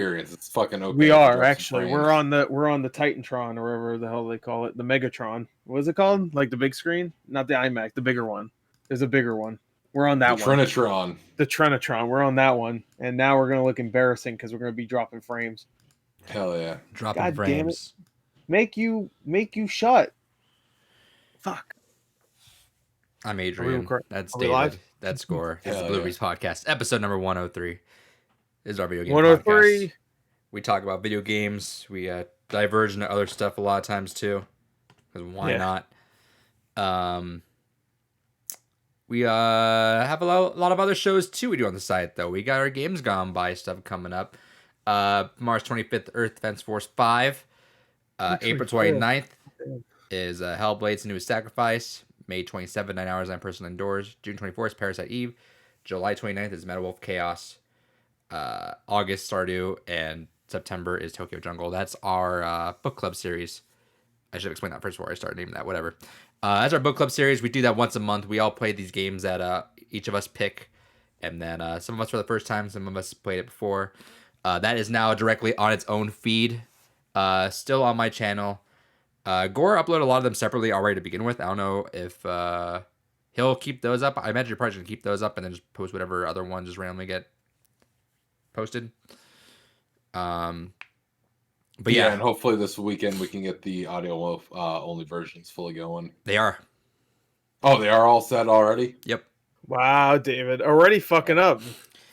experience. It's fucking okay. We to are drop some actually. frames. We're on the Titantron or whatever the hell they call it, the Megatron. What is it called? Like the big screen, not the iMac, the bigger one. There's a bigger one. We're on that the one. Trinitron. The Trinitron. We're on that one, and now we're gonna look embarrassing because we're gonna be dropping frames. Hell yeah. Dropping God frames. Damn it. Make you shut. Fuck. I'm Adrian. That's Are we David. live? That's Gore. This is the Hell Blue yeah. Breeze Podcast, episode number 103. This is our video game 103. podcast. We talk about video games. We diverge into other stuff a lot of times too. Because why not? We have a lot of other shows too we do on the site though. We got our Games Gone By stuff coming up. March 25th, Earth Defense Force 5. April 29th is Hellblade: Senua's Sacrifice. May 27th, 9 Hours, 9 Person Indoors. June 24th is Parasite Eve. July 29th is Metal Wolf Chaos. August, Stardew. And September is Tokyo Jungle. That's our book club series. I should explain that first before I start naming that, whatever. That's our book club series. We do that once a month. We all play these games that each of us pick. And then some of us for the first time, some of us played it before. That is now directly on its own feed. Still on my channel. Gore uploaded a lot of them separately already to begin with. I don't know if he'll keep those up. I imagine you're probably going to keep those up and then just post whatever other ones just randomly get posted. But yeah, and hopefully this weekend we can get the audio only versions fully going. They are. Oh, they are all set already? Yep. Wow, David, already fucking up.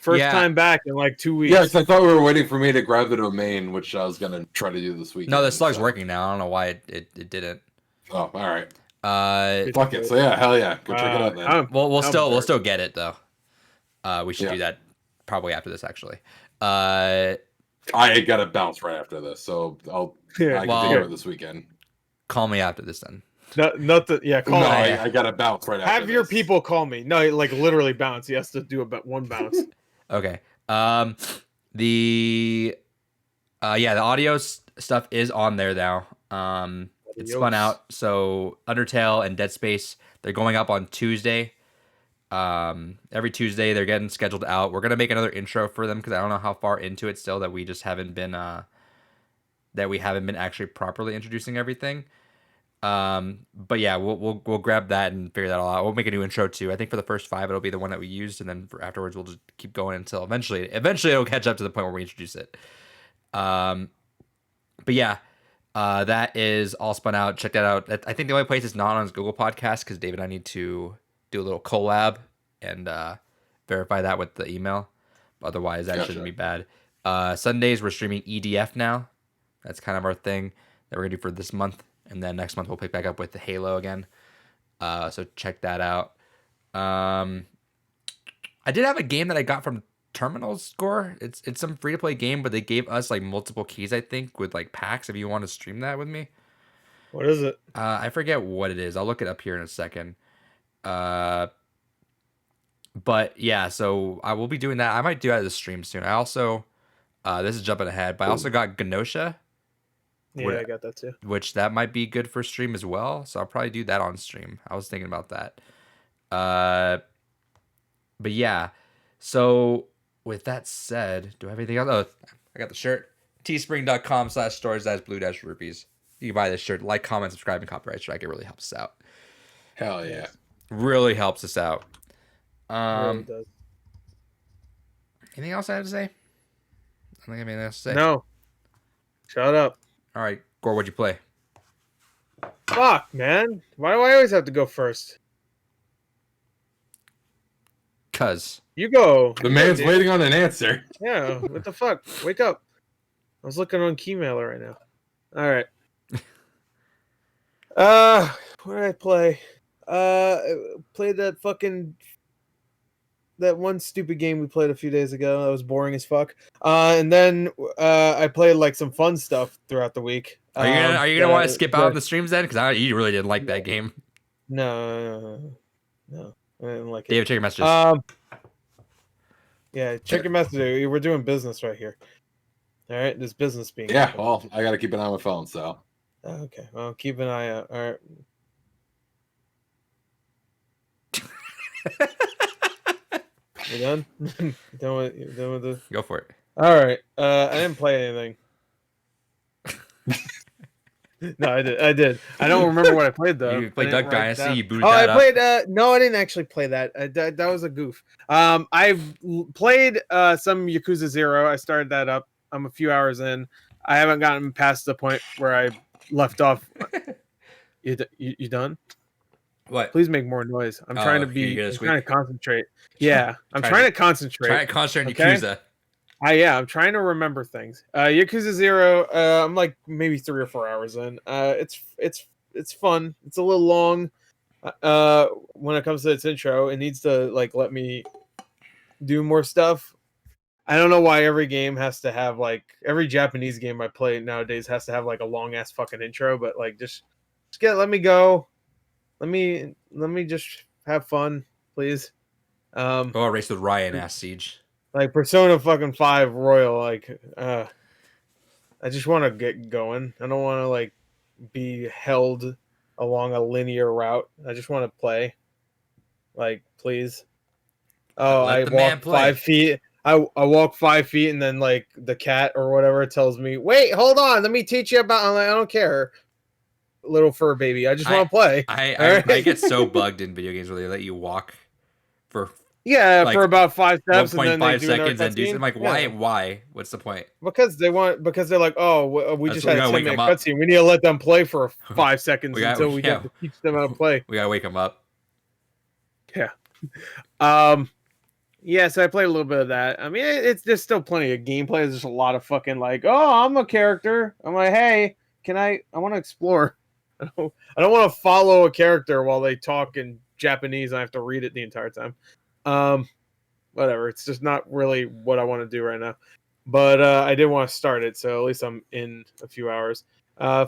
First time back in like 2 weeks. Yeah, because I thought we were waiting for me to grab the domain, which I was going to try to do this weekend. No, the slug's working now. I don't know why it didn't. Oh, all right. Fuck it. So yeah, hell yeah. Go check it out then. We'll still get it though. We should do that probably after this actually. I got to bounce right after this, so I can take it over this weekend. Call me after this then. Call me. I got to bounce right after Have your people call me. No, like literally bounce. He has to do one bounce. Okay. The audio stuff is on there now. It's spun out. So Undertale and Dead Space, they're going up on Tuesday. Every Tuesday they're getting scheduled out. We're gonna make another intro for them because I don't know how far into it still that we just haven't been actually properly introducing everything. But yeah, we'll grab that and figure that all out. We'll make a new intro too. I think for the first 5 it'll be the one that we used, and then for afterwards we'll just keep going until eventually it'll catch up to the point where we introduce it. But yeah, that is all spun out. Check that out. I think the only place it's not on is Google Podcasts because David and I need to do a little collab and verify that with the email. Otherwise, that shouldn't be bad. Sundays we're streaming EDF now. That's kind of our thing that we're gonna do for this month. And then next month we'll pick back up with the Halo again. So check that out. I did have a game that I got from Terminal Score. It's some free to play game, but they gave us like multiple keys, I think, with like packs. If you want to stream that with me. What is it? I forget what it is. I'll look it up here in a second. But yeah, so I will be doing that. I might do that as a stream soon. I also this is jumping ahead, but I also got Genosha. Yeah, I got that too. Which that might be good for stream as well. So I'll probably do that on stream. I was thinking about that. But yeah. So with that said, do I have anything else? Oh, I got the shirt. teespring.com/stores-blue-rupees. You can buy this shirt. Like, comment, subscribe, and copyright strike. It really helps us out. Hell yeah. Really helps us out. Really does. Anything else I have to say? I don't think I have anything else to say. No. Shut up. All right, Gore, what'd you play? Fuck, man. Why do I always have to go first? Cuz. You go. The man's waiting on an answer. Yeah, what the fuck? Wake up. I was looking on Keymailer right now. All right. What did I play? Played that one stupid game we played a few days ago. That was boring as fuck. And then I played like some fun stuff throughout the week. Are you gonna want to skip out on the streams then? Because you really didn't like that game. No, I didn't like it. David, check your messages. Yeah, check your messages. We're doing business right here. All right, there's business being. Yeah, well, I gotta keep an eye on my phone, so. Okay, well, keep an eye out. All right. You done? You done with the... Go for it. All right. I didn't play anything. No, I did. I don't remember what I played though. You played Duck Dynasty. You booted I that played. up. No, I didn't actually play that. That was a goof. I've played some Yakuza 0. I started that up. I'm a few hours in. I haven't gotten past the point where I left off. You done? What? Please make more noise. I'm trying to be. I'm trying to concentrate. Yeah, I'm trying to concentrate. Try to concentrate on Yakuza. I'm trying to remember things. Yakuza 0. I'm like maybe 3 or 4 hours in. It's fun. It's a little long. When it comes to its intro, it needs to like let me do more stuff. I don't know why every game has to have like every Japanese game I play nowadays has to have like a long ass fucking intro, but like just let me go. Let me just have fun, please. Race with Ryan ass Siege. Like Persona fucking 5 Royal, like I just want to get going. I don't want to like be held along a linear route. I just want to play. Like, please. Oh, I walk 5 feet. I walk 5 feet and then like the cat or whatever tells me, wait, hold on, let me teach you about. I'm like, I don't care, little fur baby. I just want to play. I get so bugged in video games where they let you walk for for about 5 steps 1.5 seconds and do something. I'm like, why? What's the point? Because they're like, oh, we just had a 10-minute cutscene. We need to let them play for 5 seconds until we get to teach them how to play. We gotta wake them up. Yeah. So I played a little bit of that. I mean, there's still plenty of gameplay. There's just a lot of fucking like, oh, I'm a character. I'm like, hey, I want to explore. I don't want to follow a character while they talk in Japanese and I have to read it the entire time. Whatever. It's just not really what I want to do right now. But I did want to start it, so at least I'm in a few hours.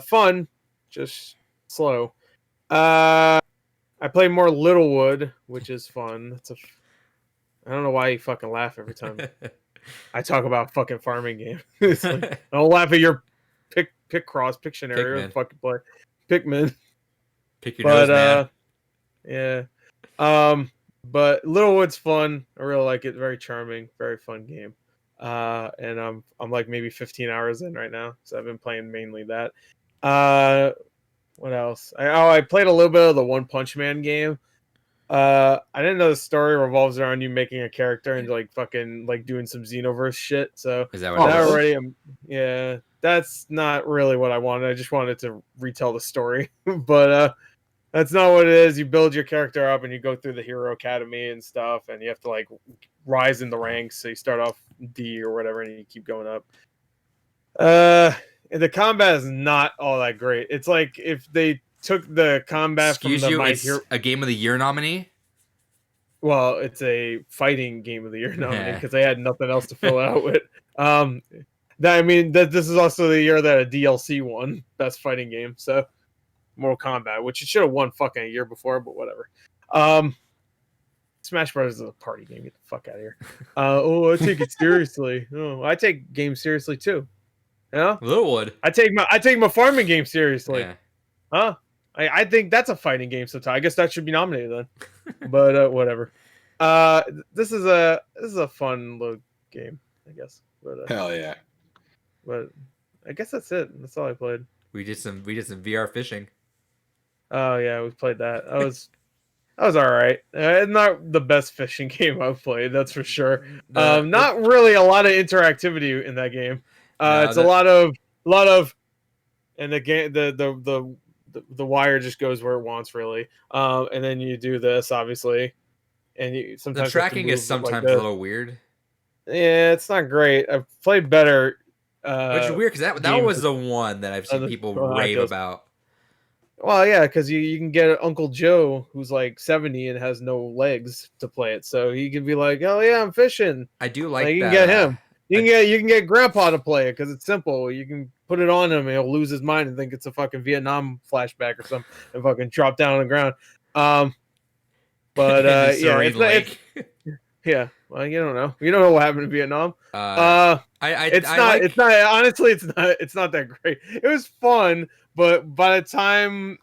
Fun, just slow. I played more Littlewood, which is fun. I don't know why you fucking laugh every time I talk about fucking farming game. Like, I don't laugh at your Pictionary or fucking play Pikmin. Pick your nose, man. Yeah. But Littlewood's fun. I really like it. Very charming, very fun game. And I'm like maybe 15 hours in right now, so I've been playing mainly that. What else? I played a little bit of the One Punch Man game. I didn't know the story revolves around you making a character and like fucking like doing some Xenoverse shit. So is that what it is? That's not really what I wanted. I just wanted to retell the story, but that's not what it is. You build your character up and you go through the Hero Academy and stuff, and you have to like rise in the ranks. So you start off D or whatever, and you keep going up. And the combat is not all that great. It's like if they took the combat from a Game of the Year nominee. Well, it's a fighting Game of the Year nominee because they had nothing else to fill it out with. This is also the year that a DLC won Best Fighting Game. So Mortal Kombat, which it should have won fucking a year before, but whatever. Smash Bros. Is a party game. Get the fuck out of here. I take it seriously. Oh, I take games seriously too. Yeah, Littlewood. I take my farming game seriously. Yeah. Huh? I think that's a fighting game sometimes. I guess that should be nominated then. But whatever. This is a fun little game, I guess. But, hell yeah. But I guess that's it. That's all I played. We did some VR fishing. Oh yeah, we played that. That was all right. Not the best fishing game I've played, that's for sure. Not really a lot of interactivity in that game. It's a lot of, and the game the wire just goes where it wants really. And then you do this obviously, and you sometimes the tracking is sometimes a little weird. Yeah, it's not great. I've played better. Which is weird because that was the one that I've seen people rave about. Well, yeah, because you can get Uncle Joe who's like 70 and has no legs to play it, so he can be like, "Oh yeah, I'm fishing." I do like you that. Can get him. You can get Grandpa to play it because it's simple. You can put it on him and he'll lose his mind and think it's a fucking Vietnam flashback or something and fucking drop down on the ground. But it's yeah. Well, you don't know. You don't know what happened in Vietnam. It's not that great. It was fun, but by the time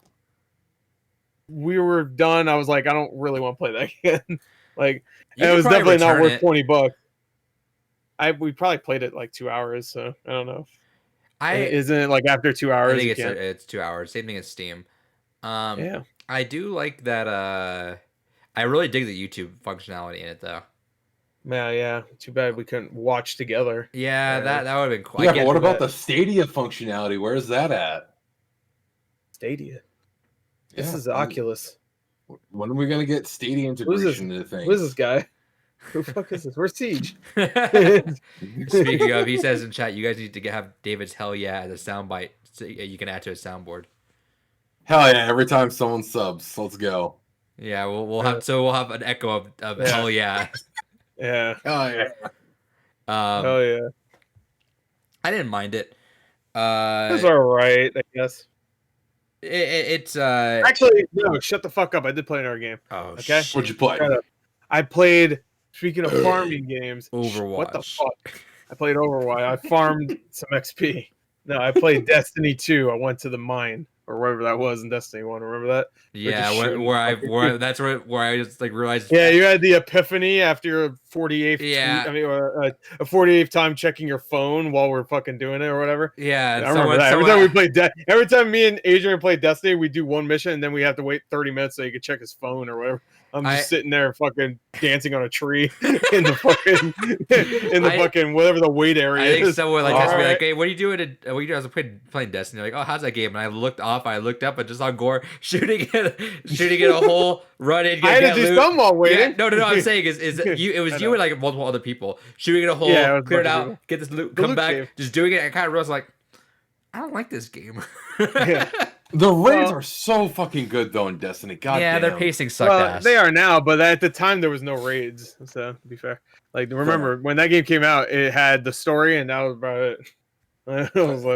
we were done, I was like, I don't really want to play that again. Like, it was definitely not worth $20. we probably played it like 2 hours, so I don't know. I Isn't it like after 2 hours? I think you it's 2 hours. Same thing as Steam. Yeah. I do like that. I really dig the YouTube functionality in it, though. Yeah. Too bad we couldn't watch together. Yeah, that would have been cool. Yeah, but what about the Stadia functionality? Where's that at? Stadia. This Yeah, is Oculus. When are we gonna get Stadia integration into things? Who's this guy? Who the fuck is this? Where's Siege? Speaking of, he says in chat, you guys need to have David's "hell yeah" as a soundbite so you can add to a soundboard. Hell yeah! Every time someone subs, let's go. Yeah, we'll have an echo of hell yeah. Yeah. Hell yeah. Hell yeah. I didn't mind it. It's all right, I guess. It's actually no. Shut the fuck up. I did play another game. Oh, okay. shit. What'd you play? I played. Speaking of farming games, Overwatch. What the fuck? I played Overwatch. I farmed some XP. No, I played Destiny 2. I went to the mine or wherever that was in Destiny 1. Remember that? Yeah, where I just like realized. Yeah, you had the epiphany after your 48th. Yeah. Tweet, I mean, a 48th time checking your phone while we're fucking doing it or whatever. Yeah, I remember that. Every time me and Adrian play Destiny, we do one mission and then we have to wait 30 minutes so you can check his phone or whatever. I'm just sitting there fucking dancing on a tree in the fucking whatever the wait area is. I think is. someone like asked me like, "Hey, what are you doing? I was playing Destiny." Like, "Oh, how's that game?" And I looked up, and just saw Gore shooting in a hole, running. I had to do some while waiting. Yeah, no. I'm saying it was you and like multiple other people shooting in a hole, clear it out, get this loot, come back, just doing it. I kind of realized like, I don't like this game. Yeah. The raids are so fucking good though in Destiny. God damn. Their pacing sucked ass. They are now, but at the time there was no raids. So to be fair, like remember when that game came out, it had the story, and that was about it.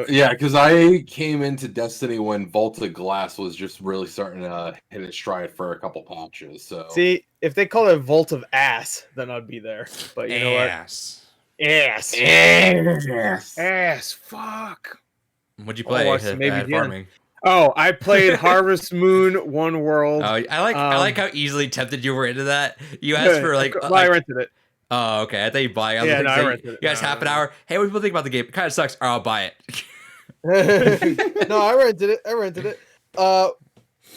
Yeah, because I came into Destiny when Vaulted Glass was just really starting to hit its stride for a couple patches. So see, if they call it Vault of Ass, then I'd be there. But you know what? Ass. Fuck. What'd you play? Maybe farming. Oh, I played Harvest Moon One World. Oh, I like how easily tempted you were into that. You asked for like, I rented it. Oh, okay. I thought you buy it. I rented it. You guys half an hour. Hey, what do people think about the game? It kind of sucks. Or I'll buy it. No, I rented it.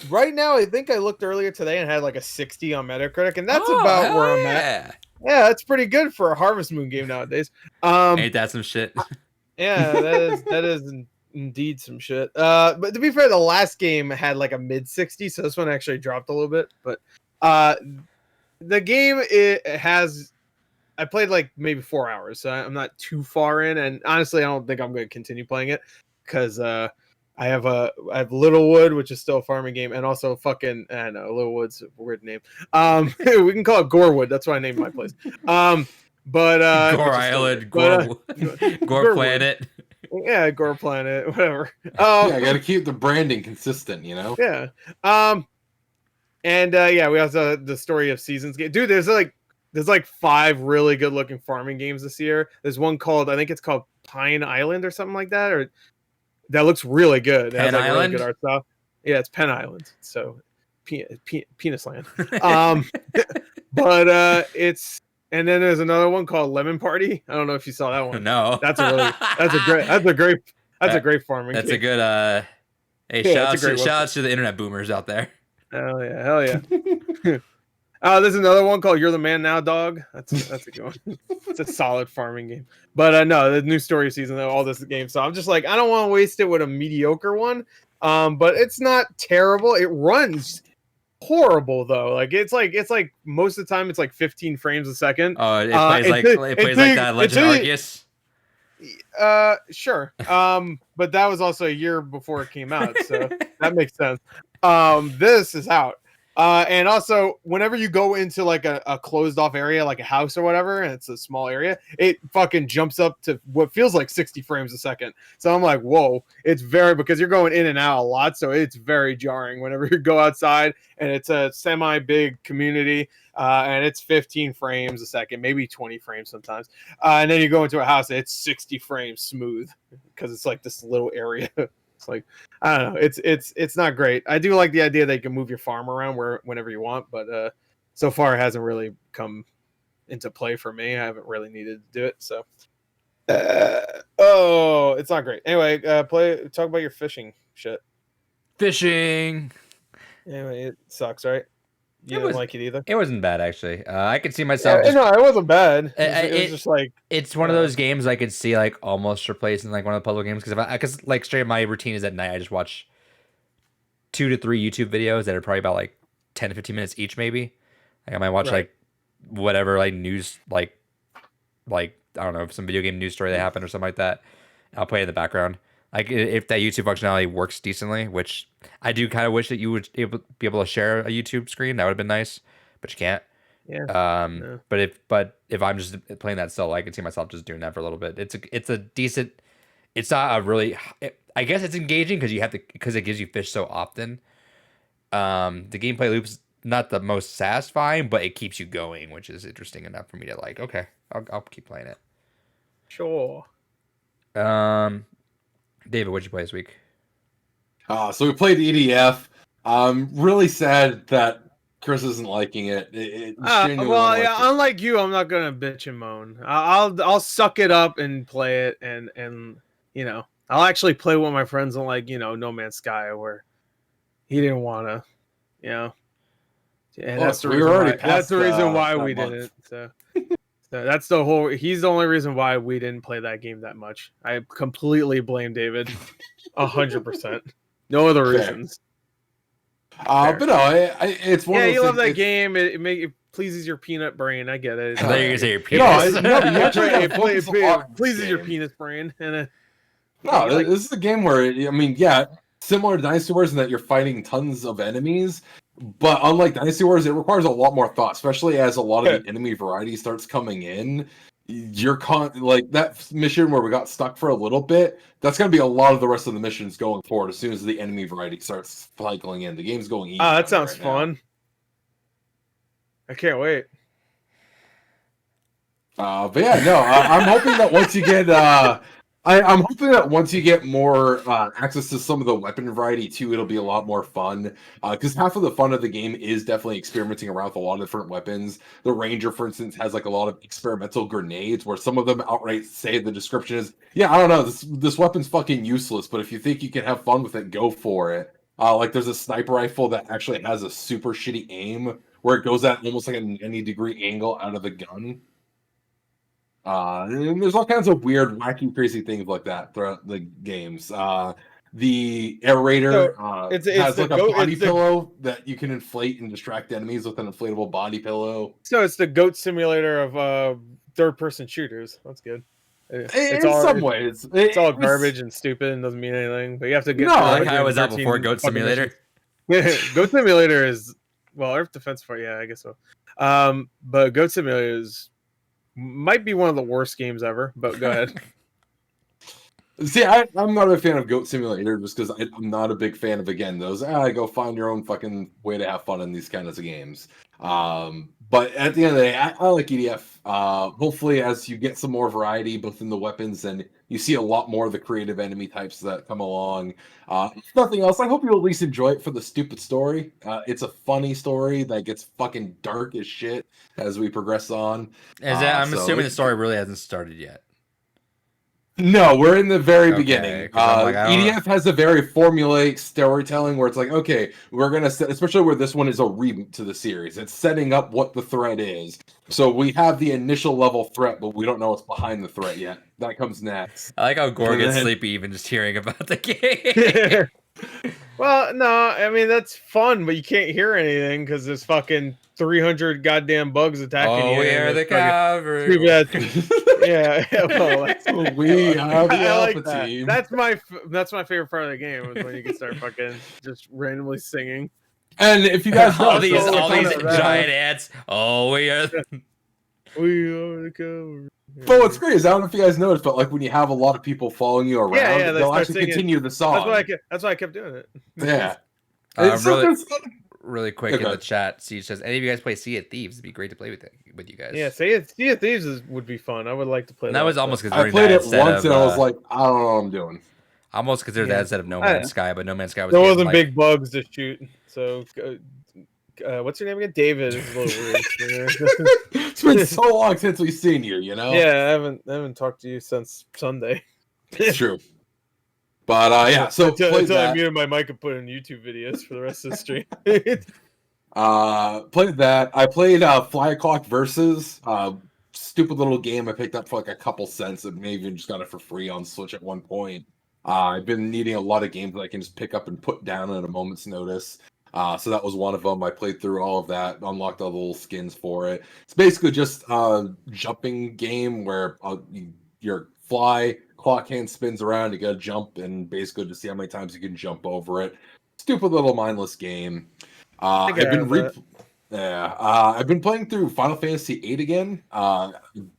Right now, I think I looked earlier today and had like a 60 on Metacritic, and that's about where I'm at. Yeah, that's pretty good for a Harvest Moon game nowadays. Ain't that some shit? Yeah, that is indeed some shit. But to be fair, the last game had like a mid 60, so this one actually dropped a little bit. But the game I played like maybe 4 hours, so I'm not too far in, and honestly, I don't think I'm going to continue playing it because I have Littlewood, which is still a farming game, and also fucking Littlewood's a weird name. We can call it Gorewood. That's why I named my place. But Gore Island, Gore Planet. Yeah, Gore Planet, whatever. I got to keep the branding consistent, you know. Yeah. And we also have the Story of Seasons game. Dude, there's like 5 really good looking farming games this year. There's one called, I think it's called Pine Island or something like that, or that looks really good. It has like really good art style. Yeah, it's Penn Island. So penis land. But it's, and then there's another one called Lemon Party. I don't know if you saw that one. No. That's a great farming That's game. a good hey, shout out to the internet boomers out there. Hell yeah. There's another one called You're the Man Now, Dog. That's a good one. It's a solid farming game. But no, the new story season, all this game. So I'm just like, I don't want to waste it with a mediocre one. But it's not terrible. It runs horrible though. Like it's like most of the time it's like 15 frames a second. Oh, it plays like that Legend Arceus. Sure. But that was also a year before it came out, so that makes sense. This is out. And also, whenever you go into like a closed off area, like a house or whatever, and it's a small area, it fucking jumps up to what feels like 60 frames a second. So I'm like, whoa, it's because you're going in and out a lot. So it's very jarring whenever you go outside, and it's a semi big community, and it's 15 frames a second, maybe 20 frames sometimes. And then you go into a house and it's 60 frames smooth because it's like this little area. It's like, I don't know. It's not great. I do like the idea that you can move your farm around whenever you want, but so far it hasn't really come into play for me. I haven't really needed to do it, so. Oh, it's not great. Anyway, talk about your fishing shit. Fishing. Anyway, it sucks, right? You didn't like it either. It wasn't bad actually. I could see myself. No, it wasn't bad. It was just like it's one of those games I could see like almost replacing like one of the puzzle games because like straight up my routine is at night I just watch 2 to 3 YouTube videos that are probably about like 10 to 15 minutes each maybe. Like I might watch like whatever like news like I don't know some video game news story that happened or something like that. I'll play it in the background. Like if that YouTube functionality works decently, which I do kind of wish that you would be able to share a YouTube screen. That would have been nice, but you can't. Yeah. But if I'm just playing that still, I can see myself just doing that for a little bit. It's a decent. It's not a really. I guess it's engaging because it gives you fish so often. The gameplay loop's not the most satisfying, but it keeps you going, which is interesting enough for me to like. Okay, I'll keep playing it. Sure. David, what'd you play this week? So we played EDF. Really sad that Chris isn't liking it. Unlike you, I'm not gonna bitch and moan. I'll suck it up and play it, and I'll actually play what my friends don't like. No Man's Sky, where he didn't want to, And that's the reason why we didn't. So that's the whole. He's the only reason why we didn't play that game that much. I completely blame David, 100%. No other reasons. But no, it's one. Yeah, you love that game. It pleases your peanut brain. I get it. I thought you were gonna say your penis. It pleases your penis brain. And this is a game where similar to Dynasty Wars in that you're fighting tons of enemies. But unlike Dynasty Wars, it requires a lot more thought, especially as a lot of the enemy variety starts coming in. You're like that mission where we got stuck for a little bit. That's going to be a lot of the rest of the missions going forward as soon as the enemy variety starts cycling in. The game's going easy. That sounds fun. I can't wait. But yeah, no, I'm hoping that once you get I'm hoping that once you get more access to some of the weapon variety too, it'll be a lot more fun. Because half of the fun of the game is definitely experimenting around with a lot of different weapons. The Ranger, for instance, has like a lot of experimental grenades, where some of them outright say the description is, "Yeah, I don't know, this weapon's fucking useless, but if you think you can have fun with it, go for it." Like there's a sniper rifle that actually has a super shitty aim, where it goes at almost like a 90-degree angle out of the gun. And there's all kinds of weird, wacky, crazy things like that throughout the games. The aerator has like a body pillow that you can inflate and distract enemies with an inflatable body pillow. So it's the goat simulator of third-person shooters. That's good. In some ways, it's all garbage and stupid and doesn't mean anything. But you have to get. No, like how it was out before Goat Simulator. Goat Simulator is Earth Defense Force. Yeah, I guess so. But Goat Simulator might be one of the worst games ever, but go ahead. See, I'm not a fan of Goat Simulator just because I'm not a big fan of, again, those, go find your own fucking way to have fun in these kinds of games. But at the end of the day, I like EDF. Hopefully, as you get some more variety, both in the weapons and you see a lot more of the creative enemy types that come along. If nothing else, I hope you at least enjoy it for the stupid story. It's a funny story that gets fucking dark as shit as we progress on. I'm assuming the story really hasn't started yet. No, we're in the very beginning. EDF has a very formulaic storytelling where it's like, okay, we're going to, especially where this one is a reboot to the series. It's setting up what the threat is. So we have the initial level threat, but we don't know what's behind the threat yet. That comes next. I like how Gore gets sleepy even just hearing about the game. Well, no, I mean, that's fun, but you can't hear anything because there's fucking 300 goddamn bugs attacking you. Oh, we are the cavalry. Yeah, well, we are the alpha that. team. That's my favorite part of the game is when you can start fucking just randomly singing. And if you guys know, all these giant ants. Oh, we are the cavalry. But what's great is I don't know if you guys noticed, but like when you have a lot of people following you around, they'll actually continue the song. That's why I kept doing it. Yeah. Really quick in the chat, Siege says, any of you guys play Sea of Thieves? It'd be great to play with you guys. Yeah, Sea of Thieves would be fun. I would like to play that. That was almost I played it once and I was like, I don't know what I'm doing. I almost considered that instead of No Man's Sky, but No Man's Sky was... There wasn't big bugs to shoot, so what's your name again? David is a little weird. It's been so long since we've seen you, you know? Yeah, I haven't talked to you since Sunday. It's true. But yeah, so until I that. muted my mic and put in YouTube videos for the rest of the stream. Played that. I played Fly O'Clock Versus. Stupid little game I picked up for like a couple cents and maybe even just got it for free on Switch at one point. I've been needing a lot of games that I can just pick up and put down at a moment's notice. So that was one of them. I played through all of that, unlocked all the little skins for it. It's basically just a jumping game where your fly, clock hand spins around, you gotta jump and basically just see how many times you can jump over it. Stupid little mindless game. I've been playing through Final Fantasy VIII again.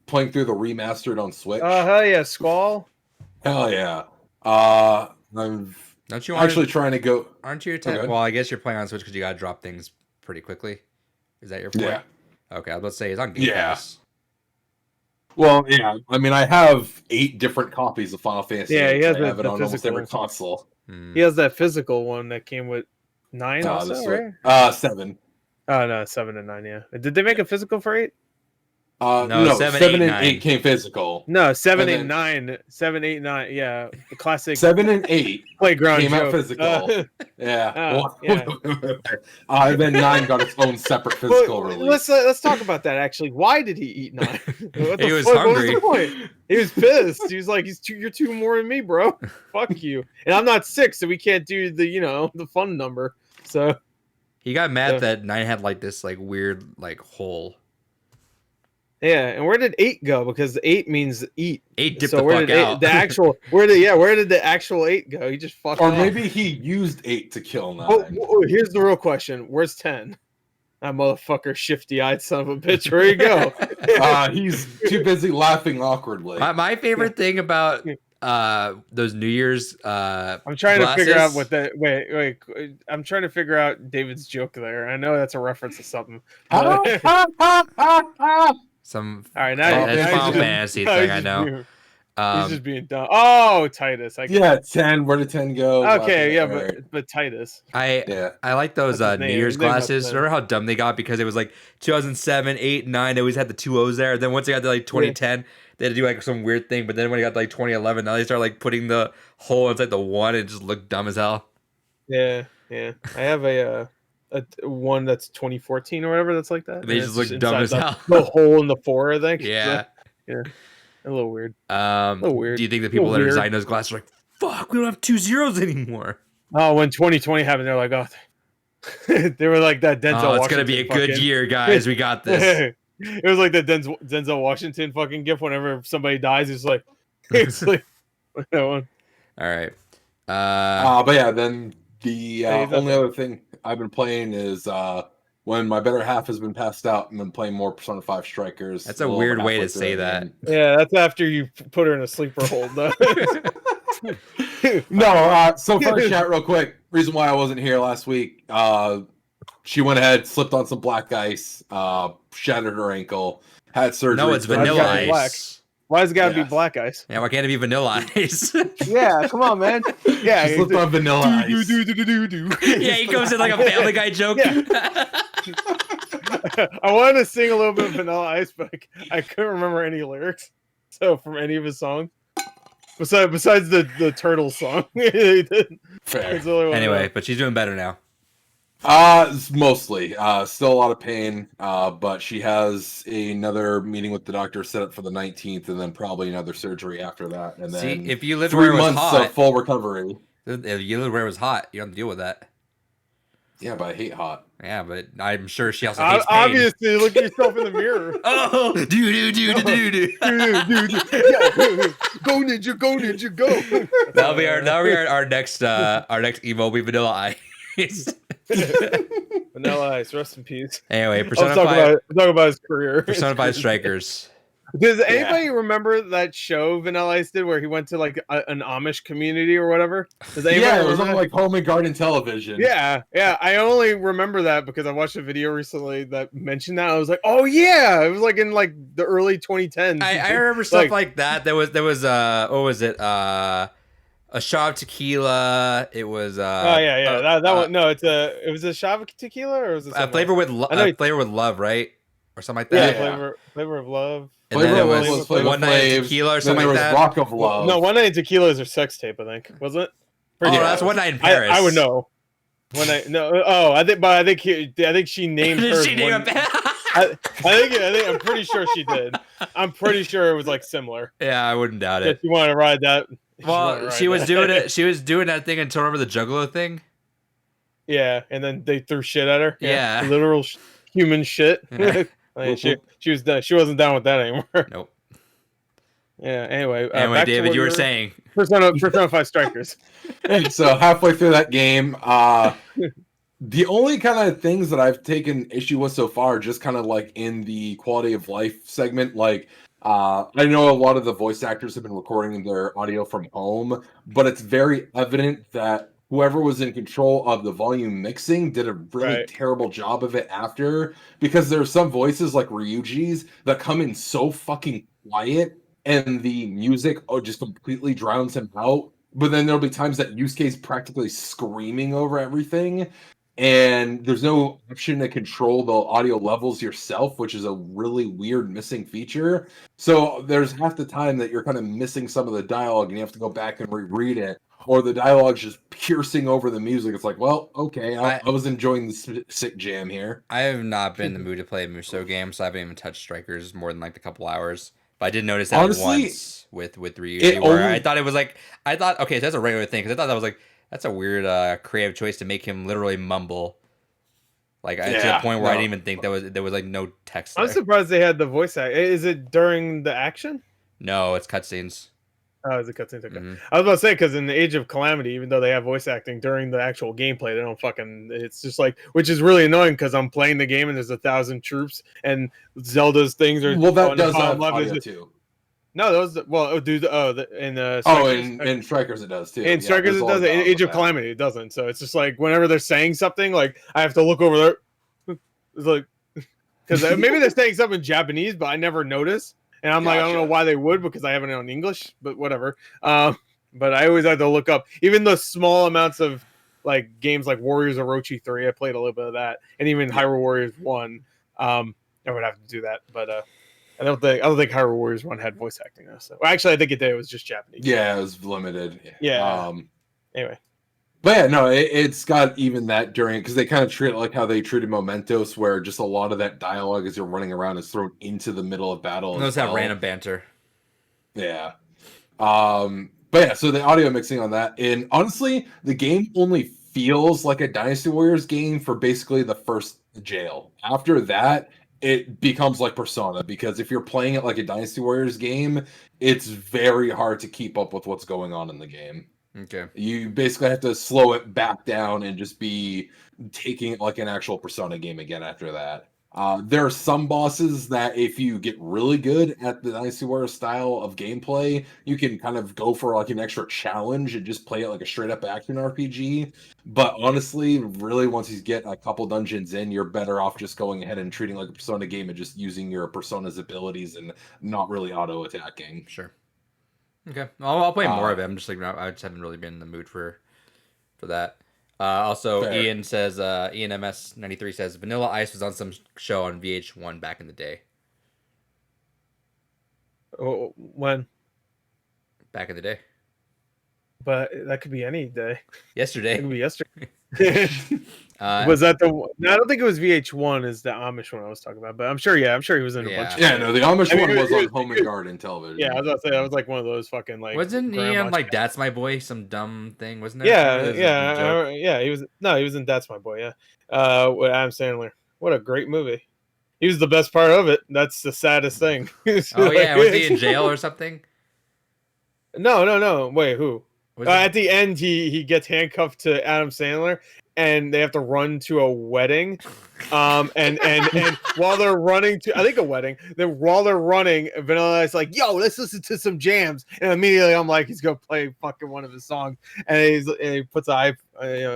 Playing through the remastered on Switch. Hell yeah, Squall. Hell yeah. I'm Don't you actually trying to go. Aren't you? Well, I guess you're playing on Switch because you gotta drop things pretty quickly. Is that your point? Yeah. Okay, I was about to say it's on Game Pass. Well, yeah. I mean, I have 8 different copies of Final Fantasy. Yeah, he has I have it the on almost physical every console. He has that physical one that came with 9 also, right? 7. Oh no, 7 and 9. Yeah. Did they make a physical for 8? No, 7 and 9. 8 came physical. No, 7, And 8, 9. 7, 8, 9. Yeah, the classic 7 and 8 playground came out joke. physical. Yeah. yeah. And then 9 got its own separate physical release. Let's talk about that actually. Why did he eat 9? What He was fuck? hungry. What was the point? He was pissed. He was like, you're 2 more than me, bro. Fuck you. And I'm not 6, so we can't do the fun number. So he got mad that 9 had like this like weird like hole. Yeah, and where did 8 go? Because 8 means eat. 8 dipped so the where fuck did out. where did the actual 8 go? He just fucked Or off. maybe he used 8 to kill 9. Oh, here's the real question. Where's 10? That motherfucker, shifty-eyed son of a bitch. Where you go? He's too busy laughing awkwardly. My favorite thing about those New Year's I'm trying to figure out what that. Wait. I'm trying to figure out David's joke there. I know that's a reference to something. Some all right, now that's Final Fantasy thing. I know. He's just being dumb. Oh, Titus. 10. Where did 10 go? Okay, yeah, but Titus. I like those New Year's glasses. Remember how dumb they got because it was like 2007, 8, 9. They always had the 2 O's there. Then once they got to like 2010, they had to do like some weird thing. But then when they got to like 2011, now they start like putting the hole inside the 1. It just looked dumb as hell. Yeah. I have a one that's 2014 or whatever that's like that. They just look dumb as hell. The hole in the 4, I think. Yeah. Yeah. A little weird. Do you think the people that are designing those glasses are like, fuck, we don't have 2 zeros anymore? Oh, when 2020 happened, they're like, oh, they were like that Denzel. Oh, it's Washington gonna be a good year, guys. We got this. It was like the Denzel Washington fucking gif. Whenever somebody dies, it's like that one. All right. But yeah, then the only other thing I've been playing is when my better half has been passed out and been playing more Persona 5 Strikers. That's a weird way to say that. Yeah, that's after you put her in a sleeper hold. No, so first chat real quick. Reason why I wasn't here last week, she went ahead, slipped on some black ice, shattered her ankle, had surgery. No, it's vanilla ice. Why does it gotta be black ice? Yeah, why can't it be vanilla ice? Yeah, come on, man. Yeah, she slipped on vanilla ice. Yeah, he goes in like a Family Guy joke. Yeah. I wanted to sing a little bit of Vanilla Ice, but I couldn't remember any lyrics. So from any of his songs, besides the turtle song, Fair. Anyway, but she's doing better now. Mostly. Still a lot of pain. But she has another meeting with the doctor set up for the 19th, and then probably another surgery after that. And then if you lived 3 where it was months hot, of full recovery. If you lived where it was hot, you don't have to deal with that. Yeah, but I hate hot. Yeah, but I'm sure she also hates pain. Obviously, look at yourself in the mirror. Oh, do. Go ninja, go. That'll be our next emo will be Vanilla Ice. Vanilla Ice, rest in peace. Anyway, Persona 5. Talk about his career. Persona 5 Strikers. Does anybody remember that show Vanilla Ice did where he went to like an Amish community or whatever? Does anybody it was on like Home and Garden Television. Yeah. I only remember that because I watched a video recently that mentioned that. I was like, oh yeah, it was like in like the early 2010s. I remember stuff like that. There was what was it? a shot of tequila. It was Oh yeah. That one. No, it was a shot of tequila, or was it a flavor with flavor with love, right, or something like yeah, that. Yeah. flavor of love. And Flavor then of there Love was was Flavor One Night in Flav's, Tequila or then something there like was that. Rock of Love. No, One Night in Tequila is her sex tape, I think, wasn't it? Oh, Yeah. that's One Night in Paris. I would know. One night, no. Oh, I think she named Did her. she name I'm pretty sure she did. I'm pretty sure it was like similar. Yeah, I wouldn't doubt If it. you want to ride that. Well, she was doing it. She was doing that thing until remember the Juggalo thing. Yeah, and then they threw shit at her. Yeah. Literal human shit. Like, she was done. She wasn't down with that anymore. Nope. Yeah. Anyway, Anyway, back to David, what you were saying. Persona 5 Strikers. So halfway through that game, the only kind of things that I've taken issue with so far, just kind of like in the quality of life segment, like I know a lot of the voice actors have been recording their audio from home, but it's very evident that whoever was in control of the volume mixing did a really Right. terrible job of it after, because there are some voices like Ryuji's that come in so fucking quiet and the music just completely drowns him out. But then there'll be times that Yusuke's practically screaming over everything, and there's no option to control the audio levels yourself, which is a really weird missing feature. So there's half the time that you're kind of missing some of the dialogue and you have to go back and reread it, or the dialogue's just piercing over the music. It's like, well, okay, I was enjoying the sick jam here. I have not been in the mood to play a Musou game, so I haven't even touched Strikers more than like a couple hours. But I did notice that Honestly, once with Ryuji, where I thought it was like, okay, so that's a regular thing, because I thought that was like, that's a weird creative choice to make him literally mumble. Like to the point where I didn't even think there was like no text there. I'm surprised they had the voice act. Is it during the action? No, it's cutscenes. Oh, is it cutscenes? Okay. Mm-hmm. I was about to say, because in the Age of Calamity, even though they have voice acting during the actual gameplay, they don't fucking. It's just like, which is really annoying because I'm playing the game and there's 1,000 troops and Zelda's things are. Well, that does have audio too. No, those in in Strikers it does too. In Strikers it does. In Age of Calamity it doesn't. So it's just like whenever they're saying something, like I have to look over there. It's like because maybe they're saying something in Japanese, but I never notice. And I'm like, I don't know why they would, because I have it on English, but whatever. But I always have to look up, even the small amounts of like games like Warriors Orochi 3. I played a little bit of that, and even Hyrule Warriors 1. I would have to do that, but I don't think Hyrule Warriors 1 had voice acting though. So actually, I think it did. It was just Japanese. Yeah, it was limited. Yeah. Anyway. But yeah, no, it's got even that during, because they kind of treat it like how they treated Mementos, where just a lot of that dialogue as you're running around is thrown into the middle of battle. Those have random banter. Yeah. But yeah, so the audio mixing on that, and honestly, the game only feels like a Dynasty Warriors game for basically the first jail. After that, it becomes like Persona, because if you're playing it like a Dynasty Warriors game, it's very hard to keep up with what's going on in the game. Okay. You basically have to slow it back down and just be taking it like an actual Persona game again after that. There are some bosses that if you get really good at the Dynasty Warriors style of gameplay, you can kind of go for like an extra challenge and just play it like a straight up action RPG. But honestly, really, once you get a couple dungeons in, you're better off just going ahead and treating it like a Persona game and just using your Persona's abilities and not really auto attacking. Sure. Okay, I'll play more of it. I'm just like, I just haven't really been in the mood for that. Also, fair. Ian says, Ian MS93 says, Vanilla Ice was on some show on VH1 back in the day. Oh, when? Back in the day. But that could be any day. Yesterday. It could be yesterday. Was that the one? No, I don't think it was VH1 is the Amish one I was talking about, but I'm sure he was in a bunch of no, the Amish one was on Home and Garden television. Yeah, I was about to say that was like one of those fucking like wasn't he on like That's My Boy, some dumb thing, wasn't it? Yeah, he was in That's My Boy, with Adam Sandler. What a great movie. He was the best part of it. That's the saddest thing. Oh yeah, was he in jail or something? No. Wait, who? At the end, he gets handcuffed to Adam Sandler, and they have to run to a wedding. And while they're running to, I think a wedding, then while they're running, Vanilla Ice's like, yo, let's listen to some jams. And immediately I'm like, he's gonna play fucking one of his songs, and he puts a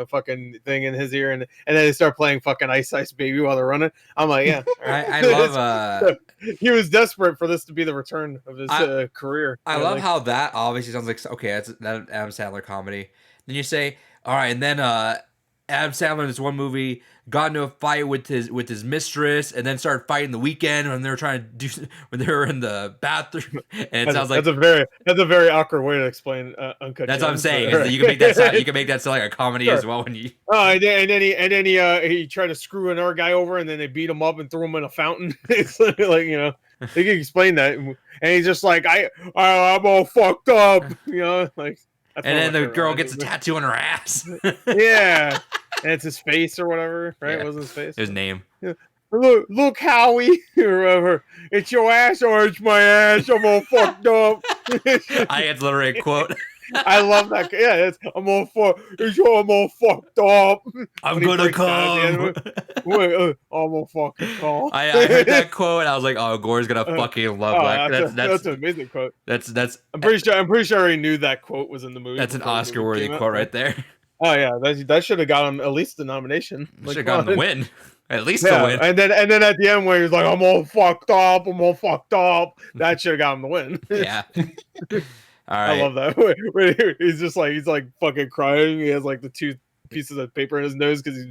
fucking thing in his ear, and then they start playing fucking Ice Ice Baby while they're running. I'm like, yeah. I love. He was desperate for this to be the return of his career. I love how that obviously sounds like, okay, that's that Adam Sandler comedy. Then you say, all right, and then Adam Sandler in this one movie got into a fight with his mistress, and then started fighting the weekend when they were trying to do when they were in the bathroom. And it sounds like that's a very awkward way to explain Uncut. That's Gems. what I'm saying. Right. You can make that sound like a comedy as well when you. Oh, and then he tried to screw another guy over, and then they beat him up and threw him in a fountain. It's like, you know, they can explain that, and he's just like, I'm all fucked up, you know, like. And then the girl gets a tattoo on her ass. Yeah, and it's his face or whatever, right? Yeah. It was his face. His name. Yeah. Look, Howie, or whatever. It's your ass or it's my ass. I'm all fucked up. It's literally a quote. I love that. Yeah, I'm all fucked up. I'm gonna come. I'm all fucking come. I heard that quote and I was like, oh, Gore's gonna fucking love that. That's an amazing quote. That's. I'm pretty sure I already knew that quote was in the movie. That's an Oscar-worthy quote right there. Oh yeah, that should have got him at least the nomination. Should have gotten the win. At least the win. And then at the end where he's like, I'm all fucked up. That should have got him the win. Yeah. All right. I love that. He's like fucking crying. He has like the two pieces of paper in his nose because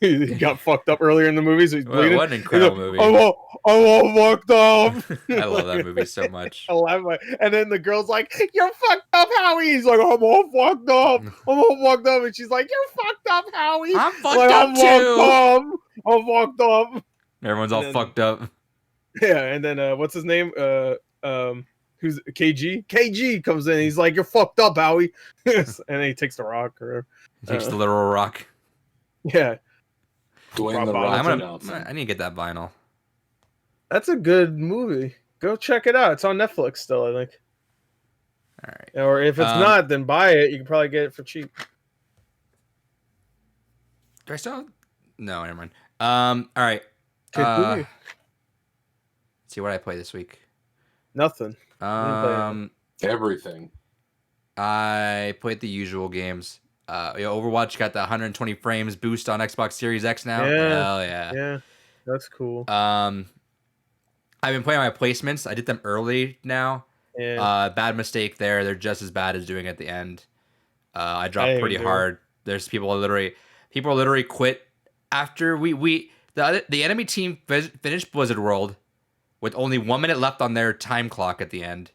he got fucked up earlier in the movie, so he's bleeding. What an incredible movie! I'm all fucked up. I love that movie so much. I laugh. And then the girl's like, "You're fucked up, Howie." He's like, "I'm all fucked up. And she's like, "You're fucked up, Howie." I'm fucked up too. I'm fucked up. Everyone's all fucked up. Yeah, and then what's his name? Who's KG? KG comes in. He's like, "You're fucked up, Howie," and then he takes the rock or he takes the literal rock. Yeah, Dwayne the Rock. I need to get that vinyl. That's a good movie. Go check it out. It's on Netflix still, I think. All right. Or if it's not, then buy it. You can probably get it for cheap. Do I still? No, never mind. All right. Let's see what I play this week. Nothing. Everything. I played the usual games. Overwatch got the 120 frames boost on Xbox Series X now. Yeah. Hell yeah. Yeah, that's cool. I've been playing my placements. I did them early now. Yeah. Bad mistake there. They're just as bad as doing it at the end. I dropped pretty hard. There's people literally quit after the enemy team finished Blizzard World with only 1 minute left on their time clock at the end.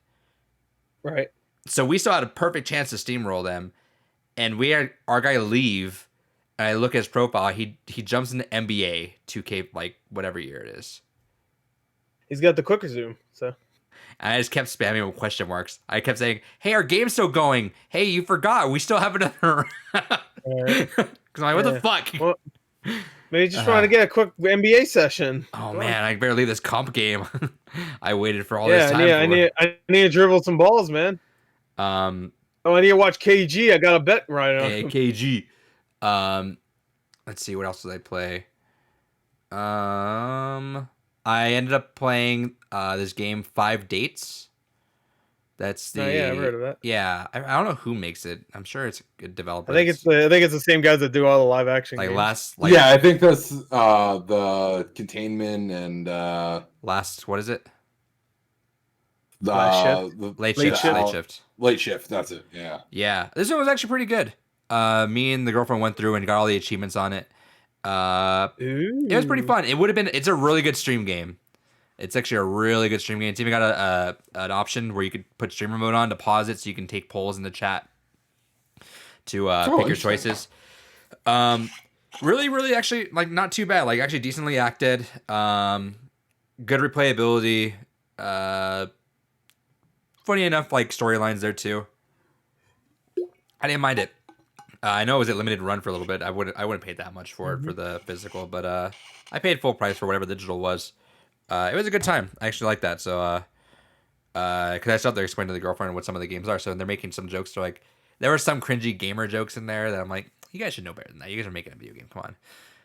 Right. So we still had a perfect chance to steamroll them, and we had our guy leave. And I look at his profile. He jumps into NBA 2K, like whatever year it is. He's got the quick resume, so. And I just kept spamming with question marks. I kept saying, "Hey, our game's still going. Hey, you forgot. We still have another round." Because I'm like, what the fuck? Well, maybe just trying to get a quick NBA session. Oh man, I better leave this comp game. I waited for all this time. I need to dribble some balls, man. I need to watch KG. I got a bet right now. Hey, KG. Let's see, what else did I play? I ended up playing this game 5 Dates. That's the. Oh, yeah, I've heard of that. Yeah, I don't know who makes it. I'm sure it's a good developer. I think it's the same guys that do all the live action. Like games. Yeah, I think that's the Containment and what is it? Late Shift. Late Shift. That's it. Yeah. Yeah, this one was actually pretty good. Me and the girlfriend went through and got all the achievements on it. It was pretty fun. It's a really good stream game. It's actually a really good stream game. It's even got an option where you could put streamer mode on to pause it so you can take polls in the chat to pick your choices. Really, really actually like not too bad. Like actually decently acted. Good replayability. Funny enough, like storylines there too. I didn't mind it. I know it was a limited run for a little bit. I wouldn't pay that much for it for the physical, but I paid full price for whatever the digital was. It was a good time. I actually like that. So, because I still have to explain to the girlfriend what some of the games are. So they're making some jokes. So like, there were some cringy gamer jokes in there that I'm like, you guys should know better than that. You guys are making a video game. Come on.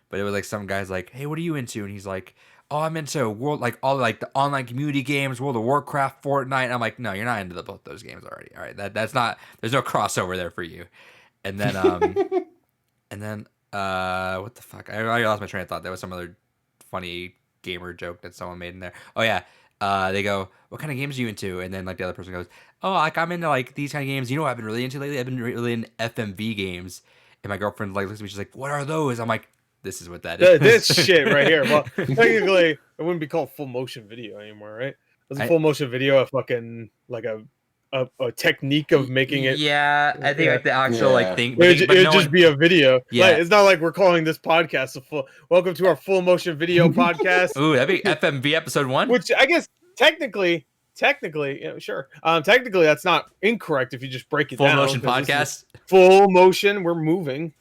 But it was like some guy's like, hey, what are you into? And he's like, oh, I'm into world like all like the online community games, World of Warcraft, Fortnite. And I'm like, no, you're not into both those games already. All right, that's not. There's no crossover there for you. And then what the fuck? I lost my train of thought. There was some other funny gamer joke that someone made in there. Oh yeah. They go, what kind of games are you into? And then like the other person goes, oh, like I'm into like these kind of games. You know what I've been really into lately? I've been really into FMV games. And my girlfriend like looks at me, she's like, what are those? I'm like, this is what that is. This shit right here. Well, technically, it wouldn't be called full motion video anymore, right? Was a full motion video a fucking like a technique of making it? Yeah, I think like the actual like thing. It would just be a video. Yeah, like, it's not like we're calling this podcast a full. Welcome to our full motion video podcast. Ooh, that'd be FMV episode 1. Which I guess technically, sure. Technically, that's not incorrect if you just break it full down. Full motion podcast. Full motion. We're moving.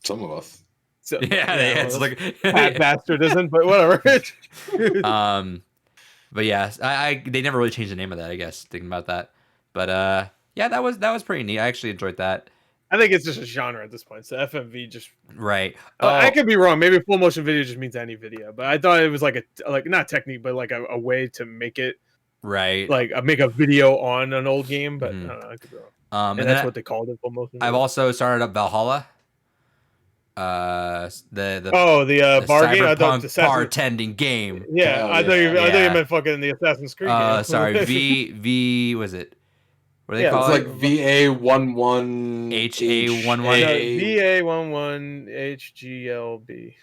Some of us. So, it's like that bastard isn't, but whatever. But yeah, they never really changed the name of that. I guess thinking about that, but yeah, that was pretty neat. I actually enjoyed that. I think it's just a genre at this point. So FMV just right. I could be wrong. Maybe full motion video just means any video, but I thought it was like not technique, but like a way to make it right, like make a video on an old game. But I don't know, I could be wrong. And that's what they called it, full motion video. I've also started up Valhalla. The bar game. I thought bartending game. Yeah, I thought you meant fucking the Assassin's Creed game. Sorry, V was it? What do they call it? It's like VA11 HA11 VA11 HGLB.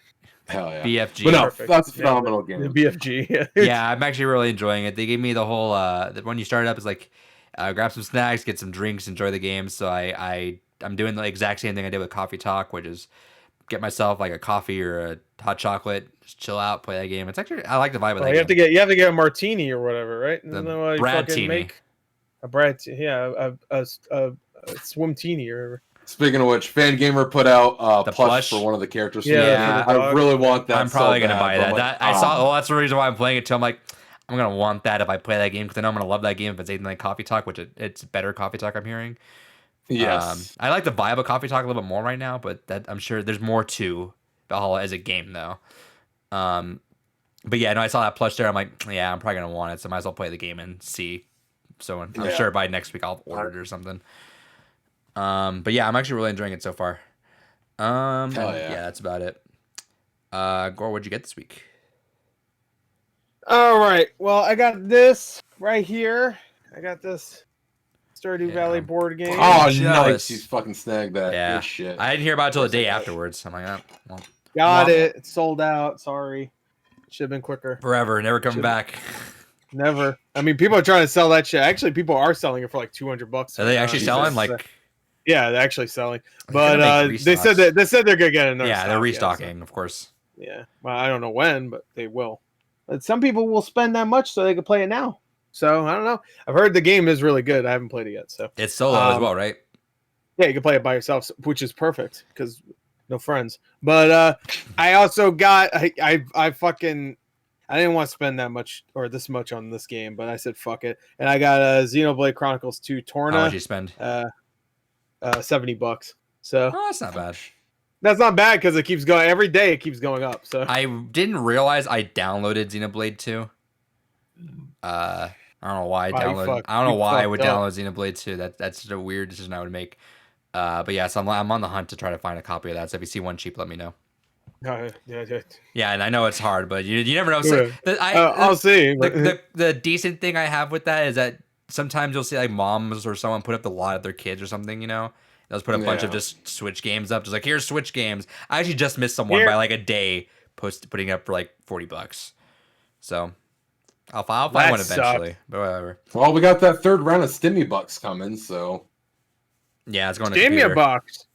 Hell yeah. BFG. But no, Perfect. that's a phenomenal game. BFG. Yeah, I'm actually really enjoying it. They gave me the whole when you start it up, it's like grab some snacks, get some drinks, enjoy the game. So I'm doing the exact same thing I did with Coffee Talk, which is get myself like a coffee or a hot chocolate, just chill out, play that game. It's actually I like the vibe of that. You have to get a martini or whatever, right? The Bradtini. A a swimtini or whatever. Speaking of which, Fangamer put out the plush for one of the characters. Yeah, I really want that. I'm probably gonna bad, buy that. Like, I saw. Well, that's the reason why I'm playing it too. I'm like, I'm gonna want that if I play that game because I know I'm gonna love that game if it's anything like Coffee Talk, which it's better Coffee Talk. I'm hearing. Yes, I like the vibe of Coffee Talk a little bit more right now, but that I'm sure there's more to Valhalla as a game though. But yeah, no, I saw that plush there. I'm like, yeah, I'm probably gonna want it, so I might as well play the game and see. So I'm sure by next week I'll order it or something. But yeah, I'm actually really enjoying it so far. Yeah, that's about it. Gore, what'd you get this week? All right. Well, I got this right here. I got this Stardew Valley board game. Oh, nice! You fucking snagged that. Yeah. Good shit. I didn't hear about it till the day afterwards. I'm like, oh, well. Got it. It's sold out. Sorry. Should have been quicker. Forever, never coming back. Never. I mean, people are trying to sell that shit. Actually, people are selling it for like $200. Are they actually selling? Like, yeah, they're actually selling. But they said they're gonna get another. Yeah, they're restocking, of course. Yeah, well, I don't know when, but they will. But some people will spend that much so they can play it now. So I don't know. I've heard the game is really good. I haven't played it yet. So it's solo as well, right? Yeah, you can play it by yourself, which is perfect because no friends. But I also got I didn't want to spend that much or this much on this game, but I said fuck it, and I got Xenoblade Chronicles 2 Torna. How much you spend? $70. So that's not bad. That's not bad because it keeps going every day. It keeps going up. So I didn't realize I downloaded Xenoblade 2. I don't know why I downloaded. I don't know why I would download Xenoblade 2. That's just a weird decision I would make. But yeah, so I'm on the hunt to try to find a copy of that. So if you see one cheap, let me know. Yeah, and I know it's hard, but you never know. So, I'll see. The decent thing I have with that is that sometimes you'll see like moms or someone put up the lot of their kids or something. They'll just put a bunch of just Switch games up, just like here's Switch games. I actually just missed someone by like a day putting it up for like $40. So I'll find one eventually, but whatever. Well, we got that third round of Stimmy Bucks coming, so yeah, it's going to Stimmy Bucks.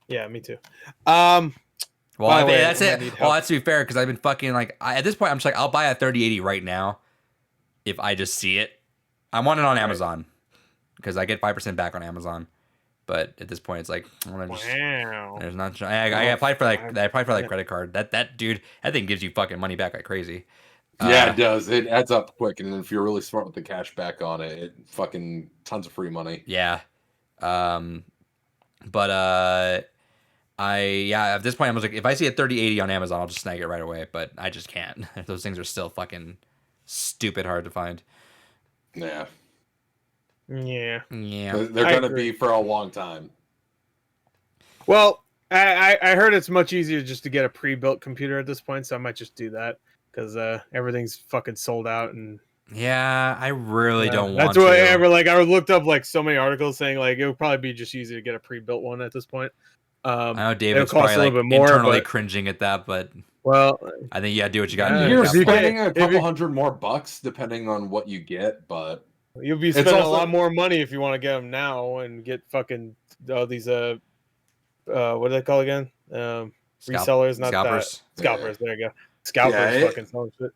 Yeah, me too. Well, that's it. Well, that's to be fair because I've been fucking like at this point I'm just like I'll buy a 3080 right now if I just see it. I want it on Amazon because I get 5% back on Amazon. But at this point, it's like I want to just. Wow. There's not. I applied for like credit card. That dude, that thing gives you fucking money back like crazy. Yeah, it does. It adds up quick, and if you're really smart with the cash back on it, it fucking tons of free money. Yeah. But At this point, I was like, if I see a 3080 on Amazon, I'll just snag it right away. But I just can't. Those things are still fucking stupid hard to find. Yeah. Yeah. They're going to be for a long time. Well, I heard it's much easier just to get a pre-built computer at this point, so I might just do that because everything's fucking sold out. And yeah, I really don't want that's to. That's why I looked up like so many articles saying like it would probably be just easier to get a pre-built one at this point. I know David's probably like internally cringing at that, but well, I think you gotta do what you gotta do. You're spending a couple $100 more bucks depending on what you get, but you'll be spending a lot more money if you want to get them now and get fucking all these what do they call again? Resellers, not scalpers. Scalpers. There you go. Scalpers fucking selling shit.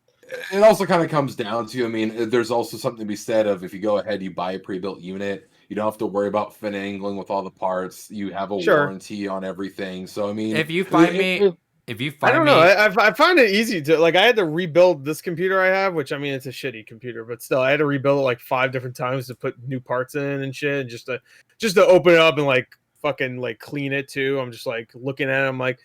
It also kind of comes down to, I mean, there's also something to be said of if you go ahead, you buy a pre-built unit, you don't have to worry about finagling with all the parts. You have a warranty on everything. So I mean, if you find me, I don't know. I find it easy to like. I had to rebuild this computer I have, which I mean, it's a shitty computer, but still, I had to rebuild it like 5 different times to put new parts in and shit, and just to open it up and like fucking like clean it too. I'm just like looking at it. I'm like,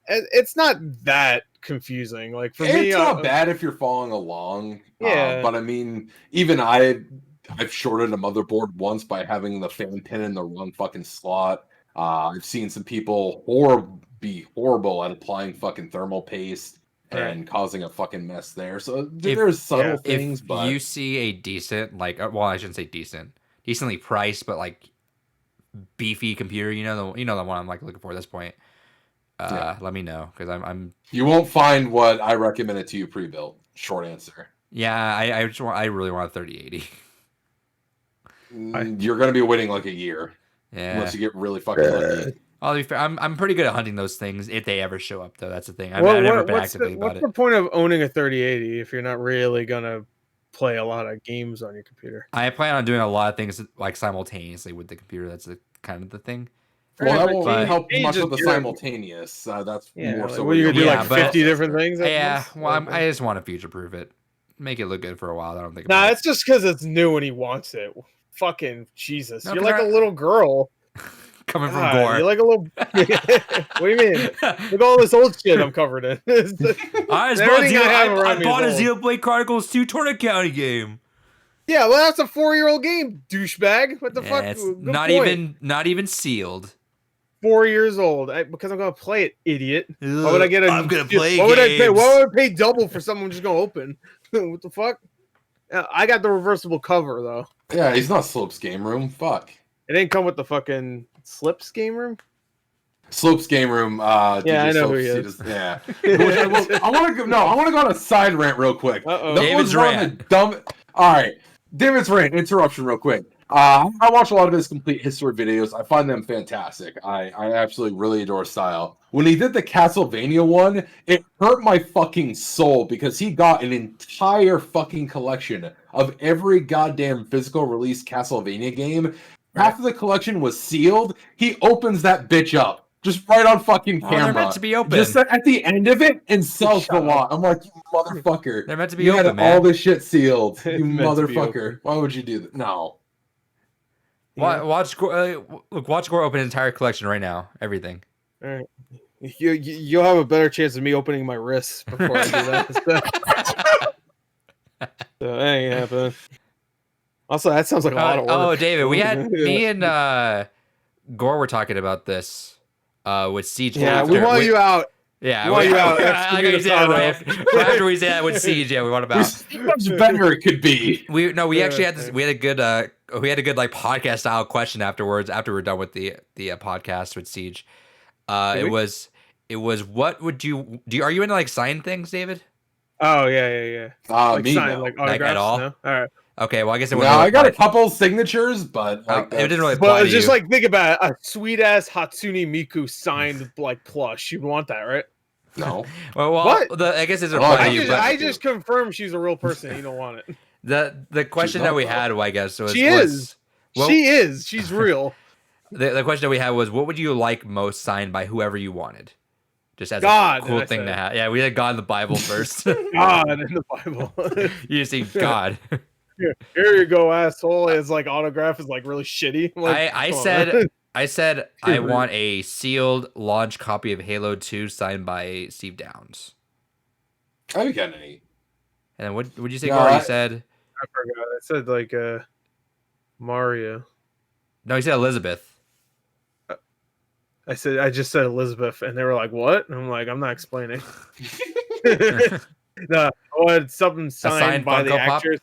it's not that confusing. Like for me, it's not bad if you're following along. Yeah, but I mean, even I've shorted a motherboard once by having the fan pin in the wrong fucking slot. I've seen some people be horrible at applying fucking thermal paste and causing a fucking mess there. So there's subtle things. But you see a decent, like, well, I shouldn't say decently priced, but like beefy computer, you know the one I'm like looking for at this point. Let me know because I'm. You won't find what I recommended to you pre-built. Short answer. Yeah, I really want a 3080. You're gonna be waiting like a year. Yeah. Unless you get really fucking lucky. I'll be fair. I'm pretty good at hunting those things if they ever show up, though. That's the thing. I've never been actively about it. What's the point of owning a 3080 if you're not really gonna play a lot of games on your computer? I plan on doing a lot of things like simultaneously with the computer. That's kind of the thing. Well, that won't help much with the simultaneous. That's more so. What are you gonna do? Like 50 different things? Yeah. Well, I just want to future-proof it, make it look good for a while. I don't think. Nah, it's just because it's new and he wants it. Fucking Jesus! You're like a little girl. Coming from Gore. You're like a little. What do you mean? Look at all this old shit I'm covered in. I bought a Xenoblade Chronicles 2 Torrent County game. Yeah, well, that's a 4-year-old game, douchebag. What the fuck? It's not even sealed. 4 years old because I'm gonna play it, idiot. Ugh, why would I get a? I'm gonna play. What would I pay? Why would I pay double for something I'm just gonna open? What the fuck? I got the reversible cover though. Yeah, he's not Slopes Game Room. Fuck. It didn't come with the fucking Slips Game Room. Slopes Game Room. Yeah, I know who he is. Yeah. I want to go on a side rant real quick. David's rant. All right, David's rant. Interruption, real quick. I watch a lot of his complete history videos. I find them fantastic. I absolutely really adore his style. When he did the Castlevania one, it hurt my fucking soul because he got an entire fucking collection of every goddamn physical release Castlevania game. Half of the collection was sealed. He opens that bitch up just right on fucking camera. They're meant to be open. Just at the end of it and sells the lot. I'm like, you motherfucker. They're meant to be you open, had man. all this shit sealed. You motherfucker. Why would you do that? No. Watch Gore open an entire collection right now. Everything. All right. You'll have a better chance of me opening my wrists before I do that. So that ain't happening. Also, that sounds like a lot of work. Oh, David, we had me and Gore were talking about this with Siege. Yeah, we want you out. Yeah, we want you out. After we say that with Siege, yeah, we want about. How much better it could be. We actually had this. We had a good like podcast style question afterwards. After we're done with the podcast with Siege, it was what would you do? Are you into like sign things, David? Oh yeah. Like me sign, like autographs. Like at all? No? All right. Okay, well I guess it no, I got a couple signatures, but like, it didn't really apply But to just you. like think about it, a sweet ass Hatsune Miku signed like plush. You'd want that, right? No. Well, what? I guess it's apply to you. I just confirmed she's a real person. You don't want it. The question that we had, I guess, was she's real. The question that we had was, what would you like most signed by whoever you wanted? Just as God, a cool thing to have. Yeah, we had God in the Bible first. God in the Bible. You just see God. Here you go, asshole. His like autograph is like really shitty. Like, I said I want a sealed launch copy of Halo 2 signed by Steve Downs. That'd be kind of neat. And then what would you say, No, Gore? You I- said I forgot. I said like Mario. no. You said Elizabeth. I just said Elizabeth, and they were like, "What?" And I'm like, "I'm not explaining." No, I wanted something signed by the Funko Pop? actors.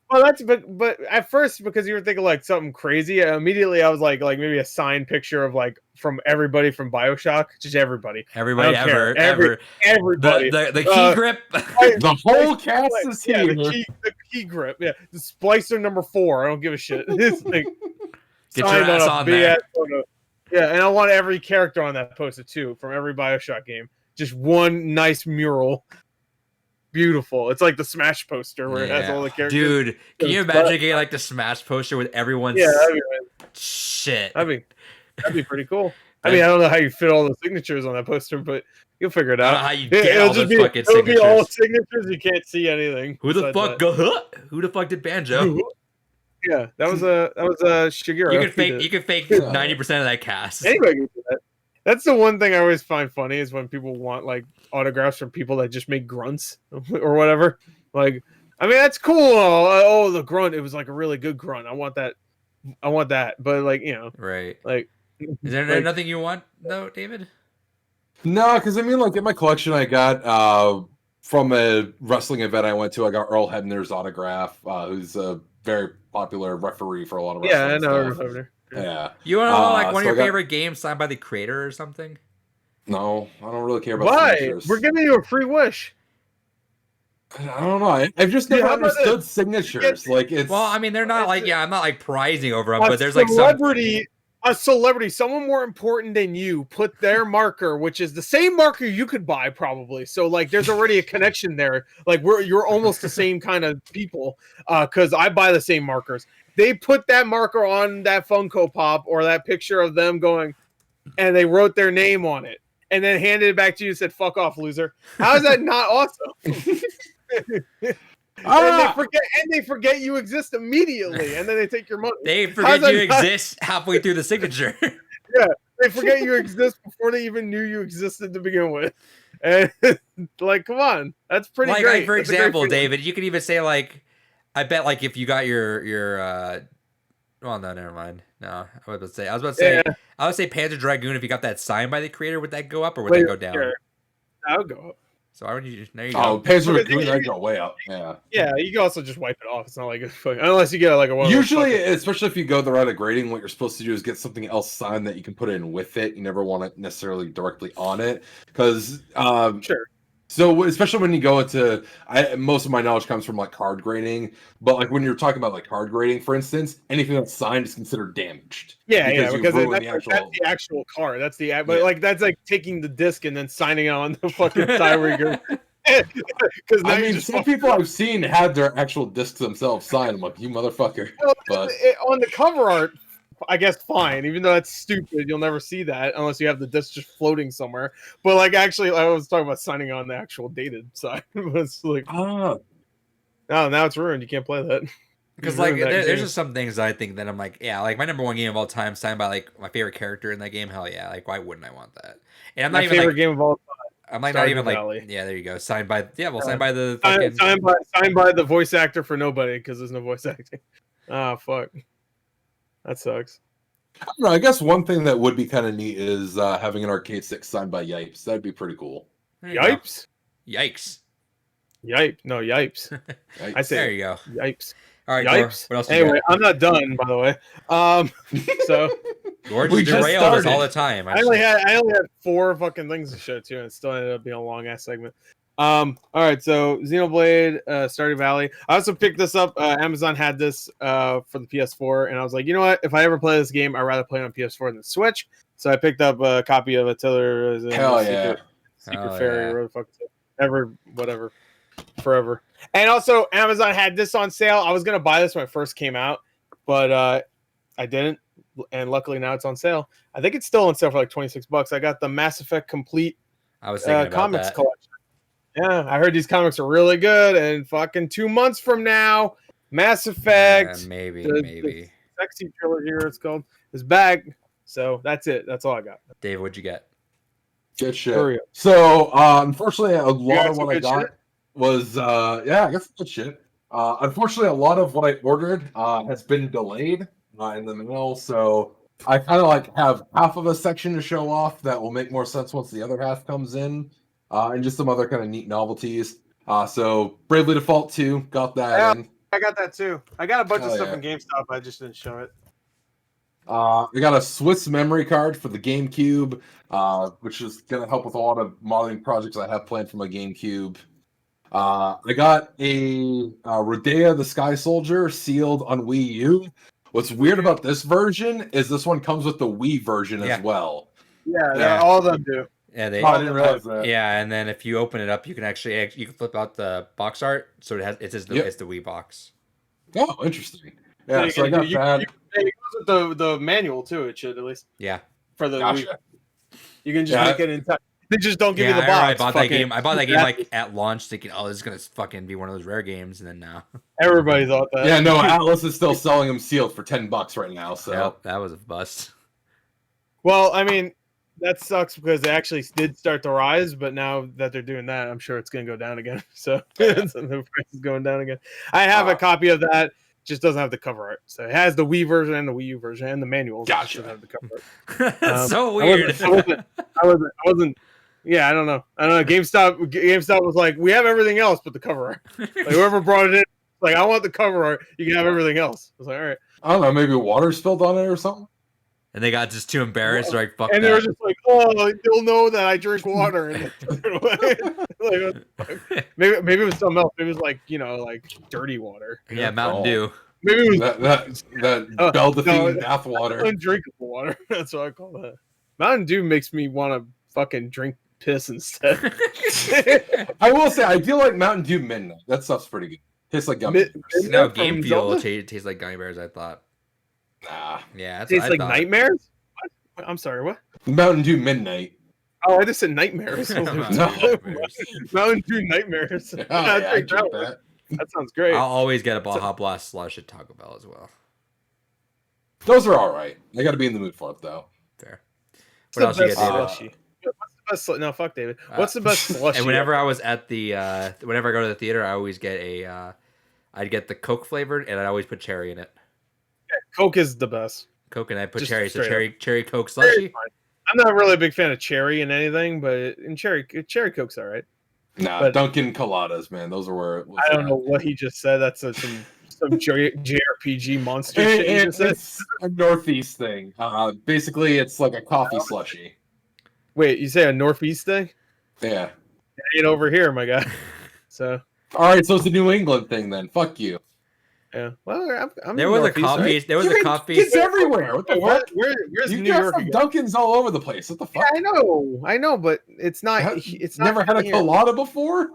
Well, that's but at first because you were thinking like something crazy. Immediately I was like maybe a signed picture of like from everybody from BioShock, just everybody. Everybody I don't care. ever. Everybody. The key grip. The whole cast is Yeah, here. the key grip. Yeah, the splicer number 4. I don't give a shit. It's like Get your signed ass on there. photo. Yeah, and I want every character on that poster too from every BioShock game. Just one nice mural. Beautiful. It's like the Smash poster where it has all the characters. Dude, can you imagine getting like the Smash poster with everyone's shit? That'd be pretty cool. I mean, I don't know how you fit all the signatures on that poster, but you'll figure it I out. don't know how you get all those fucking It'll be all signatures. signatures. You can't see anything. Who the besides fuck? that. Who the fuck did Banjo? Yeah, that was Shigeru. You can fake 90% of that cast. Anybody can do that. That's the one thing I always find funny is when people want like autographs from people that just make grunts or whatever. Like, I mean, that's cool. Oh, the grunt. It was like a really good grunt. I want that. But like, you know, Right. like, Is there nothing you want though, David? No, because I mean, like in my collection, I got from a wrestling event I went to. I got Earl Hebner's autograph, who's a very popular referee for a lot of wrestling. Yeah, I know. stuff. Earl Hebner. Yeah. You want to like one of so your favorite games signed by the creator or something? No, I don't really care about Why? signatures. We're giving you a free wish. I don't know. I've just never how about understood signatures. Like it's. Well, I mean, they're not like I'm not like prizing over them, A but there's like some. a celebrity, someone more important than you, put their marker, which is the same marker you could buy probably. So like, there's already a connection there. Like you're almost the same kind of people. Because I buy the same markers. They put that marker on that Funko Pop or that picture of them going, and they wrote their name on it, and then handed it back to you and said, "Fuck off, loser." How is that not awesome? And they forget you exist immediately, and then they take your money. They forget you exist halfway through the signature. Yeah, they forget you exist before they even knew you existed to begin with. And like, come on, that's pretty great. Like for example, David, you could even say like, I bet like if you got your well, no, never mind. No, I was about to say Panzer Dragoon. If you got that signed by the creator, would that go up or would that go down? Sure. That would go up. So why would you? There you Oh, go. Panzer Dragoon, that go way up. Yeah. Yeah, you can also just wipe it off. It's not like unless you get like a one. Usually, especially if you go the route of grading, what you're supposed to do is get something else signed that you can put in with it. You never want it necessarily directly on it because sure. So especially when you go into, most of my knowledge comes from like card grading, but like when you're talking about like card grading, for instance, anything that's signed is considered damaged. Because that's the actual card. That's the but like that's like taking the disc and then signing it on the fucking side where you go. Because I mean, some people I've seen had their actual discs themselves signed. I'm like, you motherfucker. But on the cover art, I guess fine. Even though that's stupid, you'll never see that unless you have the disc just floating somewhere. But like, actually, I was talking about signing on the actual dated side. It's like, oh, now it's ruined. You can't play that. Because like, there's just some things that I think that I'm like, yeah, like my number one game of all time signed by like my favorite character in that game. Hell yeah, like why wouldn't I want that? And I'm not even favorite game of all time. I'm like Stardew not even Valley. Like, yeah, there you go. Signed by signed by the fucking signed by the voice actor for nobody because there's no voice acting. Oh fuck, that sucks. I don't know. I guess one thing that would be kind of neat is having an arcade stick signed by Yipes. That'd be pretty cool. Yipes. Yipe. No, Yipes. I say there you go. Yipes. All right, Yipes. What else? Anyway, I'm not done, by the way. So George derails us all the time. I only had 4 fucking things to show too, and it still ended up being a long ass segment. All right, so Xenoblade, Stardew Valley. I also picked this up. Amazon had this for the PS4, and I was like, you know what? If I ever play this game, I'd rather play it on PS4 than Switch. So I picked up a copy of Attila. Secret Fairy, or whatever the fuck it's whatever, forever. And also, Amazon had this on sale. I was gonna buy this when it first came out, but I didn't. And luckily now it's on sale. I think it's still on sale for like $26. I got the Mass Effect Complete comics collection. Yeah, I heard these comics are really good. And fucking 2 months from now, Mass Effect, maybe the sexy trilogy here it's called, is back. So that's it. That's all I got. Dave, what'd you get? Good shit. Hurry up. So, unfortunately, a lot got of some what I good got shit? was, I guess good shit. Unfortunately, a lot of what I ordered has been delayed in the mail, so I kind of like have half of a section to show off that will make more sense once the other half comes in, and just some other kind of neat novelties. So, Bravely Default 2, got that in. I got that too. I got a bunch of Hell stuff yeah. in GameStop. I just didn't show it. I got a Swiss memory card for the GameCube, which is going to help with a lot of modeling projects I have planned for my GameCube. I got a Rodea the Sky Soldier sealed on Wii U. What's weird about this version is this one comes with the Wii version Yeah. as well. Yeah, all of them do. Yeah, they. Oh, I didn't realize that. Yeah, and then if you open it up, you can actually you can flip out the box art, so it's the Wii box. Oh, interesting. Yeah, so I got that. It goes with the manual too. It should at least. Yeah. For the Gotcha. Wii. You can just make it in time. They just don't give you the box. I bought that game. I bought that game like at launch, thinking, "Oh, this is gonna fucking be one of those rare games," and then now everybody thought that. Yeah, no, Atlas is still selling them sealed for $10 right now. So yep, that was a bust. Well, I mean, that sucks because they actually did start to rise, but now that they're doing that, I'm sure it's gonna go down again. So the price is going down again. I have a copy of that. Just doesn't have the cover art. So it has the Wii version and the Wii U version and the manuals. Gotcha. Doesn't have the cover art. So weird. I wasn't. Yeah, I don't know. GameStop was like, we have everything else but the cover art. Like whoever brought it in, like I want the cover art. You can have everything else. I was like, all right. I don't know, maybe water spilled on it or something. And they got just too embarrassed, like fuck. And they were just like, "Oh, you'll know that I drink water." And they threw it away. Like, maybe it was something else. Maybe it was like like dirty water. Yeah, Mountain Dew. Maybe it was that Bell-Define bath water. Undrinkable water. That's what I call that. Mountain Dew makes me want to fucking drink piss instead. I will say, I do like Mountain Dew Midnight. That stuff's pretty good. Tastes like gummy bears. No, Game Fuel tastes like gummy bears, I thought. Nah. Yeah, that's tastes what I like thought. nightmares. What? I'm sorry, what? Mountain Dew Midnight. Oh, I just said nightmares. Mountain Dew nightmares. Oh, yeah, I get that. That sounds great. I'll always get a Baja Blast slush at Taco Bell as well. Those are all right. I got to be in the mood for it, though. Fair. What else you get, David? What's the best? No, fuck David. What's the best slushy? And whenever I was at the, whenever I go to the theater, I always get I'd get the Coke flavored, and I'd always put cherry in it. Yeah, Coke is the best. Coke, and I put Just cherry. So straight cherry Coke slushy. I'm not really a big fan of cherry in anything, but in cherry Coke's all right. Nah, but Dunkin' Coladas, man. Those are where it was. I don't know what he just said. That's some JRPG monster shit he just said. It's a Northeast thing. Basically, it's like a coffee slushy. Wait, you say a Northeast thing? Yeah. It ain't over here, my guy. So. All right, so it's a New England thing then. Fuck you. Yeah. Well, I'm there was Northeast, a coffee. right? There was a coffee. It's everywhere. What the fuck? Where's You New York? got Dunkin's all over the place. What the fuck? Yeah, I know, but it's not. It's not never had a here. colada before.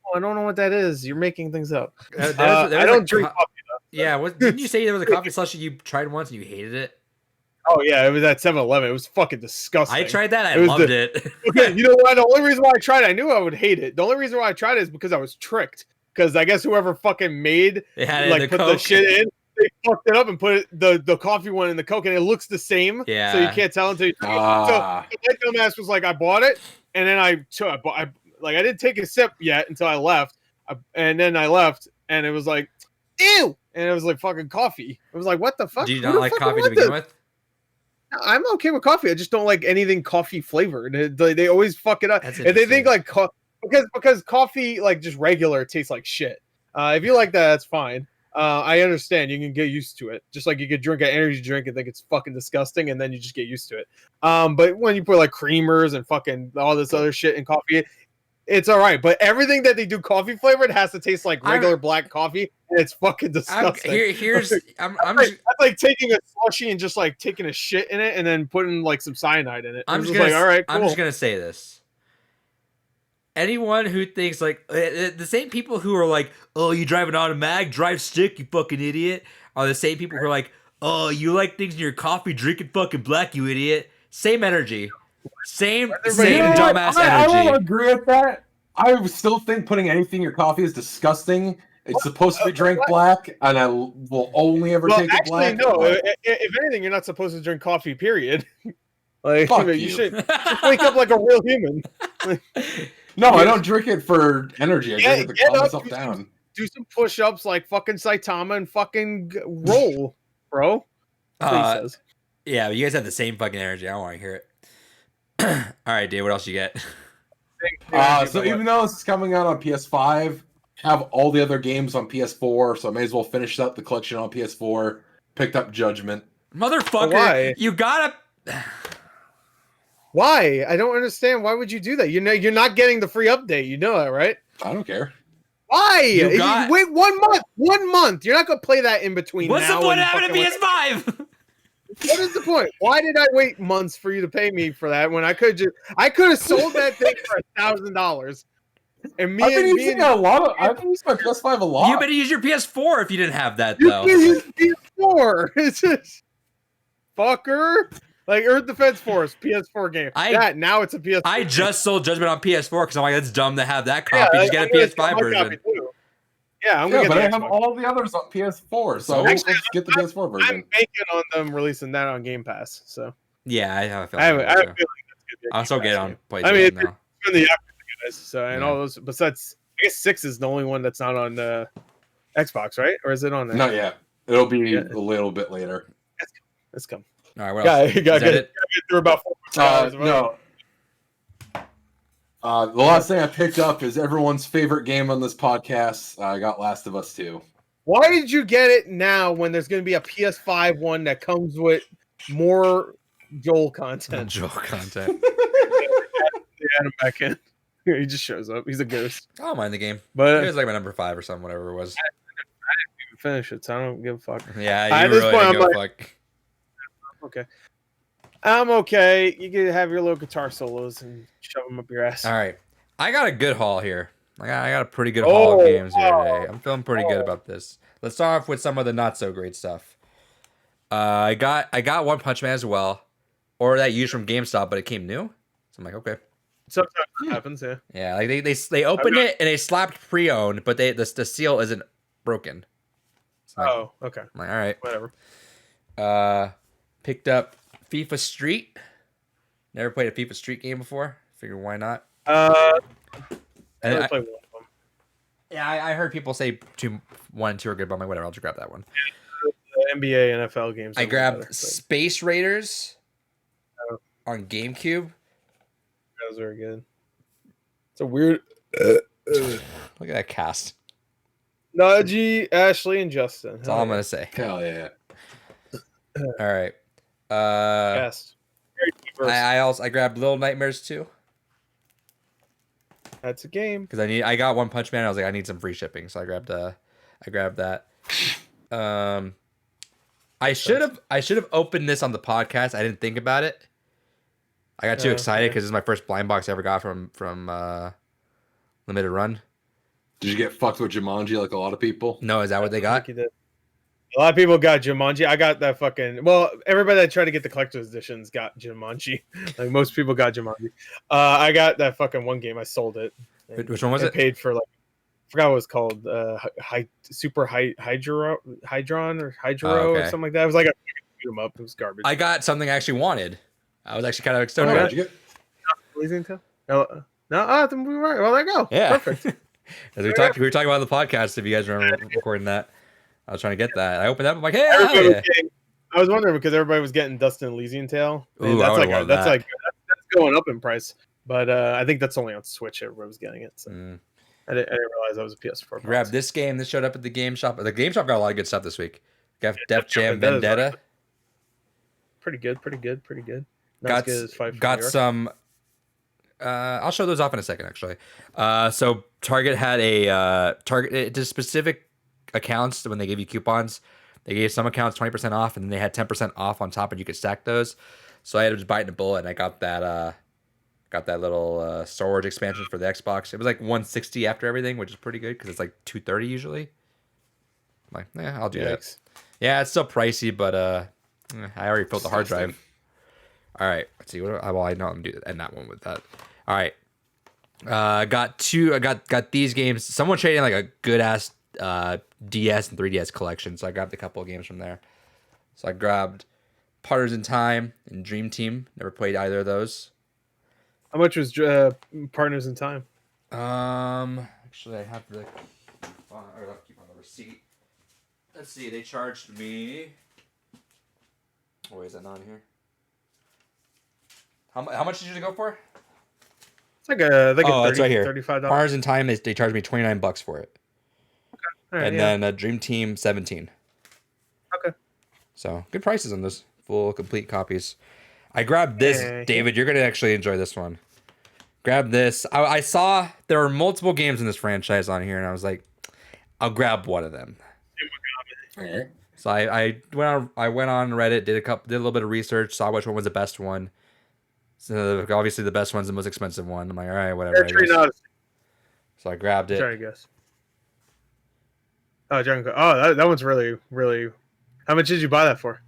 Oh, I don't know what that is. You're making things up. There I was don't drink coffee. Yeah, didn't you say there was a coffee slushy you tried once and you hated it? Oh yeah, it was at 7-Eleven. It was fucking disgusting. I tried that. I loved it. Okay, you know why? The only reason why I tried it, I knew I would hate it. The only reason why I tried it is because I was tricked. Because I guess whoever fucking made put the shit in, they fucked it up and put the coffee one in the Coke, and it looks the same. Yeah. So you can't tell until you. So my dumbass was like, I bought it, and then I didn't take a sip yet until I left, and then I left, and it was like, ew, and it was like fucking coffee. It was like, what the fuck? Do you not like coffee to begin with? I'm okay with coffee. I just don't like anything coffee flavored. They always fuck it up, and they think like because coffee like just regular tastes like shit. If you like that, that's fine. I understand. You can get used to it. Just like you could drink an energy drink and think it's fucking disgusting, and then you just get used to it. But when you put like creamers and fucking all this other shit in coffee, it's all right. But everything that they do coffee flavored has to taste like regular black coffee, and it's fucking disgusting. That's like taking a slushy and just like taking a shit in it and then putting like some cyanide in it. I'm just gonna say this. Anyone who thinks like the same people who are like, oh, you drive an automatic, drive stick, you fucking idiot, are the same people who are like, oh, you like things in your coffee, drinking fucking black, you idiot. Same energy, same dumbass energy. I will agree with that. I still think putting anything in your coffee is disgusting. It's supposed to be drank black, and I will only ever take it black. No. If anything, you're not supposed to drink coffee. Period. Like Fuck you should just wake up like a real human. No, I don't drink it for energy. I drink it to calm myself do down. do some push-ups like fucking Saitama and fucking roll, bro. That's what he says. Yeah, but you guys have the same fucking energy. I don't want to hear it. All right, Dave, what else you get? So even though this is coming out on PS5, have all the other games on PS4, so I may as well finish up the collection on PS4. Picked up Judgment. Motherfucker, why? You gotta... Why? I don't understand. Why would you do that? You know, you're not getting the free update. You know that, right? I don't care. Why? Wait 1 month. 1 month. You're not gonna play that in between. What's the now point and of having a fucking PS5? What is the point? Why did I wait months for you to pay me for that when I could have sold that thing for $1,000? And I've been using my PS5 a lot. You better use your PS4 if you didn't have that, You though. can use PS4. It's just fucker. Like Earth Defense Force, PS4 game. Now it's a PS4. I just sold Judgment on PS4 because I'm like, that's dumb to have that copy. Just get a PS5 version. Yeah, I'm gonna get but the I have Xbox. all the others on PS4, so let's get the PS4 version. I'm banking on them releasing that on Game Pass. So Yeah, I have a I have feeling. a feeling that's gonna be a I'll Game still Pass get it on game. PlayStation I mean, now. it's in the Yakuza guys. So and Yeah. all those. Besides, I guess 6 is the only one that's not on Xbox, right? Or is it on there? Not yet. It'll be a little bit later. Let's come. All right, what else? You gotta get through about 4 hours. No. The last thing I picked up is everyone's favorite game on this podcast. I got Last of Us 2. Why did you get it now when there's going to be a PS5 one that comes with more Joel content? Joel content. They add him back in. He just shows up. He's a ghost. I don't mind the game. But It was like my number 5 or something, whatever it was. I didn't even finish it, so I don't give a fuck. Yeah, At you this really point, didn't I'm give a like- fuck. Okay. I'm okay. You can have your little guitar solos and shove them up your ass. All right. I got a good haul here. I got a pretty good haul of games here today. I'm feeling pretty good about this. Let's start off with some of the not so great stuff. I got One Punch Man as well, or that used from GameStop, but it came new. So I'm like, okay. Sometimes it happens, yeah. Yeah, like they opened it and they slapped pre-owned, but the seal isn't broken. So Oh, okay. I'm like, all right. Whatever. Picked up FIFA Street. Never played a FIFA Street game before. Figured why not? I And only I- played one of them. Yeah, I heard people say 1 and 2 are good, but I'm like, whatever, I'll just grab that one. The NBA, NFL games. I are grabbed better, but Space Raiders Oh. on GameCube. that was very good. It's a weird. Look at that cast. Najee, Ashley, and Justin. That's all I'm gonna say. Hell yeah. All right. Cast. Very diverse. I grabbed Little Nightmares 2 That's a game. because I got One Punch Man. I was like, I need some free shipping, so I grabbed that. I should have opened this on the podcast. I didn't think about it. I got too excited because this is my first blind box I ever got from Limited Run. Did you get fucked with Jumanji like a lot of people? No, is that what they got? A lot of people got Jumanji. I got that fucking. Well, everybody that tried to get the collector's editions got Jumanji. Like most people got Jumanji. I got that fucking one game. I sold it. Which one was I it? paid for like. I forgot what it was called. Hydron or Hydro Oh, or okay. something like that. It was like a beat 'em up. It was garbage. I got something I actually wanted. I was actually kind of excited Oh, about did it. you get? Leasing Tail? No, then we were. Well, there you go. Yeah. Perfect. As we were talking about the podcast. If you guys remember recording that, I was trying to get that. I opened it up. I'm like, hey, Everybody hell was yeah. getting, I was wondering because everybody was getting Dustin Elysian Tail. And Ooh, I that's would've like loved that's that. like that's going up in price. But I think that's only on Switch. Everybody was getting it. So I didn't realize that was a PS4. Grab this game. This showed up at the game shop. The game shop got a lot of good stuff this week. Got Def Jam Vendetta. Pretty good. Not Got as good as Fight for New got York. some. I'll show those off in a second, actually. So Target had a Target to specific accounts when they gave you coupons. They gave some accounts 20% off, and then they had 10% off on top, and you could stack those. So I ended up just biting a bullet, and I got that little storage expansion for the Xbox. It was like $160 after everything, which is pretty good because it's like $230 usually. I'm like, I'll do that. Yikes. Yeah, it's still pricey, but I already filled the hard drive. All right, let's see. Well, I know I'm gonna end that one with that. All right, I got these games. Someone traded in like a good ass DS and 3DS collection, so I grabbed a couple of games from there. So I grabbed Partners in Time and Dream Team. Never played either of those. How much was Partners in Time? Actually, I have the keep on the receipt. Let's see. They charged me. Oh, wait, is that not in here? How much did you go for? It's like a it's right here. $35. Partners in Time, they charged me $29 for it. All right, And then Dream Team 17. Okay. So good prices on those full complete copies. I grabbed this, David. You're gonna actually enjoy this one. Grab this. I saw there were multiple games in this franchise on here, and I was like, I'll grab one of them. Okay. So I went on Reddit, did a little bit of research, saw which one was the best one. So obviously the best one's the most expensive one. I'm like, all right, whatever. So I grabbed it. Try to guess. Oh, that one's really, really. How much did you buy that for?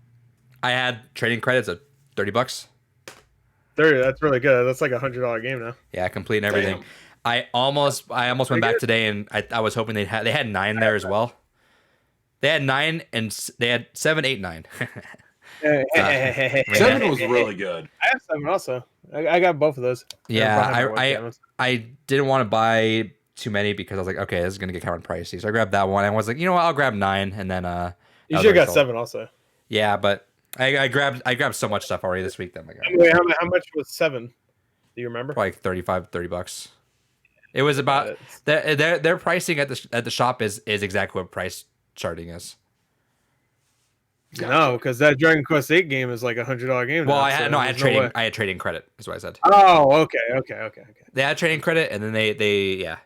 I had trading credits of $30. 30. That's really good. That's like $100 game now. Yeah, complete and everything. Damn. I almost went back today, and I was hoping they had 9 there as well. They had 9 and they had 7, 8, 9. 7 was really good. I have 7 also. I got both of those. Yeah, I didn't want to buy too many because I was like, okay, this is gonna get kind of pricey. So I grabbed that one. And I was like, you know what, I'll grab 9, and then you should have got 7 also. Yeah, but I grabbed so much stuff already this week that Wait, how much was 7? Do you remember? Probably $30. It was about their pricing at the shop is exactly what price charting is. No, because that Dragon Quest 8 game is like $100 game. Well, I had trading credit. Is what I said. Oh, okay. They had trading credit, and then they yeah.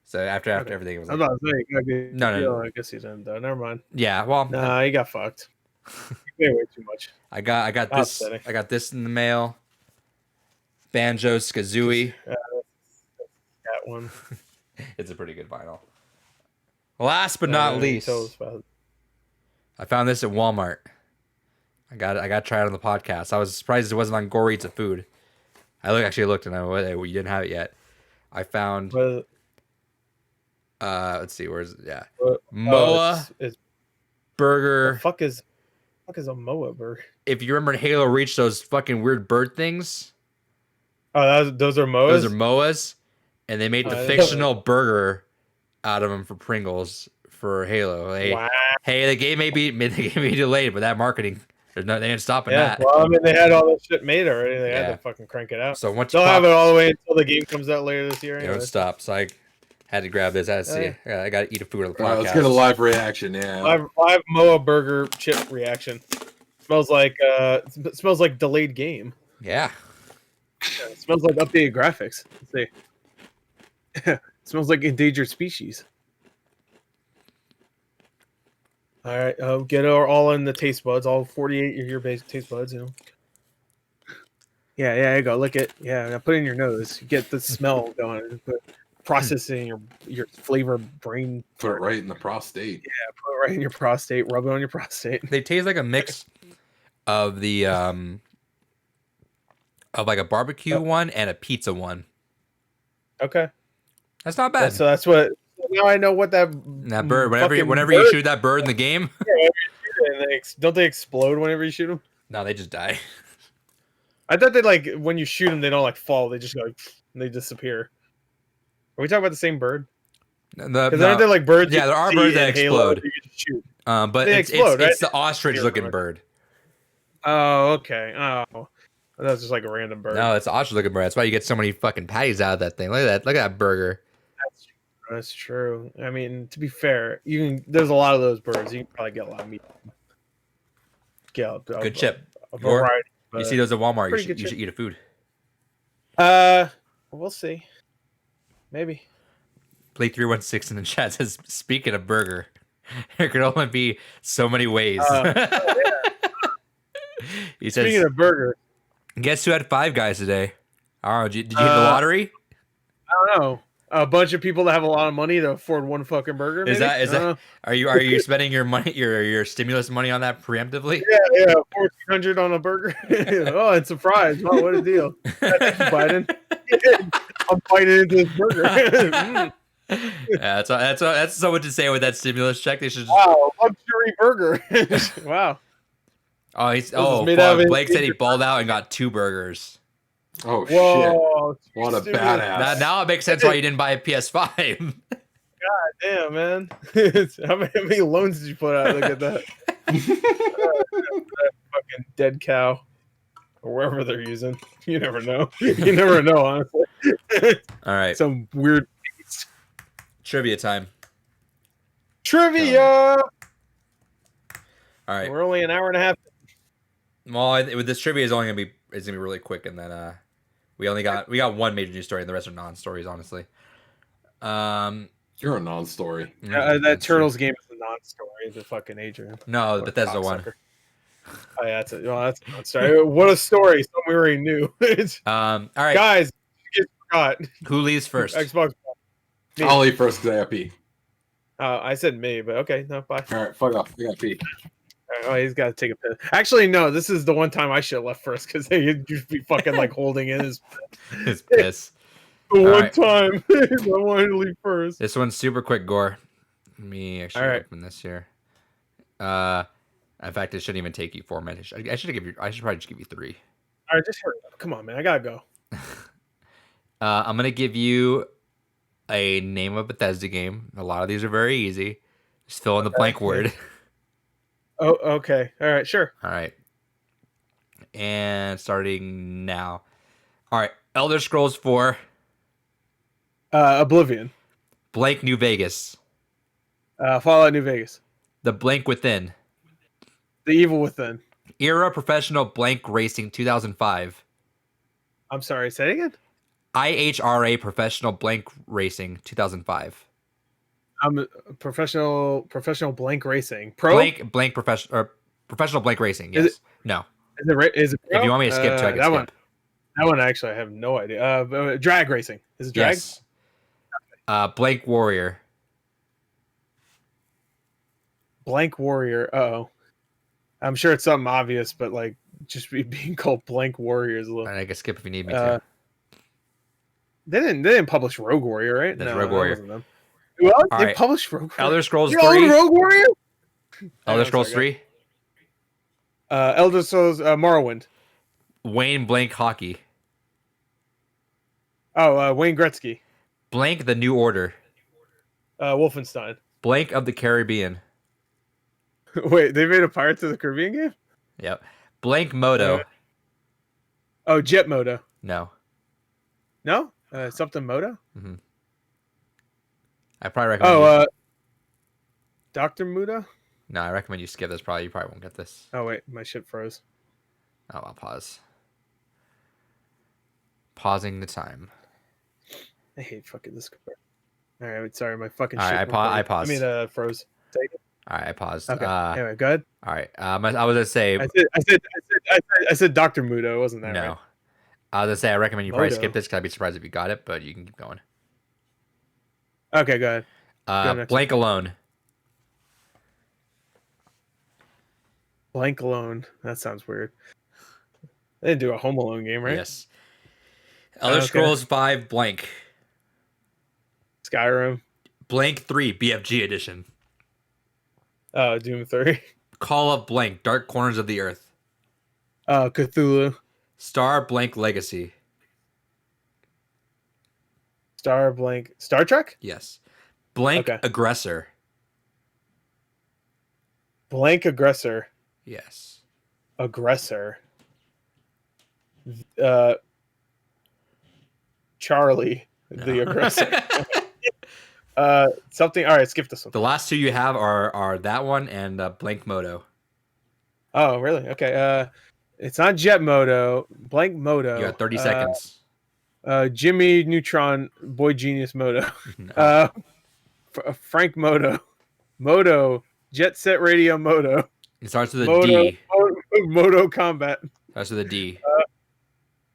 So after everything, it was. I'm about to say, no. I guess he's in though. Never mind. Yeah, well, nah, he got fucked. He paid way too much. I got this. I got this in the mail. Banjo Kazooie. That one. It's a pretty good vinyl. Last but not least, I found this at Walmart. I got to try it on the podcast. I was surprised it wasn't on Gore Eats a Food. I looked and you didn't have it yet. I found. Let's see, where's it? Yeah, Moa it's burger. The fuck is a Moa burger? If you remember in Halo Reach, those fucking weird bird things. Oh, those are Moas. Those are Moas, and they made the fictional burger out of them for Pringles for Halo. Hey, the game may be delayed, but that marketing, they ain't stopping that. Well, I mean, they had all this shit made already. They had to fucking crank it out. So once they'll have it all the way until the game comes out later this year. Don't stop. So I had to grab this. I had to see. I got to eat a food on the podcast. Let's get a live reaction. Yeah, live Moa burger chip reaction. Smells like delayed game. Yeah. It smells like updated graphics. Let's see. It smells like endangered species. All right, get all in the taste buds, all 48 of your basic taste buds, you know. Yeah, there you go. Lick it. Yeah, put it in your nose. You get the smell going. Processing your flavor brain. Put it right in the prostate. Yeah, put it right in your prostate. Rub it on your prostate. They taste like a mix of the of like a barbecue one and a pizza one. Okay, that's not bad. So that's what. Now I know what that bird. Whenever you shoot that bird in the game, don't they explode whenever you shoot them? No, they just die. I thought they when you shoot them, they don't fall. They just go they disappear. Are we talking about the same bird? Because aren't there birds? Yeah, there are birds that explode. But they explode, it's the ostrich-looking bird. Oh, okay. Oh, that's just like a random bird. No, it's an ostrich-looking bird. That's why you get so many fucking patties out of that thing. Look at that! Look at that burger. That's true. I mean, to be fair, there's a lot of those birds. You can probably get a lot of meat. Good chip. A variety, you see those at Walmart, you should eat a food. We'll see. Maybe. Play 316 in the chat says, speaking of burger, there could only be so many ways. He says, speaking of burger, guess who had 5 Guys today? Oh, did you hit the lottery? I don't know. A bunch of people that have a lot of money to afford one fucking burger. Maybe? Is that are you spending your money your stimulus money on that preemptively? Yeah, $1,400 on a burger. Oh, it's a surprise! Wow, what a deal! Thank you, Biden. I'm biting into this burger. That's so much to say with that stimulus check. They should. Wow, luxury burger. Wow. Oh, made out of Blake said he balled out and got 2 burgers. Oh shit! Whoa, What a stimulus. badass! Now it makes sense why you didn't buy a PS5. Damn, man. How many loans did you put out? Look at that. That fucking dead cow. Or wherever they're using. You never know. You never know, honestly. All right, Some weird trivia time. trivia. All right. We're only an hour and a half. Well, with this trivia is only gonna be really quick, and then we got one major news story, and the rest are non-stories, honestly. You're a non-story. That Turtles game is a non-story. The fucking Adrian. No, the Bethesda one. Cocksucker. Oh yeah, that's a non-story. What a story! Something we already knew. All right, Guys, you forgot. who leaves first? Xbox. Me. I'll leave first because I got pee. I said me, but okay, no, bye. All right, fuck off. I got pee. Oh, he's got to take a piss. Actually, no. This is the one time I should have left first because he'd just be fucking like holding in his piss. The All one right. time I wanted to leave first. This one's super quick, Gore. Let me actually All right. open this here. In fact, it shouldn't even take you 4 minutes. I should probably just give you 3. All right, just hurry up. Come on, man. I gotta go. I'm gonna give you a name of a Bethesda game. A lot of these are very easy. Just fill in the blank word. Oh, okay. All right, sure. All right. And starting now. All right. Elder Scrolls 4. Oblivion. Blank New Vegas. Fallout New Vegas. The Blank Within. The Evil Within. Era Professional Blank Racing 2005. I'm sorry. Say it again. IHRA Professional Blank Racing 2005. I'm a professional blank racing. Pro? Blank professional blank racing. Yes. Is No. Is it pro? If you want me to skip to, I can that skip. one. That one actually I have no idea. Drag racing. Is it drag? Yes. Blank Warrior. Blank Warrior. Uh-oh. I'm sure it's something obvious, but like just being called Blank Warrior is a little. I can skip if you need me to. They didn't publish Rogue Warrior, right? That's Rogue Warrior. That wasn't them. Well, All they right. published Rogue Warrior. Elder Scrolls You're 3. on Rogue Warrior? Elder Scrolls 3. Elder Scrolls Morrowind. Wayne Blank Hockey. Oh, Wayne Gretzky. Blank The New Order. Wolfenstein. Blank of the Caribbean. Wait, they made a Pirates of the Caribbean game? Yep. Blank Moto. Oh, Jet Moto. No. No? Something Moto? Mm-hmm. I probably recommend. Dr. Muda? No, I recommend you skip this. You probably won't get this. Oh wait, my shit froze. Oh, I'll pause. Pausing the time. I hate fucking this. All right, sorry, my fucking All shit. right, I paused. Froze. Take it. All right, I paused. Okay. Anyway, go ahead. All right. I was gonna say. I said Dr. Muda. Wasn't that no. right? I was gonna say I recommend you probably Moto. skip this because I'd be surprised if you got it, but you can keep going. Okay, go ahead. Blank Alone. Blank Alone. That sounds weird. They didn't do a Home Alone game, right? Yes. Elder Scrolls 5 Blank. Skyrim. Blank 3 BFG Edition. Doom 3. Call of Blank Dark Corners of the Earth. Cthulhu. Star Blank Legacy. Star Trek? Yes. Blank Okay. Aggressor. Blank Aggressor. Yes. Aggressor. Charlie, the aggressor. Something. All right, skip this one. The last two you have are that one and Blank Moto. Oh, really? Okay. It's not Jet Moto. Blank Moto. You got 30 seconds. Jimmy Neutron Boy Genius Moto. No. Frank Moto. Moto. Jet Set Radio Moto. It starts with a Moto, D. Moto Combat. Starts with a D.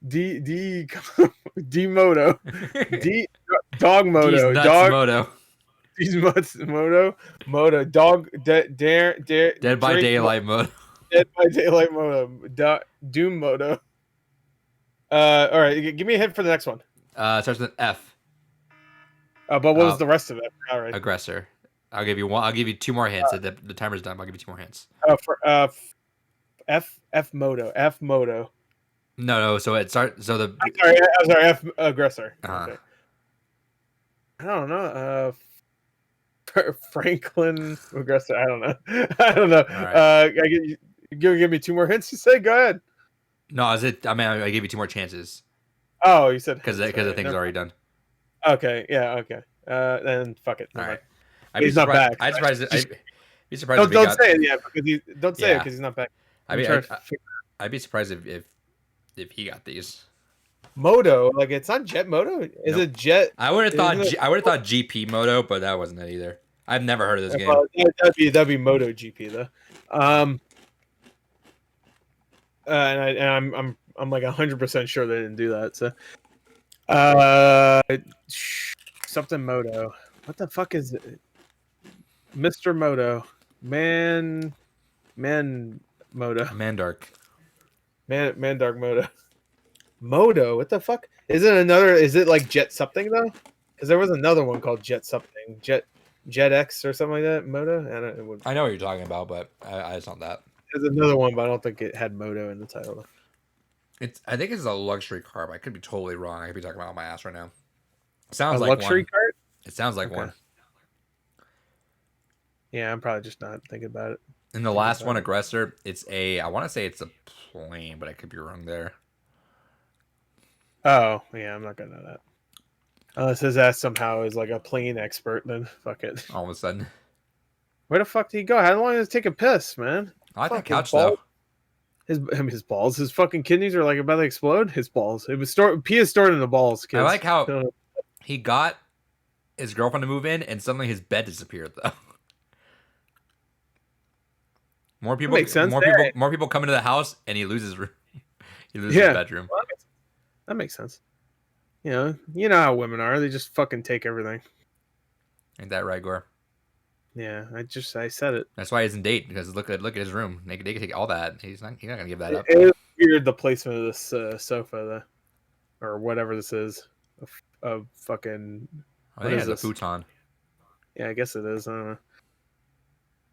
D Moto. D Dog Moto. D's nuts Dog Moto. D's nuts Moto. Moto. Dog Dead Dead by Daylight Moto. Dead by Daylight Moto. Doom Moto. All right, give me a hint for the next one. Starts with an F. But what was the rest of it? All right. Aggressor. I'll give you one. I'll give you 2 more hints. The timer's done. I'll give you 2 more hints. F Moto. No. So it starts. So the. I'm sorry. F aggressor. Okay. I don't know. Franklin aggressor. I don't know. All right. Give me 2 more hints. You say. Go ahead. No, is it? I mean, I gave you 2 more chances Oh, you said because the thing's already done. Okay. Yeah. Okay. Then fuck it. All right. He's not back. I'd surprised. I'd be surprised. Don't say it. Yeah, because don't say it because he's not back. I'd be surprised if he got these. Moto, like it's not Jet Moto. Is it Jet? I would have thought GP Moto, but that wasn't it either. I've never heard of this game. That'd be Moto GP though. And I'm like 100% sure they didn't do that. So, something Moto. What the fuck is it? Mr. Moto, Man Moto, Mandark. Mandark Moto. Moto, what the fuck? Is it like Jet something though? Because there was another one called Jet something, Jet X or something like that. Moto. I know what you're talking about, but it's not that. There's another one, but I don't think it had Moto in the title. I think it's a luxury car, but I could be totally wrong. I could be talking about my ass right now. Sounds like luxury one. car. It sounds like one. Yeah, I'm probably just not thinking about it. And the last one, Aggressor, I want to say it's a plane, but I could be wrong there. Oh, yeah, I'm not gonna know that. Unless his ass somehow is like a plane expert, then fuck it. All of a sudden. Where the fuck did he go? How long did it take a piss, man? I like that couch though. His balls, his fucking kidneys are like about to explode. His balls. It was pee is stored in the balls. Kids. I like how he got his girlfriend to move in, and suddenly his bed disappeared though. More people come into the house, and he loses his bedroom. Well, that makes sense. You know how women are. They just fucking take everything. Ain't that right, Gore? Yeah, I said it. That's why he's in date, because look at his room. They can take all that. He's not gonna give that up. It is weird the placement of this sofa, or whatever this is. A fucking. I think it has a futon. Yeah, I guess it is. I don't know.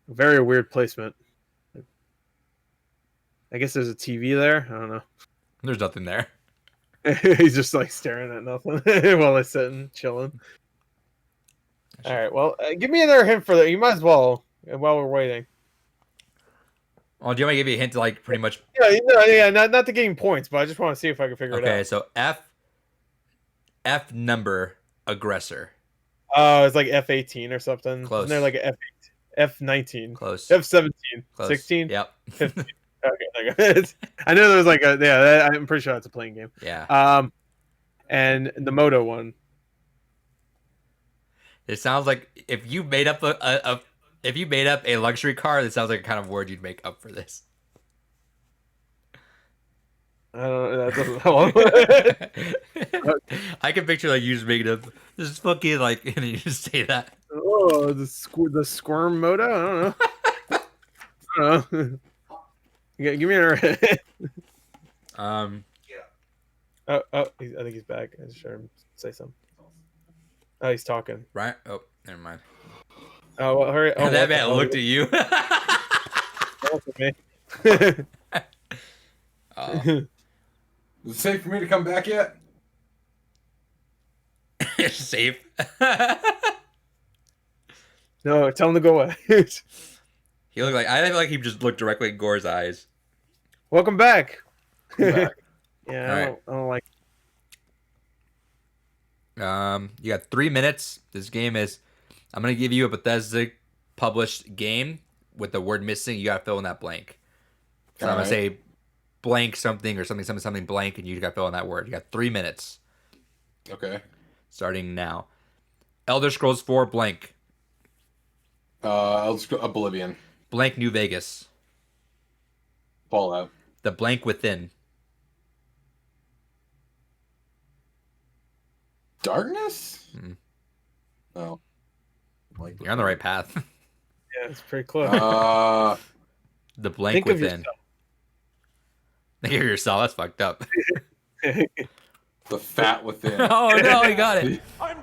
Very weird placement. I guess there's a TV there. I don't know. There's nothing there. He's just like staring at nothing while they're sitting, chilling. All right. Well, give me another hint for that. You might as well while we're waiting. Oh, do you want to give you a hint to like pretty much? Yeah. Not to gain points, but I just want to see if I can figure it out. Okay, so F number aggressor. Oh, it's like F18 or something. Close. Isn't there like a F19? Close. F17. Close. 16. Yep. 15. Okay. I know there was like I'm pretty sure that's a playing game. Yeah. And the Moto one. It sounds like if you made up a luxury car, that sounds like a kind of word you'd make up for this. I don't know. That doesn't I can picture like you just making up this fucking like, and you just say that. Oh, the squirm Moto. I don't know. Give me another. Yeah. I think he's back. I just heard him say something. Oh, he's talking. Right. Oh, never mind. Oh, well, hurry! Oh, that man looked at you. Is it safe for me to come back yet? Safe. No, tell him to go away. He looked like I feel like he just looked directly in Gore's eyes. Welcome back. Back. Yeah, I don't like. You got 3 minutes. This game is. I'm gonna give you a Bethesda published game with the word missing. You gotta fill in that blank. So I'm gonna say blank something or something blank, and you gotta fill in that word. You got 3 minutes. Okay. Starting now. Elder Scrolls 4 blank. Oblivion. Blank New Vegas. Fallout. The Blank Within. Darkness? Mm. Oh. You're on the right path. Yeah, it's pretty close. The Blank Think Within. Think of yourself. That's fucked up. The Fat Within. Oh no, he got it. I'm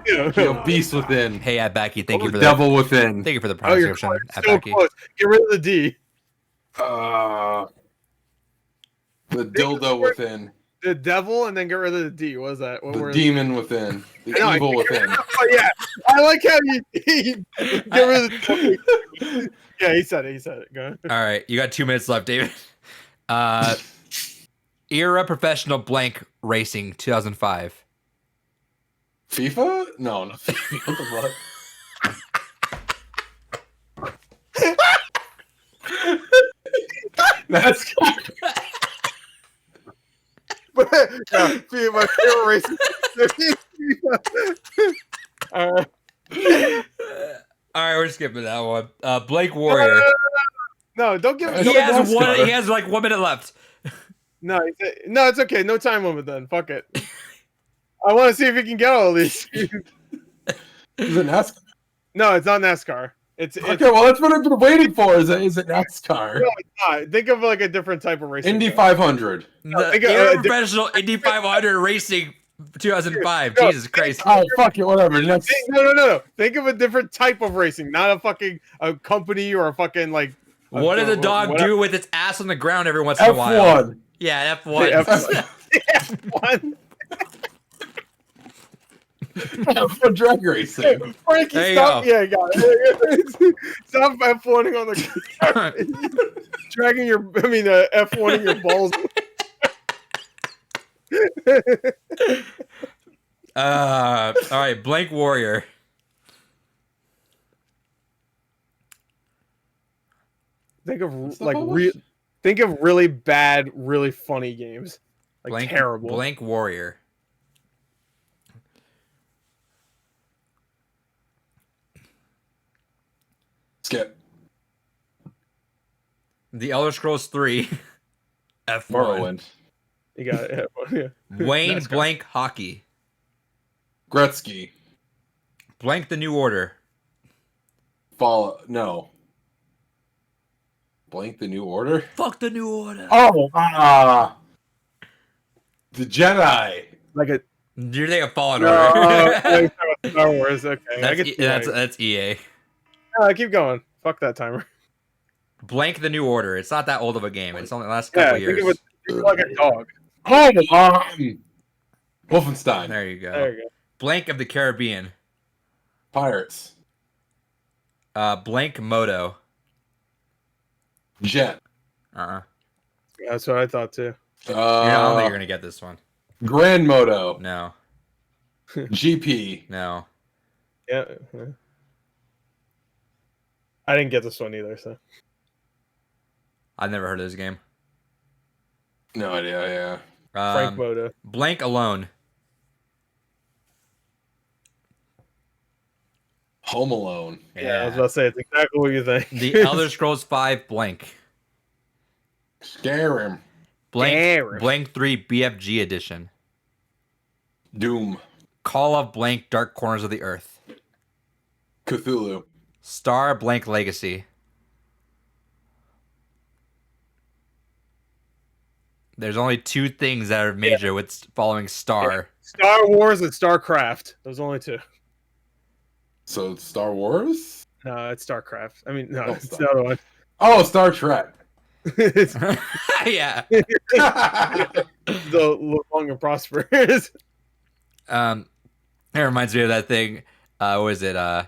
Beast Within. Hey, at Becky, thank you for Devil Within. Thank you for the Oh, you're pronunciation. At so Becky. close. Get rid of the D. The Dildo Within. The devil, and then get rid of the D. What was that? What The were Demon Within. The I know, Evil Within. Oh, yeah, I like how you get rid of the. Yeah, he said it. He said it. Go ahead. All right, you got 2 minutes left, David. Era Professional Blank Racing 2005. FIFA? No, not FIFA. What the fuck? That's But yeah, my favorite race. All right, we're skipping that one. Blank Warrior. No, don't give He has one. He has like 1 minute left. No, no, it's okay. No time limit then. Fuck it. I want to see if you can get all these. Is it NASCAR? No, it's not NASCAR. It's Okay, well, that's what I've been waiting for. Is it NASCAR? No, it's not. Think of like a different type of racing. Indy 500. The Era Professional Indy 500 Racing 2005. Jesus Christ. Oh, fuck it, whatever. Next. No. Think of a different type of racing, not a fucking a company or a fucking like. What does a dog do with its ass on the ground every once in a while? F1. Yeah, F1. F1. F1 drag racing. Frankie, There you stop! go. Yeah, got it. Stop F1ing on the dragging your. I mean, F1ing your balls. All right, Blank Warrior. Think of think of really bad, really funny games, like terrible. Blank Warrior. Skip. The Elder Scrolls 3. F1. Morrowind. You got it. Yeah. Wayne NASCAR. Blank Hockey. Gretzky. Blank the New Order. No. Blank the New Order? Fuck the New Order. Oh, the Jedi. Like a You're thinking of Fallen no, Order. Star Wars. Okay, That's EA. keep going. Fuck that timer. Blank the New Order. It's not that old of a game. It's only the last couple years. Think of like a dog. Oh, Wolfenstein. There you go. There you go. Blank of the Caribbean. Pirates. Blank Moto. Jet. That's what I thought too. I don't think you're gonna get this one. Grand Moto. No. GP. No. Yeah. I didn't get this one either. So I've never heard of this game. No idea, yeah. Frank Moto. Blank Alone. Home Alone. Yeah, I was about to say it's exactly what you think. The Elder Scrolls 5 Blank. Skyrim. Blank 3 BFG Edition. Doom. Call of Blank Dark Corners of the Earth. Cthulhu. Star Blank Legacy. There's only 2 things that are major with following Star. Yeah. Star Wars and StarCraft. Those only 2. So it's Star Wars? No, it's StarCraft. I mean, no, Oh, it's the other one. Oh, Star Trek. It's Yeah. the live long and prosperous. It reminds me of that thing. What is it? I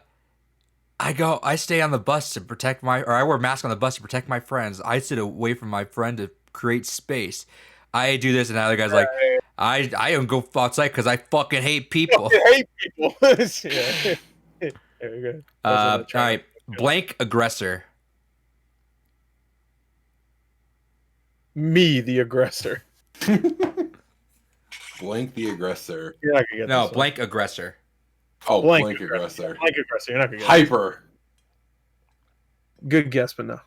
stay on the bus to protect I wear a mask on the bus to protect my friends. I sit away from my friend to create space. I do this, and the other guy's like, I don't go outside because I fucking hate people. I hate people. Yeah. There you go. All right, Blank Aggressor. Me, the aggressor. Blank the Aggressor. You're not gonna get No, this one. Blank Aggressor. Oh, Blank Blank Aggressor. Blank aggressor. You're not gonna get Hyper. it. Good guess, but no.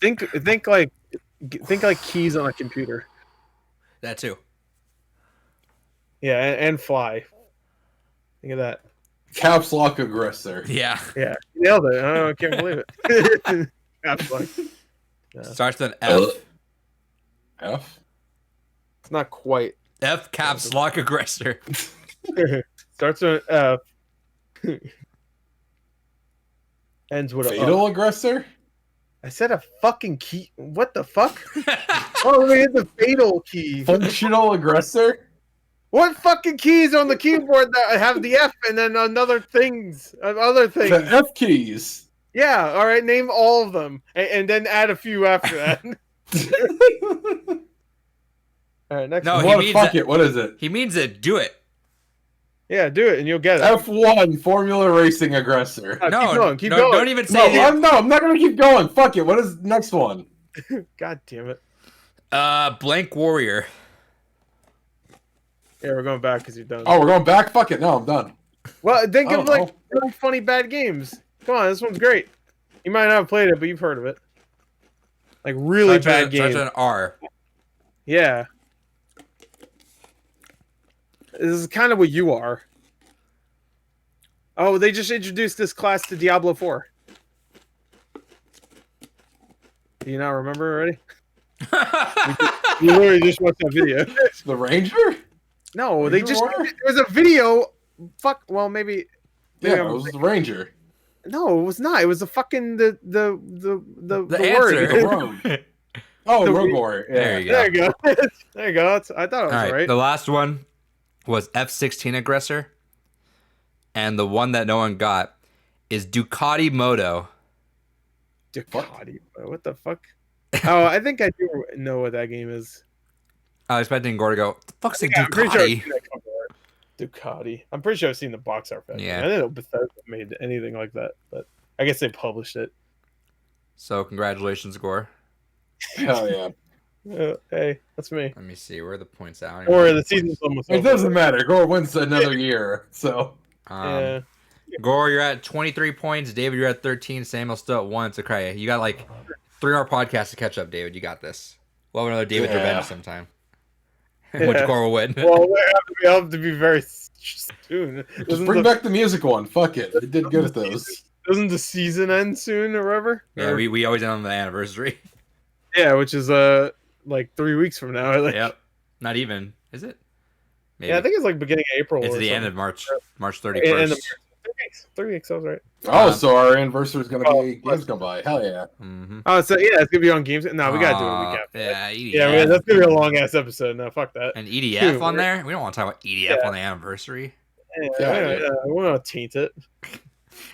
Think like keys on a computer. That too. Yeah, and fly. Think of that. Caps Lock Aggressor. Yeah. Yeah, you nailed it. I can't believe it. Caps lock. Yeah. Starts with an F. F? It's not quite. F caps lock aggressor. Starts with F. Ends with a Fatal aggressor? I said a fucking key. What the fuck? Oh, we hit the fatal key. Functional aggressor? What fucking keys on the keyboard that have the F and then other things? Other things. The F keys. Yeah, all right, name all of them. And then add a few after that. All right, next No, one. he What? means Fuck that- it. What is it? He means it. Do it. Yeah, do it and you'll get it. F1 Formula Racing aggressor. No, keep no, going. don't even No, say that. I'm not gonna keep going. Fuck it. What is the next one? God damn it. Blank Warrior. Yeah, we're going back because you're done. Oh, we're going back? Fuck it. No, I'm done. Well, think Oh, of like no. really funny bad games. Come on, this one's great. You might not have played it, but you've heard of it. Like really bad games. Starts with an R. Yeah. This is kind of what you are. Oh, they just introduced this class to Diablo 4. Do you not remember already? You literally just watched that video. The Ranger? No, they Ranger just Warrior? there was a video. Fuck. Well, maybe. Yeah, I'm- it was the Ranger. No, it was not. It was the fucking the answer. The word. Rogue. Oh, The Rogue Warrior. Yeah. There you go. There you go. There you go. I thought it was All right. right. The last one was F16 aggressor. And the one that no one got is Ducati Moto. Ducati. What the fuck? Oh, I think I do know what that game is. I was expecting Gore to go, the fuck's a Yeah, I'm pretty sure I've Ducati? seen that cover art. Ducati. I'm pretty sure I've seen the box art for that. Yeah. I didn't know Bethesda made anything like that, but I guess they published it. So congratulations, Gore. Hell yeah. Hey, that's me. Let me see. Where are the points at? Or the season's almost It over. doesn't matter. Gore wins another year. So Yeah. Gore, you're at 23 points. David, you're at 13. Samuel's still at 1. It's okay. You got like 3 more podcasts to catch up, David. You got this. We'll have another David Yeah. revenge sometime. Yeah. Which Gore will win. Well, we have to be very soon. just bring back the music one. Fuck it. It did good at those. Doesn't the season end soon or whatever? Yeah, Or- we always end on the anniversary. yeah, which is like 3 weeks from now. I think. Yep. Not even. Is it? Maybe. Yeah, I think it's like beginning of April. it's or the end something. of March. March End 31st. of 3 weeks. I was right. Oh, so our anniversary is gonna Oh, be games gone by. Hell yeah. Mm-hmm. Oh, so yeah, it's gonna be on games. No, we gotta do it a week after. Yeah, EDF. Yeah, man, that's gonna be a long ass episode. No, fuck that. And EDF Dude, on there? We don't want to talk about EDF Yeah. on the anniversary. Yeah, we want to taint it.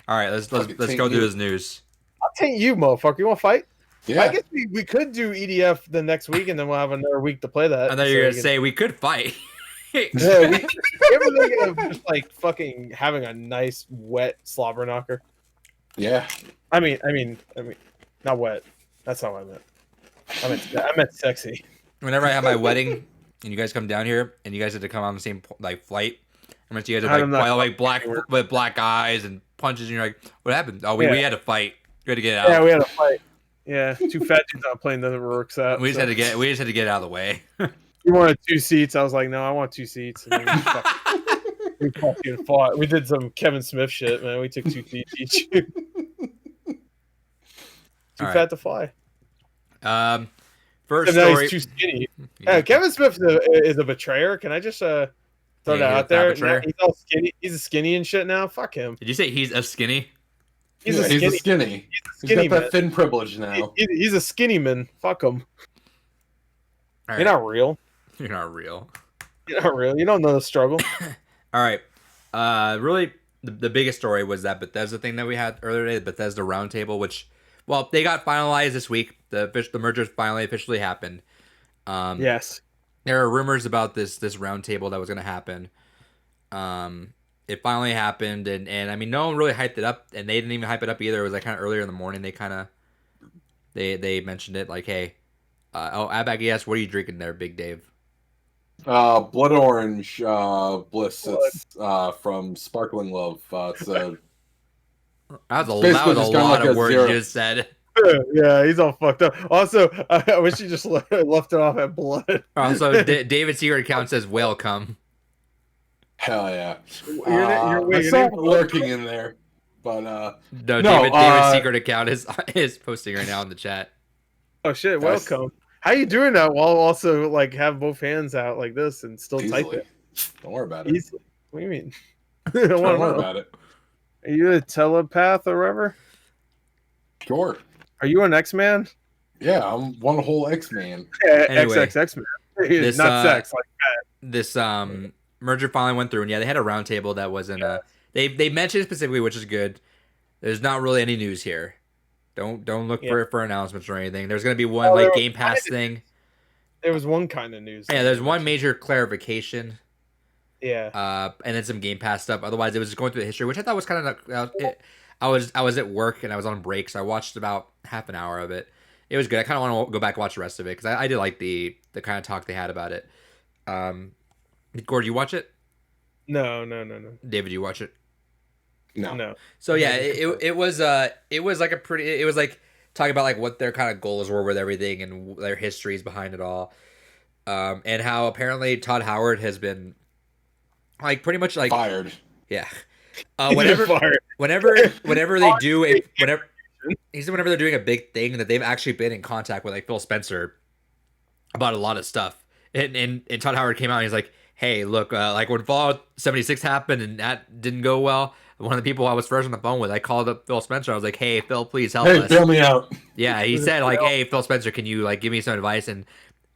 All right, let's Fucking go taint through you. his news. I'll taint you, motherfucker. You want to fight? I Yeah. guess we could do EDF the next week, and then we'll have another week to play that. I thought you were gonna say we could fight. Yeah, we ever think of just like fucking having a nice wet slobber knocker? Yeah. I mean, not wet. That's not what I meant. I meant sexy. Whenever I have my wedding and you guys come down here and you guys had to come on the same like flight, I meant you guys have I'm like, not- like black with black eyes and punches, and you're like, "What happened? Oh, we Yeah. had to fight. We had to get out. Yeah, we had a fight. Yeah, 2 fat dudes on a plane doesn't work out. we just so. had to get out of the way." You wanted 2 seats. I was like, no, I want 2 seats. And then we fucking fought. We did some Kevin Smith shit, man. We took 2 seats each. Too All right. fat to fly. First And now story. he's too skinny. Yeah. Kevin Smith is a betrayer. Can I just throw that Yeah, out there? betrayer. He's all skinny. He's a skinny and shit now. Fuck him. Did you say he's a skinny? He's Yeah, a skinny. skinny. He's skinny got that man. thin privilege now. He's a skinny man. Fuck him. All You're not real. You're not real. You're not real. You don't know the struggle. All right. Really, the biggest story was that Bethesda thing that we had earlier today, the Bethesda Roundtable, which, well, they got finalized this week. The merger finally officially happened. Yes. There are rumors about this roundtable that was going to happen. It finally happened, and I mean, no one really hyped it up, and they didn't even hype it up either. It was like kind of earlier in the morning. They mentioned it like, hey, Abag asked, what are you drinking there, Big Dave? Blood Orange Bliss. It's from Sparkling Love. It's That was a basically lot just kinda like of a words zero. you just said. Yeah, he's all fucked up. Also, I wish he just left it off at blood. Also, David's secret account says welcome. hell yeah. You're I saw it lurking in there, but No, No, David's secret account is posting right now in the chat. Oh shit! That's- Welcome. How you doing that while also like have both hands out like this and still type easily. it? Don't worry about it. Easily. What do you mean? I want Don't to worry know. about it. Are you a telepath or whatever? Sure. Are you an X-Man? Yeah, I'm one whole X-Man. Anyway, XXX-Man. this Not sex. Like, this merger finally went through, and yeah, they had a roundtable that wasn't they mentioned it specifically, which is good. There's not really any news here. Don't look for announcements or anything. There's gonna be one like Game Pass thing. there was one kind of news. Yeah, there's one major clarification. Yeah. And then some Game Pass stuff. Otherwise, it was just going through the history, which I thought was kind of. I was at work and I was on break, so I watched about half an hour of it. It was good. I kind of want to go back and watch the rest of it because I did like the kind of talk they had about it. Gord, you watch it? No. David, you watch it? No. So yeah, it was like a pretty. It was like talking about like what their kind of goals were with everything and their histories behind it all, and how apparently Todd Howard has been like pretty much like Fired. Yeah. Whenever they do whenever they're doing a big thing that they've actually been in contact with like Phil Spencer about a lot of stuff. And Todd Howard came out and he's like, hey, look, like when Fallout 76 happened and that didn't go well, one of the people I was first on the phone with, I called up Phil Spencer. I was like, hey, Phil, please help us. Hey, bail me out. Yeah, he said like, hey, Phil Spencer, can you like give me some advice? And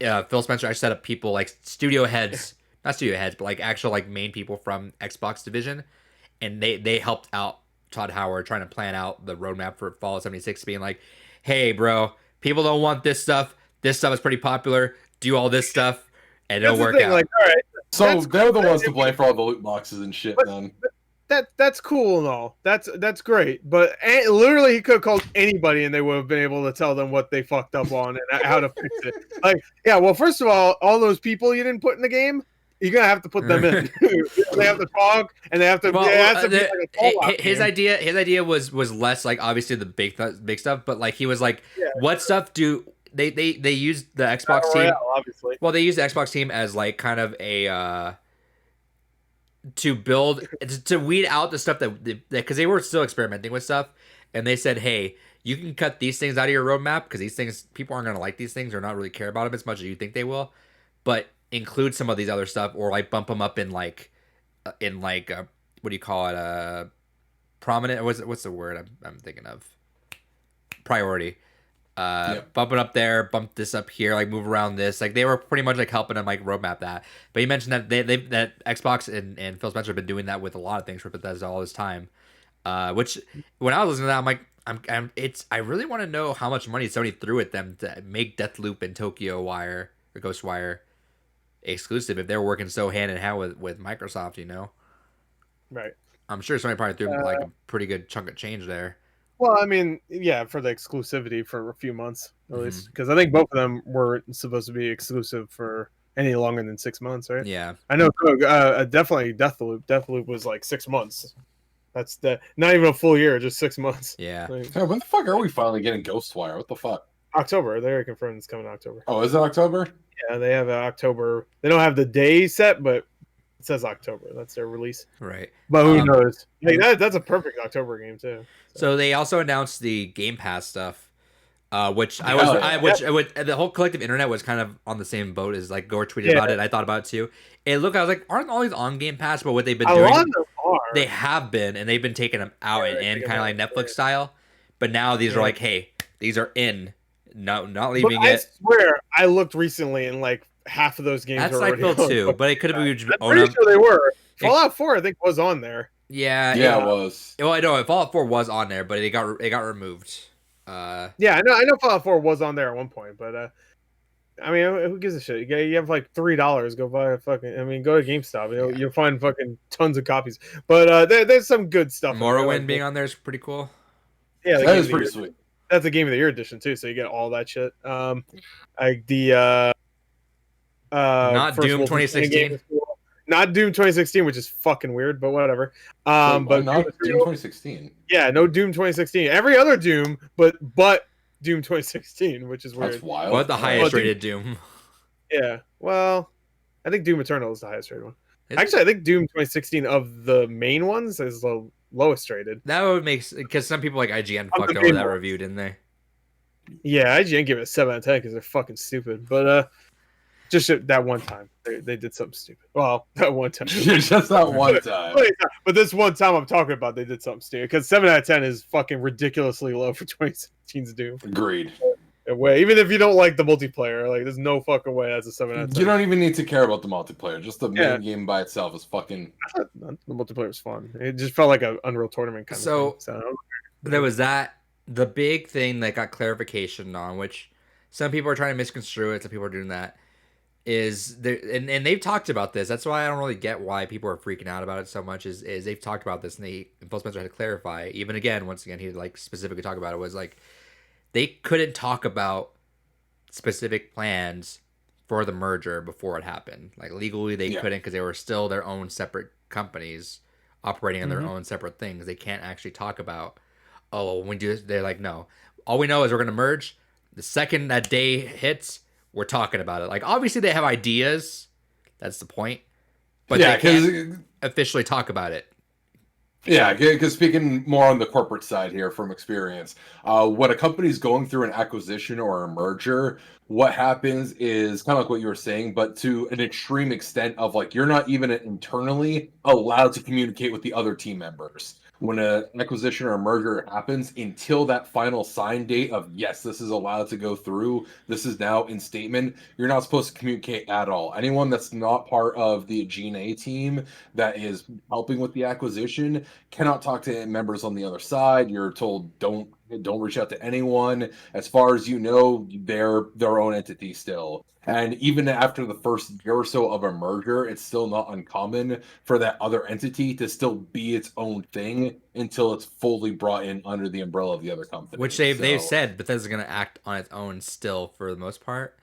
Phil Spencer, I set up people like studio heads, not studio heads, but like actual like main people from Xbox division. And they helped out Todd Howard trying to plan out the roadmap for Fallout 76, being like, hey, bro, people don't want this stuff. This stuff is pretty popular. Do all this stuff, and it'll work out. Like, all right, So they're the ones to blame for all the loot boxes and shit, then. That's cool and all. That's great. But literally, he could have called anybody, and they would have been able to tell them what they fucked up on and how to fix it. Like, yeah, well, first of all those people you didn't put in the game, you're gonna have to put them in. They have to talk, and they have to. His idea was less like obviously the big stuff, but like he was like, what stuff do they used the Xbox team? Obviously. Well, they used the Xbox team as like kind of a to weed out the stuff that because they were still experimenting with stuff, and they said, hey, you can cut these things out of your roadmap because these things people aren't gonna like these things or not really care about them as much as you think they will, but include some of these other stuff or like bump them up in like what do you call it, prominent, what's the word I'm thinking of, priority, bump it up there, bump this up here, like move around this, like they were pretty much like helping them like roadmap that. But you mentioned that that Xbox and Phil Spencer have been doing that with a lot of things for Bethesda all this time, which when I was listening to that, I'm like I really want to know how much money somebody threw at them to make Deathloop and Tokyo Wire or Ghostwire exclusive if they're working so hand in hand with Microsoft, you know. Right. I'm sure somebody probably threw like a pretty good chunk of change there. Well, I mean, yeah, for the exclusivity for a few months at least, because I think both of them were supposed to be exclusive for any longer than 6 months, right? Yeah, I know. Definitely, Deathloop. Deathloop was like 6 months. That's not even a full year, just 6 months. Yeah. Like, Yeah, when the fuck are we finally getting Ghostwire? What the fuck? October. They already confirmed it's coming in October. Oh, is it October? Yeah, they have October. They don't have the day set, but it says October. That's their release. Right. But who knows? Like, that's a perfect October game too. So they also announced the Game Pass stuff, which the whole collective internet was kind of on the same boat as like Gore tweeted about it. I thought about it too. I was like, aren't all these on Game Pass? But what they've been doing, they have been, and they've been taking them out and kind of like Netflix style. But now these are like, hey, these are in. Not leaving it. I swear, I looked recently and like half of those games. That's like Bill too, but it could have been. I'm pretty sure they were. Fallout 4, I think, was on there. Yeah, it was. Well, I know Fallout 4 was on there, but it got removed. Yeah, I know Fallout 4 was on there at one point, but I mean, who gives a shit? You have like $3. Go buy a fucking. I mean, go to GameStop. You'll find fucking tons of copies. But there's some good stuff. Morrowind being on there is pretty cool. Yeah, that is pretty sweet. That's a Game of the Year edition too, so you get all that shit. Not Doom 2016. Not Doom 2016, which is fucking weird, but whatever. But not Doom 2016. Yeah, no Doom 2016. Every other Doom, but Doom 2016, which is weird. That's wild. What the highest rated Doom? Yeah, well, I think Doom Eternal is the highest rated one. Actually, I think Doom 2016 of the main ones is the lowest rated. That would make, because some people like IGN fucked over that review, didn't they? Yeah, IGN give it a 7 out of 10 because they're fucking stupid. But Just that one time they did something stupid. Well, that one time. Just that one time. But this one time I'm talking about, they did something stupid. Because 7 out of 10 is fucking ridiculously low for 2017's Doom. Agreed. Way. Even if you don't like the multiplayer, like there's no fucking way that's a 7 out of 10. You don't even need to care about the multiplayer. Just the main game by itself is fucking. The multiplayer was fun. It just felt like an Unreal Tournament kind of thing. So there was that. The big thing that got clarification on, which some people are trying to misconstrue it, some people are doing that, is there, and they've talked about this. That's why I don't really get why people are freaking out about it so much. Is they've talked about this, and Phil Spencer had to clarify. Even again, once again, he had like specifically talk about it. Was like they couldn't talk about specific plans for the merger before it happened. Like legally, they couldn't because they were still their own separate companies operating on their own separate things. They can't actually talk about. Oh, when we do this, they're like, no. All we know is we're gonna merge. The second that day hits, we're talking about it. Like, obviously, they have ideas. That's the point. But they can't officially talk about it. Yeah, because speaking more on the corporate side here from experience, when a company's going through an acquisition or a merger, what happens is kind of like what you were saying, but to an extreme extent of like, you're not even internally allowed to communicate with the other team members. When an acquisition or a merger happens, until that final sign date of, yes, this is allowed to go through, this is now in statement, you're not supposed to communicate at all. Anyone that's not part of the G&A team that is helping with the acquisition cannot talk to members on the other side. You're told don't reach out to anyone. As far as you know, they're their own entity still. And even after the first year or so of a merger, it's still not uncommon for that other entity to still be its own thing until it's fully brought in under the umbrella of the other company. Which they've said Bethesda's going to act on its own still for the most part.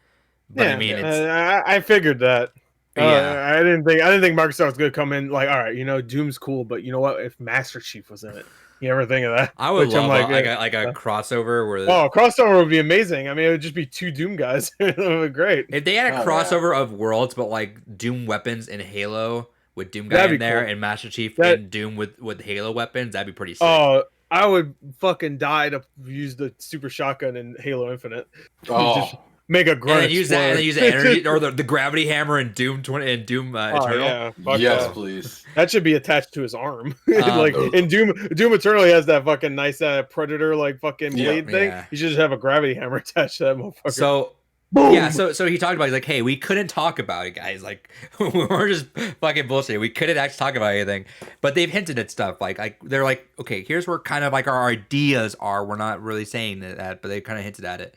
But I mean, I figured that. I didn't think Microsoft was going to come in like, all right, Doom's cool, but you know what? If Master Chief was in it, you ever think of that? I would love like a crossover where. Oh, a crossover would be amazing. I mean, it would just be 2 Doom guys. It would be great. If they had a crossover of worlds, but like Doom weapons in Halo with Doom guy in there, and Master Chief in Doom with Halo weapons, that'd be pretty sick. Oh, I would fucking die to use the super shotgun in Halo Infinite. Oh. Make a grunt. And use the energy or the gravity hammer in Doom Eternal. Yes, please. That should be attached to his arm. Like in Doom Eternal, he has that fucking nice Predator like fucking blade thing. You should just have a gravity hammer attached to that motherfucker. So boom. Yeah, so he talked about. He's like, hey, we couldn't talk about it, guys. Like we're just fucking bullshit. We couldn't actually talk about anything. But they've hinted at stuff. Like they're like, okay, here's where kind of like our ideas are. We're not really saying that, but they kind of hinted at it.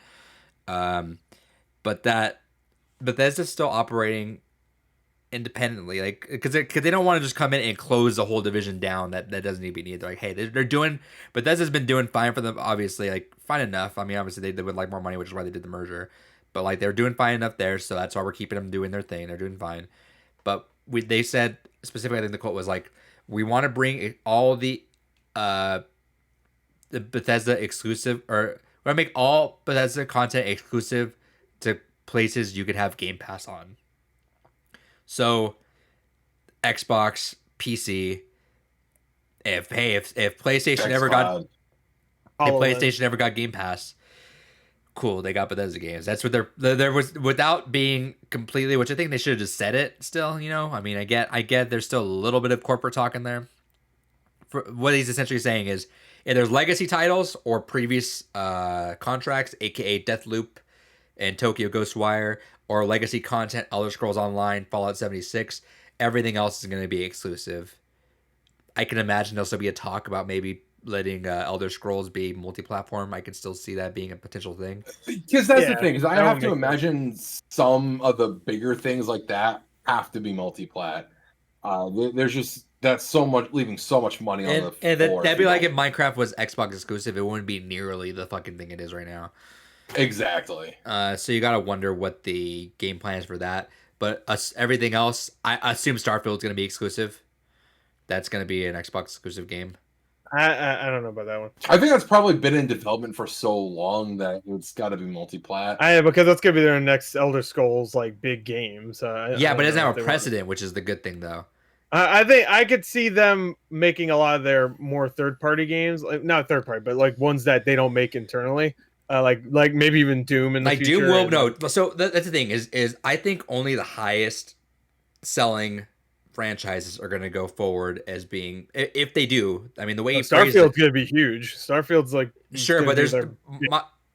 But that Bethesda's still operating independently, like because they don't want to just come in and close the whole division down. That doesn't need to be needed. They're like, hey, they're doing. Bethesda's been doing fine for them, obviously, like fine enough. I mean, obviously they would like more money, which is why they did the merger. But like they're doing fine enough there, so that's why we're keeping them doing their thing. They're doing fine. But they said specifically, I think the quote was like, we want to bring all the Bethesda exclusive, or we're gonna make all Bethesda content exclusive to places you could have Game Pass on. So Xbox, PC. If PlayStation ever got Game Pass, cool, they got Bethesda games. That's what there was, without being completely, which I think they should have just said it still, I mean, I get there's still a little bit of corporate talk in there. For what he's essentially saying is, if there's legacy titles or previous contracts, aka Deathloop and Tokyo Ghostwire, or legacy content, Elder Scrolls Online, Fallout 76, everything else is going to be exclusive. I can imagine there'll still be a talk about maybe letting Elder Scrolls be multi-platform. I can still see that being a potential thing. Because that's the thing, because I have to imagine some of the bigger things like that have to be multi-plat. There's just, that's so much, leaving so much money on the floor. And that'd be like if Minecraft was Xbox exclusive, it wouldn't be nearly the fucking thing it is right now. Exactly. So you gotta wonder what the game plan is for that. But everything else, I assume Starfield's gonna be exclusive. That's gonna be an Xbox exclusive game. I don't know about that one. I think that's probably been in development for so long that it's got to be multi-plat. Because that's gonna be their next Elder Scrolls like big game. So but it doesn't have a precedent, which is the good thing though. I think I could see them making a lot of their more third-party games, like not third-party, but like ones that they don't make internally. like maybe even Doom in the like future. Doom will no. So that's the thing is I think only the highest selling franchises are going to go forward as being, if they do. I mean, the way you phrased Starfield's it, gonna be huge. Starfield's like sure, gonna but be there's their,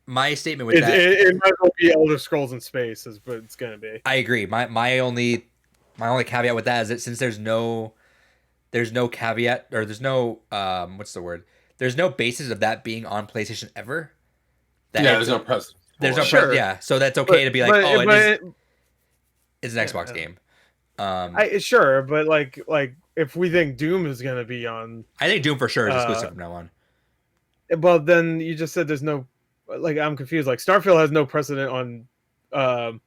my statement with it, that. it might as well be Elder Scrolls in space, is what it's gonna be. I agree. My only caveat with that is that since there's no caveat, or there's no what's the word? There's no basis of that being on PlayStation ever. There's no precedent. There's no Sure. yeah, so that's okay to be like, it's an Xbox game. Sure, but like if we think Doom is gonna be on, I think Doom for sure is exclusive from now on. well, then you just said there's no, like, I'm confused. Like Starfield has no precedent on,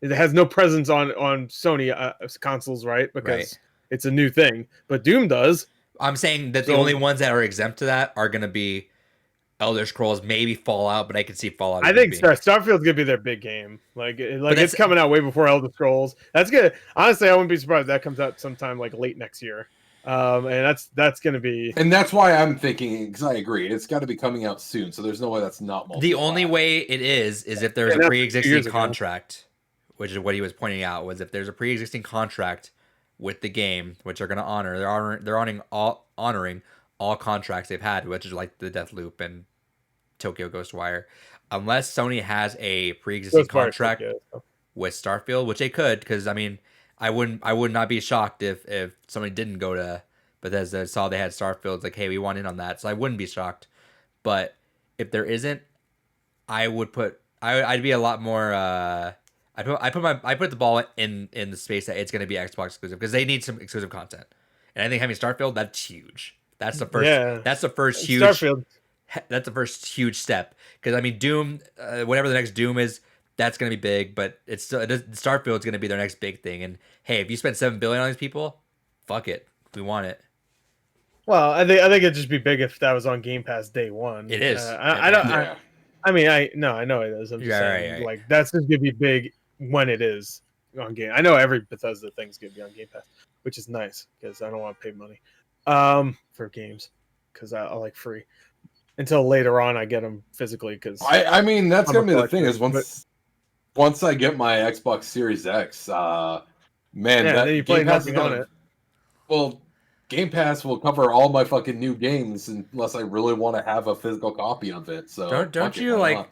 it has no presence on Sony consoles, right? Because it's a new thing. But Doom does. I'm saying that the only ones that are exempt to that are going to be Elder Scrolls, maybe Fallout, but I can see Fallout. I think Starfield's gonna be their big game. Like it's coming out way before Elder Scrolls. That's good. Honestly, I wouldn't be surprised if that comes out sometime like late next year. And that's gonna be. And that's why I'm thinking, because I agree, it's got to be coming out soon. So there's no way that's not multiple. The only way it is if there's a pre-existing contract, which is what he was pointing out, was if there's a pre-existing contract with the game, which they're going to honor. They're honoring all contracts they've had, which is like the Deathloop and Tokyo Ghostwire. Unless Sony has a pre-existing contract with Starfield, which they could, because I mean, I would not be shocked if somebody didn't go to Bethesda, saw they had Starfield, it's like, hey, we want in on that. So I wouldn't be shocked. But if there isn't, I'd be a lot more. I put the ball in the space that it's going to be Xbox exclusive, because they need some exclusive content, and I think having Starfield, that's huge. That's the first. Yeah. That's the first huge. Starfield. That's the first huge step, because I mean, Doom, whatever the next Doom is, that's going to be big, but Starfield's going to be their next big thing. And hey, if you spend $7 billion on these people, fuck it, we want it. Well, I think it'd just be big if that was on Game Pass day one. It is. I know it is. I'm just saying, like, that's just gonna be big when it is on Game. I know every Bethesda thing's gonna be on Game Pass, which is nice because I don't want to pay money for games, because I like free until later on I get them physically. Because I mean, that's gonna be the thing, is once I get my Xbox Series X, man, that then you play nothing on it. Well, Game Pass will cover all my fucking new games unless I really want to have a physical copy of it. So don't you like?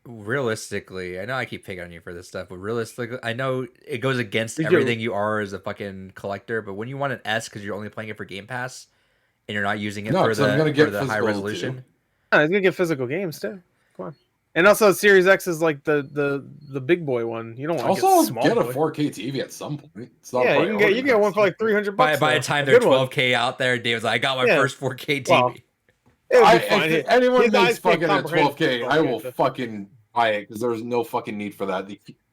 Realistically, I know I keep picking on you for this stuff, but realistically, I know it goes against everything you are as a fucking collector. But when you want an S because you're only playing it for Game Pass and you're not using it for the high resolution, no, he's gonna get physical games too. Come on. And also, Series X is like the big boy one. You don't want to get a 4K TV at some point. It's not you can get one for like $300. By the time they're 12K out there, Dave's like, I got my first 4K TV. If anyone makes fucking at 12K, I will fucking buy it, because there's no fucking need for that.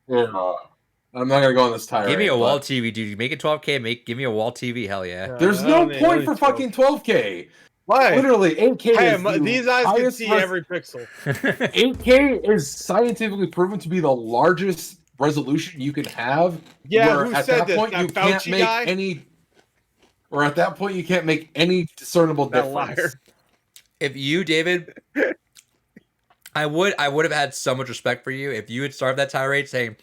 I'm not gonna go on this tirade. Give me a wall TV, dude. You make it 12K, give me a wall TV. Hell yeah. There's no point for fucking 12K. Why? Literally, 8K these eyes can see every pixel. 8K is scientifically proven to be the largest resolution you can have. Yeah, where who at said that this? point you can't make any. Or at that point you can't make any discernible difference. Liar. If you, David, I would have had so much respect for you if you had started that tirade saying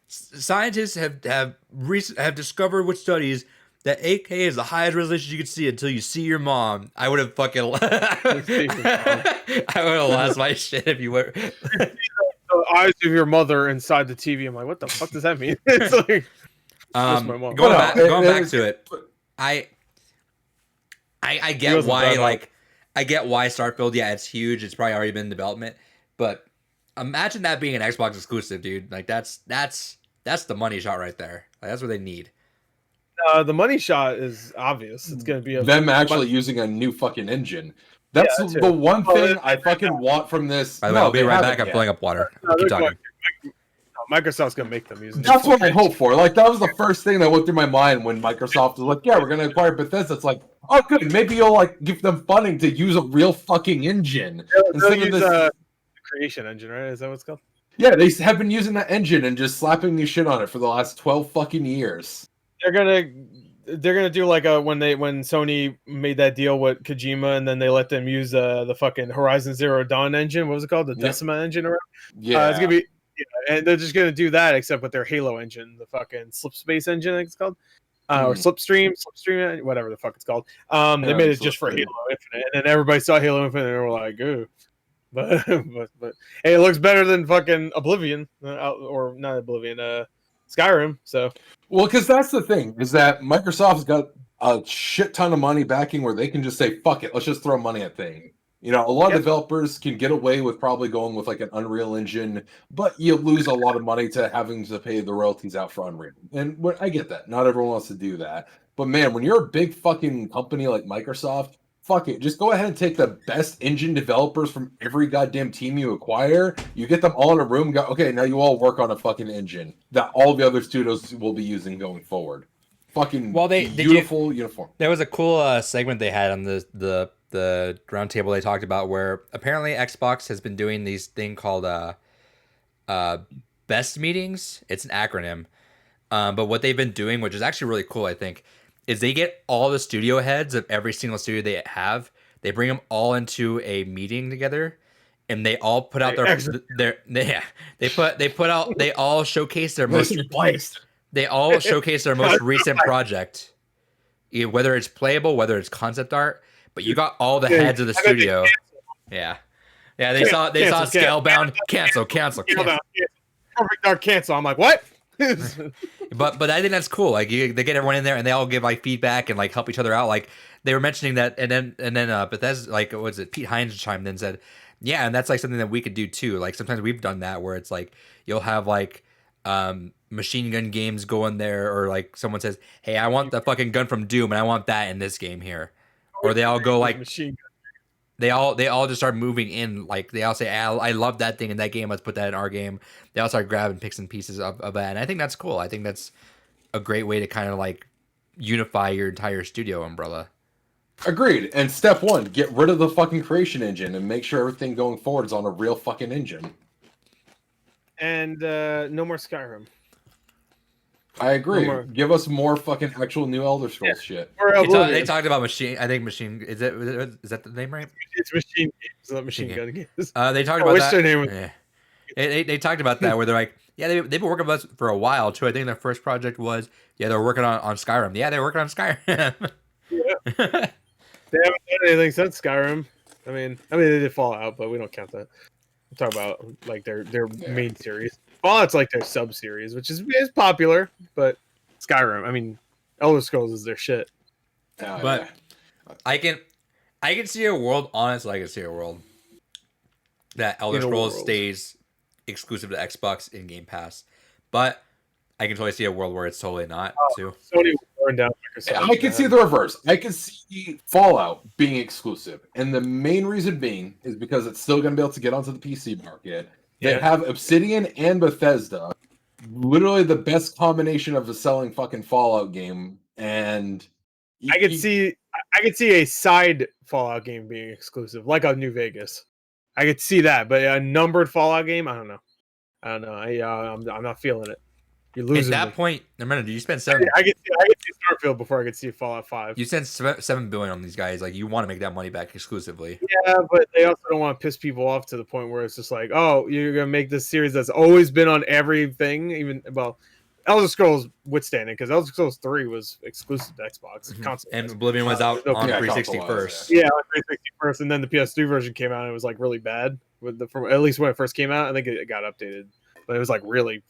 scientists have discovered with studies that 8K is the highest resolution you can see until you see your mom. I would have fucking I would have lost my shit if you were the eyes of your mother inside the TV. I'm like, what the fuck does that mean? It's like my mom. Going back to it. I get why I get why Starfield, yeah, it's huge. It's probably already been in development, but imagine that being an Xbox exclusive, dude. Like that's the money shot right there. Like, that's what they need. The money shot is obvious. It's going to be them actually using a new fucking engine. That's the one thing I fucking want from this. By the way, I'll be right back. I'm filling up water. Keep talking. Microsoft's going to make them use. That's what I hope for. Like, that was the first thing that went through my mind when Microsoft was like, "Yeah, we're going to acquire Bethesda." It's like, oh, good. Maybe you'll like give them funding to use a real fucking engine. They'll use the creation engine, right? Is that what it's called? Yeah, they have been using that engine and just slapping new shit on it for the last 12 fucking years. They're gonna they're gonna do like when Sony made that deal with Kojima, and then they let them use the fucking Horizon Zero Dawn engine. What was it called? The Decima engine, or Yeah, it's gonna be, and they're just gonna do that, except with their Halo engine, the fucking Slip Space engine, I think it's called, or Slipstream, whatever the fuck it's called. They made it just for Halo Infinite, and then everybody saw Halo Infinite, and they were like, "Ooh." But hey, it looks better than fucking Oblivion, or not Oblivion, Skyrim. So well, because that's the thing, is that Microsoft's got a shit ton of money backing where they can just say, fuck it, let's just throw money at things. You know, a lot of developers can get away with probably going with like an Unreal Engine, but you lose a lot of money to having to pay the royalties out for Unreal. And I get that. Not everyone wants to do that. But man, when you're a big fucking company like Microsoft, fuck it. Just go ahead and take the best engine developers from every goddamn team you acquire. You get them all in a room. Go, okay, now you all work on a fucking engine that all the other studios will be using going forward. Fucking beautiful uniform. There was a cool segment they had on the roundtable they talked about where apparently Xbox has been doing these thing called best meetings. It's an acronym. But what they've been doing, which is actually really cool, I think, is they get all the studio heads of every single studio they have. They bring them all into a meeting together, and they all put out they all showcase their most recent project, whether it's playable, whether it's concept art. But you got all the heads of the studio. Yeah. They saw Scalebound. Cancel. Perfect Dark cancel. I'm like, what? But I think that's cool. Like they get everyone in there and they all give like feedback and like help each other out. Like they were mentioning that, and then Bethesda, like what was it? Pete Hines chimed in and said, yeah, and that's like something that we could do too. Like sometimes we've done that where it's like you'll have like machine gun games go in there, or like someone says, hey, I want the fucking gun from Doom and I want that in this game here. Or they all go like they all just start moving in, like they all say, I love that thing in that game, let's put that in our game. They all start grabbing picks and pieces of that, and I think that's cool. I think that's a great way to kind of like unify your entire studio umbrella. Agreed. And step one, get rid of the fucking creation engine and make sure everything going forward is on a real fucking engine. And no more Skyrim. I agree. Give us more fucking actual new Elder Scrolls shit. They talked about machine. I think machine. Is that the name right? It's machine games, not machine gun games. They talked about that. Their name was... They talked about that where they're like, yeah, they've been working with us for a while too. I think their first project was they're working on Skyrim. Yeah, they're working on Skyrim. They haven't done anything since Skyrim. I mean they did Fallout, but we don't count that. We talk about like their main series. Fallout's like their sub series, which is popular, but Skyrim, I mean, Elder Scrolls is their shit. But I can see a world. Honestly, I can see a world that Elder Scrolls stays exclusive to Xbox in Game Pass, but I can totally see a world where it's totally not too. Sony will burn down Microsoft. I can see the reverse. I can see Fallout being exclusive, and the main reason being is because it's still going to be able to get onto the PC market. They have Obsidian and Bethesda, literally the best combination of a selling fucking Fallout game, and I could see a side Fallout game being exclusive, like a New Vegas. I could see that, but a numbered Fallout game, I don't know. I'm not feeling it. You're losing. At that point, remember, did you spend $7? I could see Starfield before I could see Fallout 5. You spent $7 billion on these guys. Like you want to make that money back exclusively. Yeah, but they also don't want to piss people off to the point where it's just like, oh, you're gonna make this series that's always been on everything. Even Elder Scrolls withstanding, because Elder Scrolls 3 was exclusive to Xbox. And Oblivion was out on 360 first. Yeah, on 360 first, and then the PS3 version came out and it was like really bad. At least when it first came out, I think it got updated, but it was like really.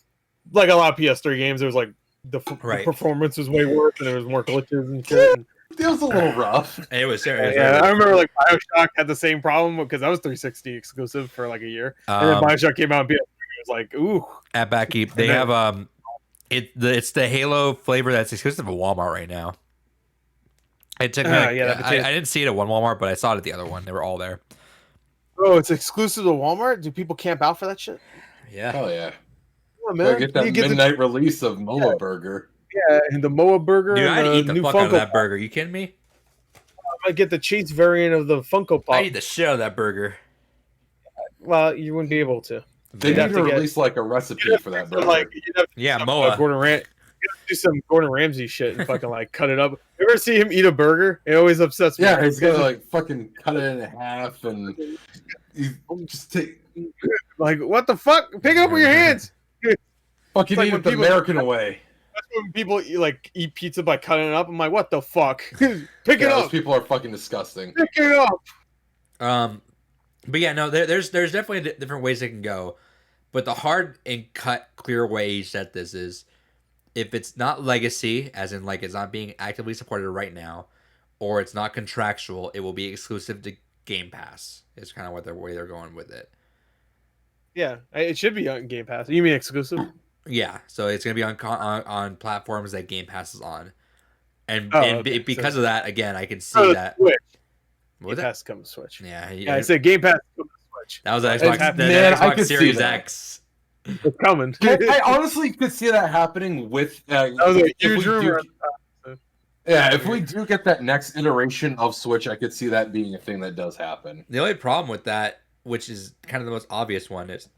Like a lot of PS3 games, there was like the performance was way worse, and there was more glitches and shit. It was a little rough. It was. I remember like BioShock had the same problem because that was 360 exclusive for like a year, and then BioShock came out on PS3. It was like, ooh. At Backkeep, they have it's the Halo flavor that's exclusive to Walmart right now. It took me. I didn't see it at one Walmart, but I saw it at the other one. They were all there. Oh, it's exclusive to Walmart. Do people camp out for that shit? Yeah. Hell yeah. Man. Get that midnight release of Moa Burger. Yeah, and the Moa Burger. Dude, I'd eat the fuck Funko out of that burger. You kidding me? I might get the cheese variant of the Funko Pop. I eat the shit out of that burger. Well, you wouldn't be able to. They need to release like a recipe for that burger. Like, Moa. Gordon Do some Gordon Ramsay shit and fucking like cut it up. You ever see him eat a burger? It always upsets me. Yeah, he's gonna like fucking cut it in half and you just take like what the fuck? Pick it up with your hands. fucking like eat when it the people- American way. That's when people eat pizza by cutting it up. I'm like, what the fuck? Pick it Yeah, those up. people are fucking disgusting. Pick it up. But yeah, no, there's definitely different ways it can go. But the hard and cut clear way he said this is, if it's not legacy, as in like it's not being actively supported right now, or it's not contractual, it will be exclusive to Game Pass. Is kind of what the way they're going with it. Yeah, it should be on Game Pass. You mean exclusive? Yeah, so it's gonna be on platforms that Game Pass is on, and okay. because So- of that, again, I can see that. Switch. What was Game it? Pass comes to Switch. Yeah, Yeah, I said Game Pass comes to Switch. that was an It's Xbox, happening. Man, I Xbox could see Series that. X. It's coming. I honestly could see that happening with. That was a if huge we do- rumor. Yeah, if we do get that next iteration of Switch, I could see that being a thing that does happen. The only problem with that, which is kind of the most obvious one, is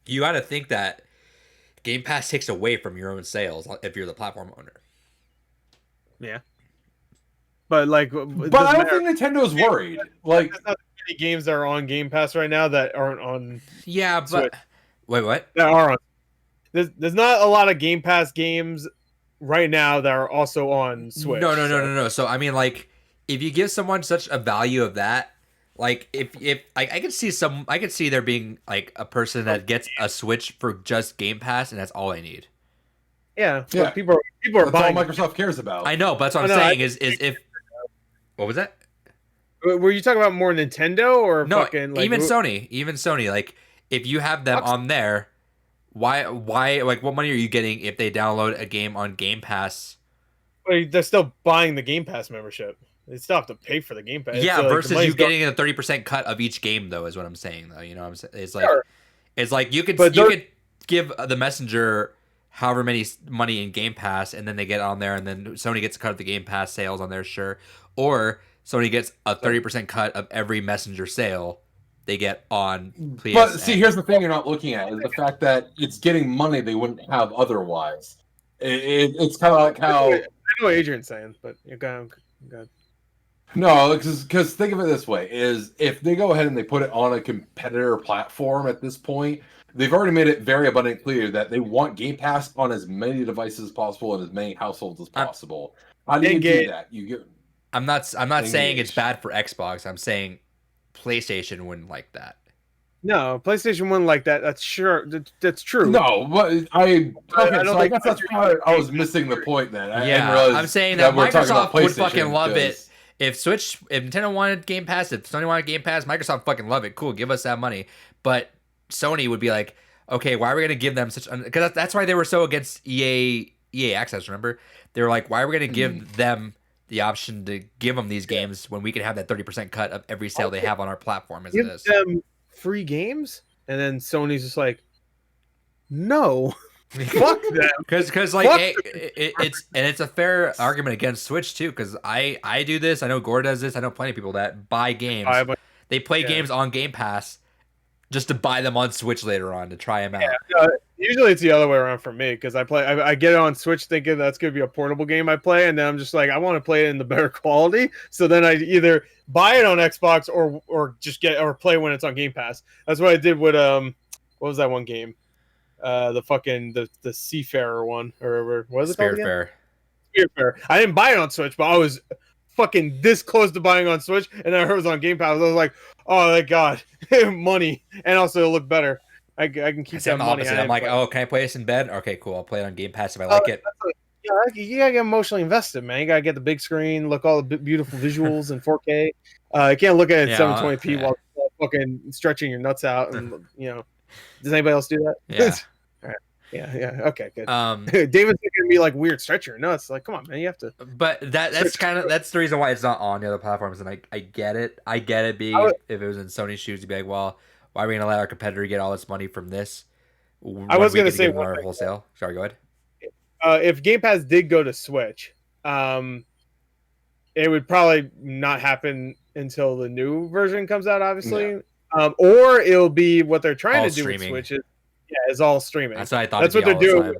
you got to think that Game Pass takes away from your own sales if you're the platform owner. Yeah. But like, But I don't think Nintendo's worried. Like, there's not many games that are on Game Pass right now that aren't on. Yeah, but Switch. wait, what? That are on. There's not a lot of Game Pass games right now that are also on Switch. No. So I mean, like, if you give someone such a value of that, like, if I could see there being like a person that gets a Switch for just Game Pass and that's all they need. Yeah, Yeah. but people are that's all buying. Microsoft cares about. I know, but that's what I'm No, saying is if. What was that? Were you talking about more Nintendo or No, fucking like even Sony. Like, if you have them on there, why? Like, what money are you getting if they download a game on Game Pass? They're still buying the Game Pass membership. They still have to pay for the Game Pass. Yeah, So, like, the versus money's you getting a 30% cut of each game, though, is what I'm saying. Though, you know, what I'm saying it's like Sure. it's like you could But you they're- could give the messenger however many money in Game Pass, and then they get on there, and then Sony gets a cut of the Game Pass sales on there, sure, or Sony gets a 30% cut of every messenger sale they get on PSN. But see, here's the thing you're not looking at is the fact that it's getting money they wouldn't have otherwise. It's kind of like how I know what Adrian's saying, but you're going. no, because think of it this way: is if they go ahead and they put it on a competitor platform at this point, they've already made it very abundant clear that they want Game Pass on as many devices as possible and as many households as possible. How do you do that? You get. I'm not saying it's Engage. bad for Xbox. I'm saying PlayStation wouldn't like that. No, PlayStation wouldn't like that. That's sure. That's true. No, but I don't so I think guess that's why I was missing the point then. I Yeah, didn't realize I'm saying that we're talking Microsoft about would PlayStation fucking love it. because- If Nintendo wanted Game Pass, if Sony wanted Game Pass, Microsoft fucking love it. Cool, give us that money. But Sony would be like, okay, why are we gonna give them such? Because that's why they were so against EA Access. Remember, they were like, why are we gonna give them the option to give them these games when we can have that 30% cut of every sale they have on our platform as it Give is? them free games, and then Sony's just like, no, fuck them. Because like Fuck it's a fair argument against Switch too. Because I do this. I know Gore does this. I know plenty of people that buy games. They play Yeah. games on Game Pass just to buy them on Switch later on to try them out. Usually it's the other way around for me because I get it on Switch thinking that's gonna be a portable game I play, and then I'm just like I want to play it in the better quality. So then I either buy it on Xbox or just play when it's on Game Pass. That's what I did with what was that one game? The Seafarer one or what was it called again? Fair. Spiritfarer. I didn't buy it on Switch, but I was fucking this close to buying on Switch, and then I heard it was on Game Pass. I was like, oh thank God, money, and also it'll look better. I can keep that I'm the money. opposite. I'm like, oh, can I play this in bed? Okay, cool. I'll play it on Game Pass if I like it. Yeah, you gotta get emotionally invested, man. You gotta get the big screen, look all the beautiful visuals in 4K. You can't look at it at 720p while fucking stretching your nuts out. And does anybody else do that? Yeah. All right. Yeah. Okay, good. David's looking at me like weird, stretch your nuts. Like, come on, man, you have to. But that's the reason why it's not on the other platforms, and I get it. I get it. Being if it was in Sony's shoes, you'd be like, well, why are we gonna let our competitor get all this money from this? I was gonna say our wholesale. Sorry, go ahead. If Game Pass did go to Switch, it would probably not happen until the new version comes out, obviously. Yeah. Or it'll be what they're trying All to do streaming. with Switch is all streaming. That's what I thought. That's what they're doing.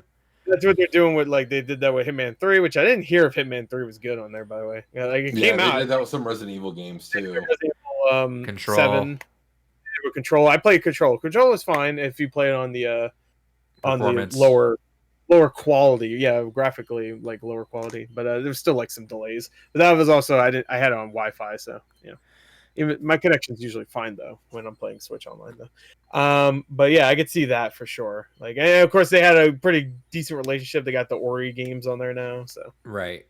That's what they're doing with like they did that with Hitman 3, which I didn't hear if Hitman 3 was good on there, by the way. Yeah, like it came they out. did that with some Resident Evil games too. Resident Evil, Control. 7. Control. I played Control. Control is fine if you play it on the lower quality. Yeah, graphically like lower quality, but there's still like some delays. But that was also I had it on Wi-Fi, so even my connection's usually fine though when I'm playing Switch online though. But yeah, I could see that for sure. Like, and of course they had a pretty decent relationship. They got the Ori games on there now, so right.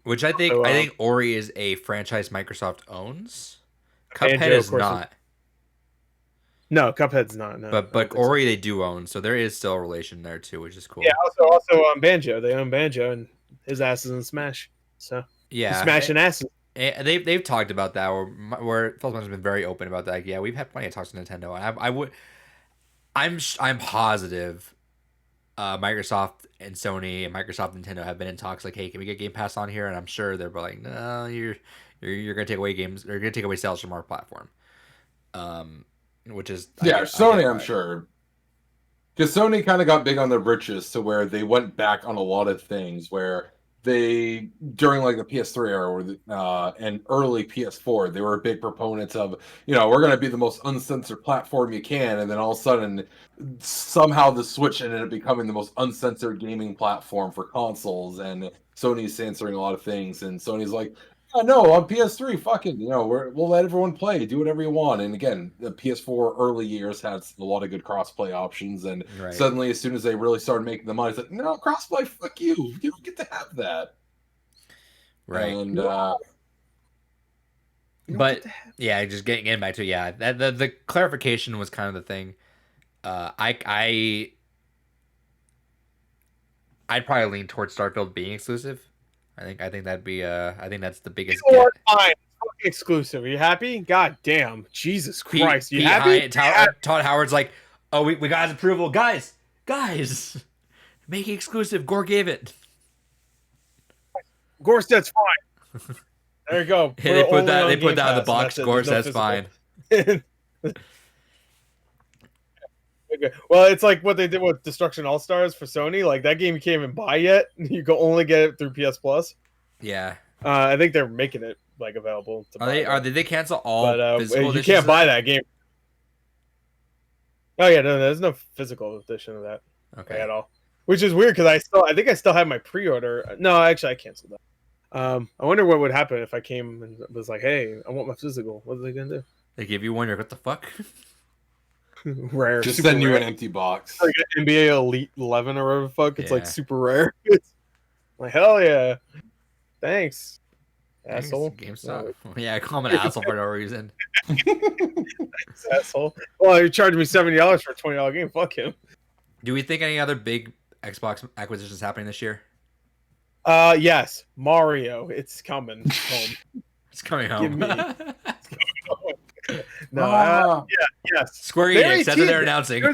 Which I think Ori is a franchise Microsoft owns. Cuphead Banjo, is not. No, Cuphead's not. No, but Ori they do own, so there is still a relation there too, which is cool. Yeah, also Banjo. They own Banjo, and his ass is in Smash. So yeah, smashing asses. They've talked about that, where Phil Spencer's been very open about that. Like, yeah, we've had plenty of talks with Nintendo, and I'm positive, Microsoft and Sony and Microsoft and Nintendo have been in talks. Like, hey, can we get Game Pass on here? And I'm sure they're like, no, you're gonna take away games, or you're gonna take away sales from our platform. Which is Sony, I'm sure, because Sony kind of got big on their britches to where they went back on a lot of things where they, during like the PS3 era and early PS4, they were big proponents of, we're going to be the most uncensored platform you can, and then all of a sudden somehow the Switch ended up becoming the most uncensored gaming platform for consoles, and Sony's censoring a lot of things, and Sony's like, oh, no, on PS3, fucking, we'll let everyone play, do whatever you want. And again, the PS4 early years had a lot of good crossplay options, and suddenly, as soon as they really started making the money, it's like, no, crossplay, fuck you, you don't get to have that. Right. And but yeah, just getting back to the clarification was kind of the thing. I'd probably lean towards Starfield being exclusive. I think that'd be I think that's the biggest get. Fine. Fucking exclusive. Are you happy? God damn. Jesus Christ. You happy? Todd Howard's like, oh, we got his approval. Guys, make it exclusive. Gore gave it. Gore says fine. There you go. They put that in the box. Gore says fine. Okay. Well, it's like what they did with Destruction All Stars for Sony. Like that game you can't even buy yet. You can only get it through PS Plus. Yeah. I think they're making it like available. Did they cancel all physical? You can't buy that game. Oh yeah, no, there's no physical edition of that at all. Which is weird because I think I still have my pre-order. No, actually, I canceled that. I wonder what would happen if I came and was like, "Hey, I want my physical." What are they gonna do? They give you one. You're what the fuck? Rare. Just send you an empty box. Like an NBA Elite 11 or whatever the fuck. It's like super rare. It's like, hell yeah. Thanks. Asshole. GameStop. Yeah, I call him an asshole for no reason. Thanks, asshole. Well, you're charging me $70 for a $20 game. Fuck him. Do we think any other big Xbox acquisitions happening this year? Yes. Mario. It's coming home. It's coming home. No, yes. Square Enix, that's what they're announcing.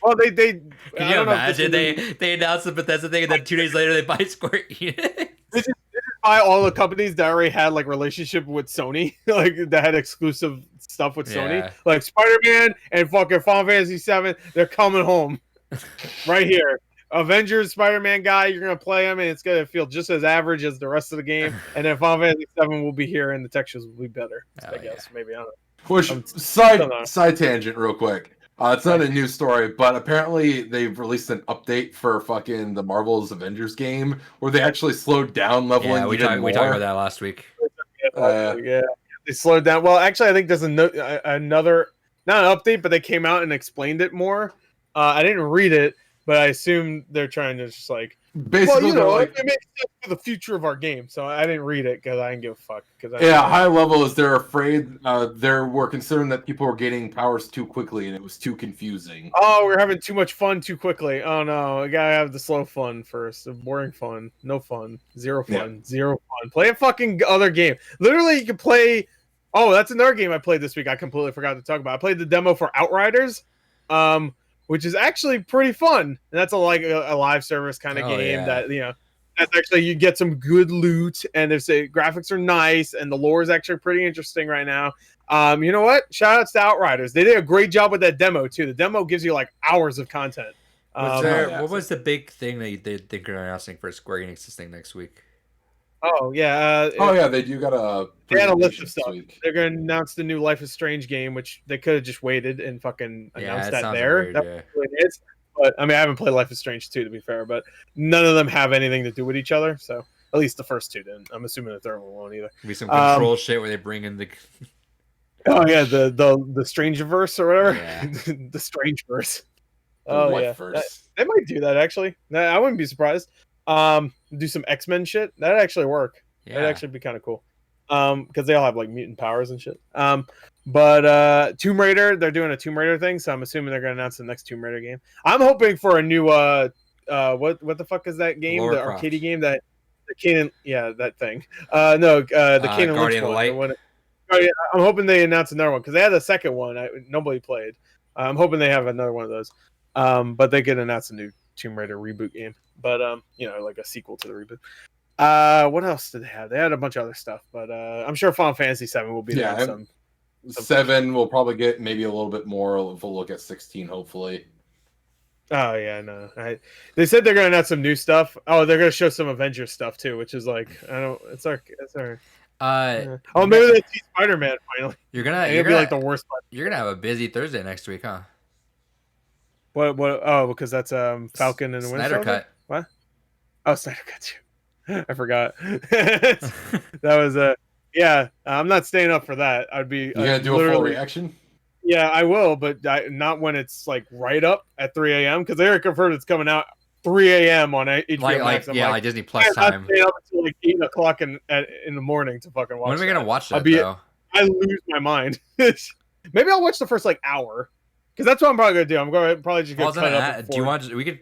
Well, they can you imagine they announced the Bethesda thing and then 2 days later they buy Square Enix? They just buy all the companies that already had like relationship with Sony, like that had exclusive stuff with Sony, like Spider-Man and fucking Final Fantasy 7. They're coming home right here. Avengers Spider-Man guy, you're gonna play him and it's gonna feel just as average as the rest of the game, and then Final Fantasy 7 will be here and the textures will be better. I guess maybe I don't know. Which side tangent real quick. It's not a news story, but apparently they've released an update for fucking the Marvel's Avengers game where they actually slowed down leveling. Yeah, we talked about that last week. Yeah, they slowed down. Well, actually, I think there's another not an update, but they came out and explained it more. I didn't read it, but I assume they're trying to just like basically, it makes sense for the future of our game. So I didn't read it because I didn't give a fuck. High level is they're afraid they were concerned that people were getting powers too quickly and it was too confusing. Oh, we're having too much fun too quickly. Oh no, we gotta have the slow fun first. The boring fun, no fun, zero fun, zero fun. Play a fucking other game. Literally, you can play. Oh, that's another game I played this week. I completely forgot to talk about. I played the demo for Outriders. Which is actually pretty fun. And that's a live service kind of game that, that's actually, you get some good loot and if the graphics are nice and the lore is actually pretty interesting right now. You know what? Shout outs to Outriders. They did a great job with that demo too. The demo gives you like hours of content. What was the big thing that they think are announcing for Square Enix this thing next week? Oh yeah. They do got a. They had a list of this stuff. week. They're going to announce the new Life is Strange game, which they could have just waited and fucking announced that sounds there. weird, That's what it is. But I mean, I haven't played Life is Strange 2 to be fair, but none of them have anything to do with each other. So at least the first two didn't. I'm assuming the third one won't either. Be some control shit where they bring in the. Oh yeah, the Strangeverse or whatever. Yeah. The Strangeverse. The yeah, Lifeverse. they might do that actually. I wouldn't be surprised. Do some X-Men shit. That'd actually work. Yeah. That'd actually be kind of cool. Because they all have like mutant powers and shit. But Tomb Raider, they're doing a Tomb Raider thing, so I'm assuming they're gonna announce the next Tomb Raider game. I'm hoping for a new what the fuck is that game? Lara the Croft. arcade game that the Kanan, that thing. The Kanan Lynch Guardian of the one. Light. Oh, yeah, I'm hoping they announce another one because they had the second one. Nobody played. I'm hoping they have another one of those. But they could announce a new Tomb Raider reboot game. But like a sequel to the reboot. What else did they have? They had a bunch of other stuff, but I'm sure Final Fantasy VII will be there. Yeah, 7 will probably get maybe a little bit more of a look at 16, hopefully. Oh yeah, no. They said they're gonna announce some new stuff. Oh, they're gonna show some Avengers stuff too, which is like it's our. Oh, maybe they see Spider-Man finally. You're gonna be like the worst part. You're gonna have a busy Thursday next week, huh? What? Oh, because that's Falcon and the Winter Snyder Soldier? Cut. What? Oh, Snyder Cut too. I forgot. That was yeah. I'm not staying up for that. I'd be. You gonna do a full reaction? Yeah, I will, but not when it's like right up at 3 a.m. because they already confirmed it's coming out 3 a.m. on HBO Max. Like Disney Plus time. I'm staying up until like 8 o'clock in the morning to fucking watch. When are we gonna watch that? I lose my mind. Maybe I'll watch the first like hour because that's what I'm probably gonna do. I'm probably just gonna cut up. Do you want? We could.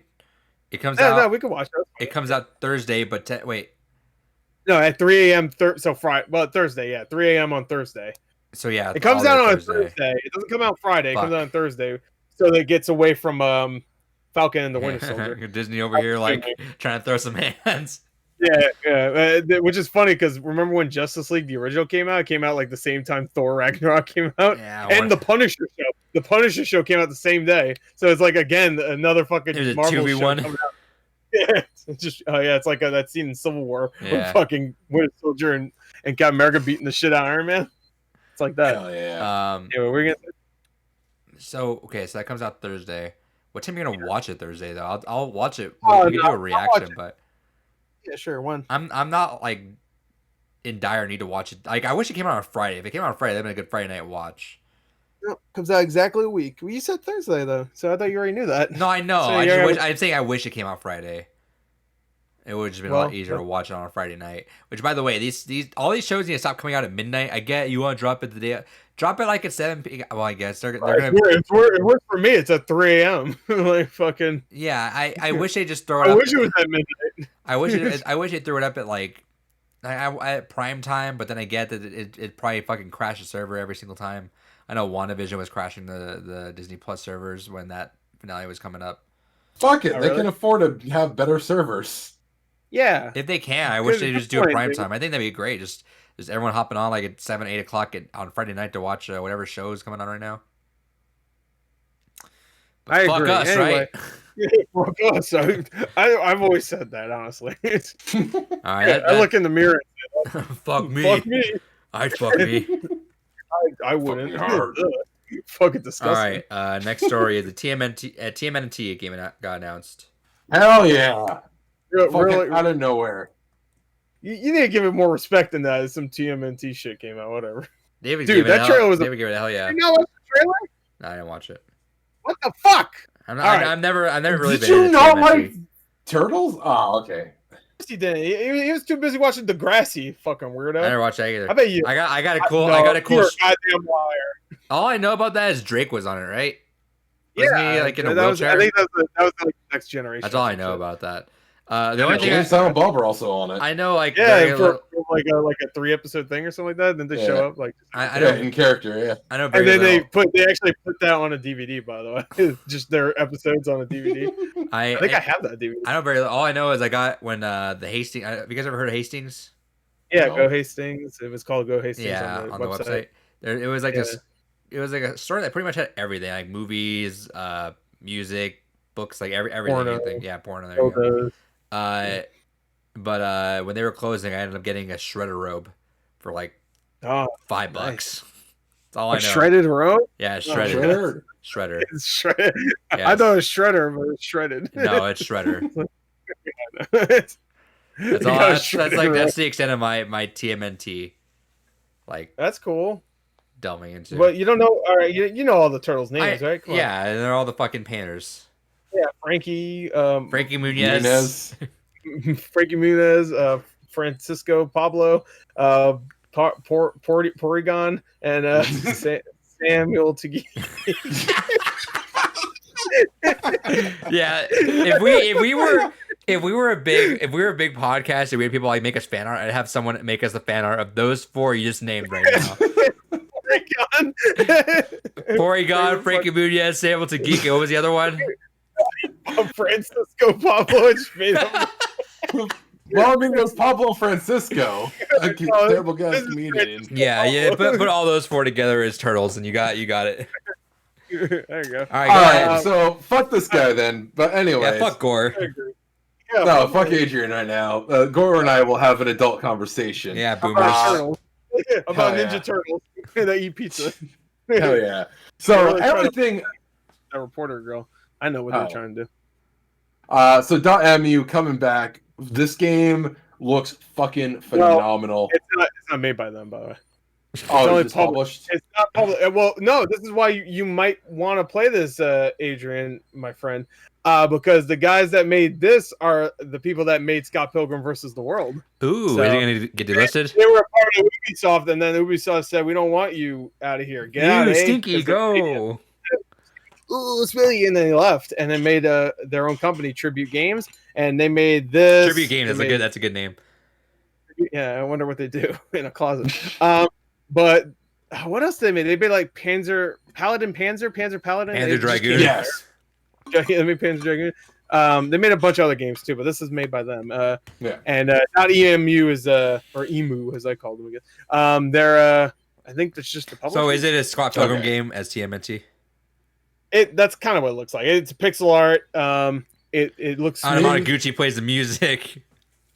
It comes out. out. No, we can watch it. It comes out Thursday, but wait. No, at 3 a.m. So Friday. Well, Thursday. Yeah, 3 a.m. on Thursday. So yeah, it comes out on Thursday. It doesn't come out Friday. It comes out on Thursday, so that it gets away from Falcon and the Winter Soldier. Disney over here, like trying to throw some hands. Yeah. Which is funny because remember when Justice League the original came out? It came out like the same time Thor Ragnarok came out, and the Punisher show. The Punisher show came out the same day, so it's like again another fucking Marvel 2v1. show. Yeah, it's just it's like that scene in Civil War when fucking Winter Soldier and Captain America beating the shit out of Iron Man. It's like that. Hell yeah. We're gonna. So that comes out Thursday. What time are you gonna watch it Thursday though? I'll watch it. We can do a reaction, but yeah, sure. When I'm not like in dire need to watch it. Like I wish it came out on Friday. If it came out on Friday, that'd been a good Friday night watch. No, comes out exactly a week. Well, you said Thursday though, so I thought you already knew that. No, I know. So I'm saying I wish it came out Friday. It would have just been a lot easier to watch it on a Friday night. Which, by the way, all these shows need to stop coming out at midnight. I get you want to drop it the day. Drop it like at 7 p.m. Well, I guess they're gonna. It works for me. It's at 3 a.m. like fucking. Yeah, I wish they just throw it. I wish it was at midnight. I wish they threw it up at like, at prime time. But then I get that it probably fucking crashed the server every single time. I know WandaVision was crashing the Disney Plus servers when that finale was coming up. Fuck it, they can afford to have better servers. Yeah, if they can, I wish they just do a prime time. I think that'd be great. Just everyone hopping on like at 7, 8 o'clock on Friday night to watch whatever show is coming on right now. But I fuck agree. us, anyway, right? Fuck us. I've always said that honestly. All right, I look in the mirror. And say, fuck me. Fuck me. I'd fuck me. I wouldn't. Fucking disgusting. All right. Next story is the TMNT game got announced. Hell yeah. Really, out of nowhere. You need to give it more respect than that. Some TMNT shit came out, whatever. David Dude, that trailer was. David gave it a hell yeah. You know what the trailer? No, I didn't watch it. What the fuck? I've never really Did been. you into not TMNT. like Turtles? Oh, okay. He didn't. He was too busy watching Degrassi. Fucking weirdo. I never watched that either. I bet you. I got a cool. No, I got a cool. You're a goddamn liar. All I know about that is Drake was on it, right? Wasn't he like in a wheelchair? I think that was like the Next Generation. That's all I know about that. The only thing James Silent Bob are also on it. I know, like for like a 3-episode thing or something like that. Then they show up like I know in character, yeah. I know. And then they actually put that on a DVD. By the way, just their episodes on a DVD. I think I have that DVD. I know very little. All I know is I got when the Hastings. Have you guys ever heard of Hastings? Yeah, no. Go Hastings. It was called Go Hastings. Yeah, on the website. It was like this. It was like a store that pretty much had everything, like movies, music, books, like everything. Porno. Anything. Yeah, porno. There you go. Those. But when they were closing, I ended up getting a shredder robe for like Oh, $5. nice. That's all I know. Shredded robe? Yeah, Oh, shredded. Sure. Shredder. It's shredded. Yes. I thought it was shredder, but it's shredded. No, it's shredder. That's That's all. That's the extent of my TMNT. Like That's cool. delving into. But you don't know. All right, you know all the turtles' names, right? Come on. Yeah, and they're all the fucking painters. Yeah, Frankie. Frankie Muniz. Frankie Muniz. Francisco Pablo. Porygon and Samuel Tagi. Yeah, if we were a big podcast and we had people like make us fan art, I'd have someone make us the fan art of those four you just named right now. Porygon, Frankie Muniz, Samuel Tagi. What was the other one? Francisco Pablo. Well, I mean, it was Pablo Francisco, a terrible guy comedian. Yeah. Put all those four together as turtles, and you got it. There you go. All right, so fuck this guy then. But anyway, yeah, fuck Gore. Yeah, no, fuck Adrian right now. Gore and I will have an adult conversation. Yeah, boomers. About Ninja Turtles that eat pizza. Hell yeah! So really everything. That reporter girl, I know what they're trying to do. So .mu coming back. This game looks fucking phenomenal. It's not made by them, by the way. Oh, it's published. It's not public. Well, no, this is why you might want to play this, Adrian, my friend, because the guys that made this are the people that made Scott Pilgrim versus the World. Ooh, so, is he gonna get delisted? They were a part of Ubisoft, and then Ubisoft said, "We don't want you out of here. Get out, Stinky, go." Ooh, Spilly, and then they left, and then made their own company, Tribute Games, and they made this. Tribute Games. That's a good name. Yeah, I wonder what they do in a closet. But what else did they made? They made like Panzer Paladin. Panzer Dragoon. Yes. They made Panzer Dragoon. They made a bunch of other games too, but this is made by them. And not EMU is or EMU as I called them again. They're I think that's just the publisher. So is it a Scott Pilgrim game as TMNT? That's kind of what it looks like. It's pixel art. It looks. Anamanaguchi plays the music.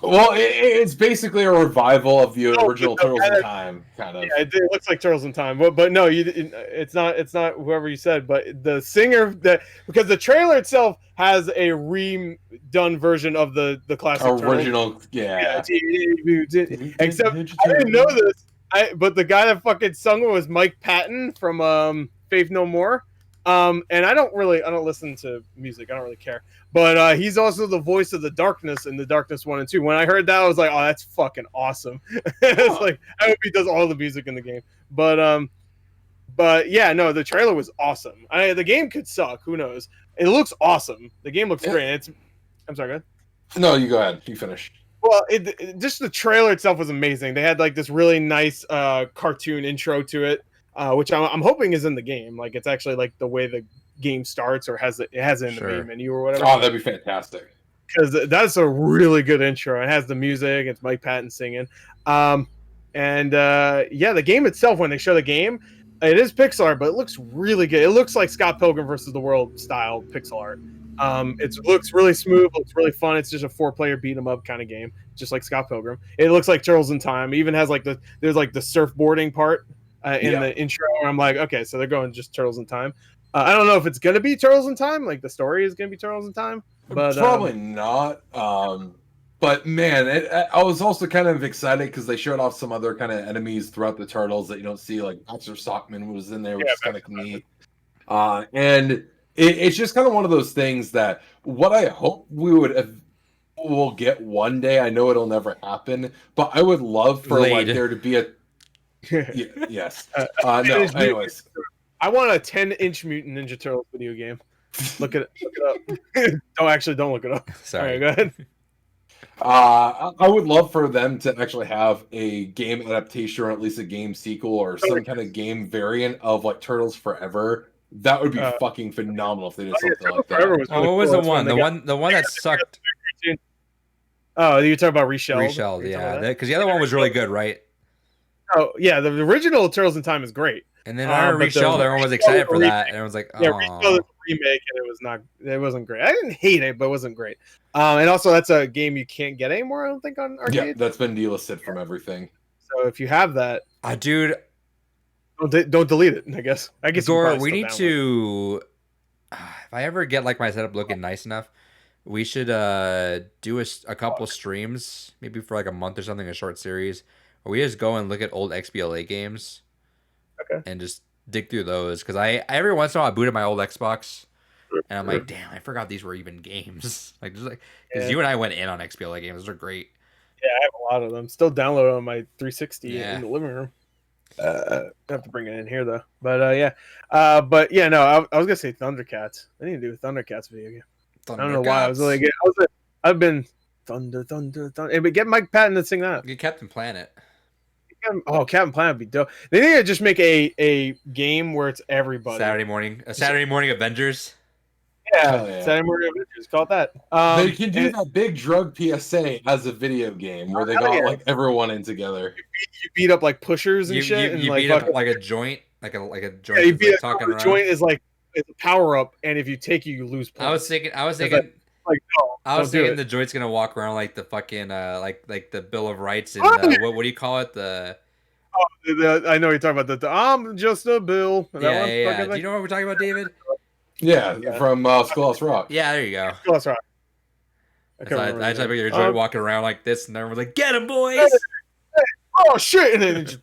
Well, it's basically a revival of the original Turtles in Time, kind of. Yeah, it looks like Turtles in Time, but no, it's not. It's not whoever you said, but the singer because the trailer itself has a redone version of the classic original. Turtles. Yeah. Except I didn't know this. But the guy that fucking sung it was Mike Patton from Faith No More. And I don't listen to music. I don't really care. But he's also the voice of the Darkness in the Darkness 1 and 2. When I heard that, I was like, oh, that's fucking awesome. It's like, I hope he does all the music in the game. But yeah, no, the trailer was awesome. The game could suck. Who knows? It looks awesome. The game looks great. I'm sorry, go ahead. No, you go ahead. You finish. Well, just the trailer itself was amazing. They had like this really nice cartoon intro to it. Which I'm hoping is in the game. Like it's actually like the way the game starts, or has it in the main menu or whatever. Oh, that'd be fantastic. Because that's a really good intro. It has the music. It's Mike Patton singing. The game itself, when they show the game, it is pixel art, but it looks really good. It looks like Scott Pilgrim versus the World style pixel art. It looks really smooth. Looks really fun. It's just a 4-player beat 'em up kind of game, just like Scott Pilgrim. It looks like Turtles in Time. It even has like there's like the surfboarding part. In the intro, I'm like, okay, so they're going just Turtles in Time. I don't know if it's gonna be Turtles in Time, like the story is gonna be Turtles in Time, but probably not. But man, I was also kind of excited because they showed off some other kind of enemies throughout the Turtles that you don't see. Like Baxter Stockman was in there, which is kind of neat. And it's just kind of one of those things that what I hope we'll get one day. I know it'll never happen, but I would love for like there to be a yes. No. Anyways, I want a 10-inch Mutant Ninja Turtles video game. Look it up. Don't look it up. Sorry. All right, go ahead. I would love for them to actually have a game adaptation, or at least a game sequel, or some kind of game variant of like Turtles Forever. That would be fucking phenomenal if they did something like that. What was the one? The one that sucked. Oh, you're talking about Reshelled? Reshelled, yeah. Because the other one was really good, right? Oh yeah, the original Turtles in Time is great. And then I Reshelled, everyone was excited for that, and I was like, oh. Yeah, remake, and it wasn't great. I didn't hate it, but it wasn't great. And also that's a game you can't get anymore, I don't think, on arcade. Yeah, that's been delisted from everything. So if you have that, Dude, don't delete it. I guess you can Gore, probably we still need download to. If I ever get like my setup looking nice enough, we should do a couple streams, maybe for like a month or something, a short series, where we just go and look at old XBLA games, and just dig through those. Because I every once in a while I boot up my old Xbox, and I'm like, damn, I forgot these were even games. Because you and I went in on XBLA games; those are great. Yeah, I have a lot of them still downloaded on my 360 Yeah. in the living room. I have to bring it in here though, but yeah, no, I was gonna say Thundercats. I need to do a Thundercats video game. I don't know why I was really good. I've been Thunder. Hey, but get Mike Patton to sing that. Get Captain Planet. Oh, Captain Planet would be dope. They need to just make a game where it's everybody. Saturday morning Avengers. Yeah. Saturday Morning Adventures. Call it that. They can do that big drug PSA as a video game where they got like everyone in together. You beat up like pushers and shit, and you like beat up like a joint, like a joint. Yeah, you beat like, a joint is like it's a power up, and if you take you lose points. I was thinking. Like, no, I was thinking the joint's gonna walk around like the fucking like the Bill of Rights and what do you call it I know you're talking about the I'm just a bill. Yeah. Do you know what we're talking about, David? Yeah, from Skullhouse Rock. Yeah, there you go. Skullhouse Rock. I just have your joint walking around like this, and everyone's like, "Get him, boys!" Oh shit! And then just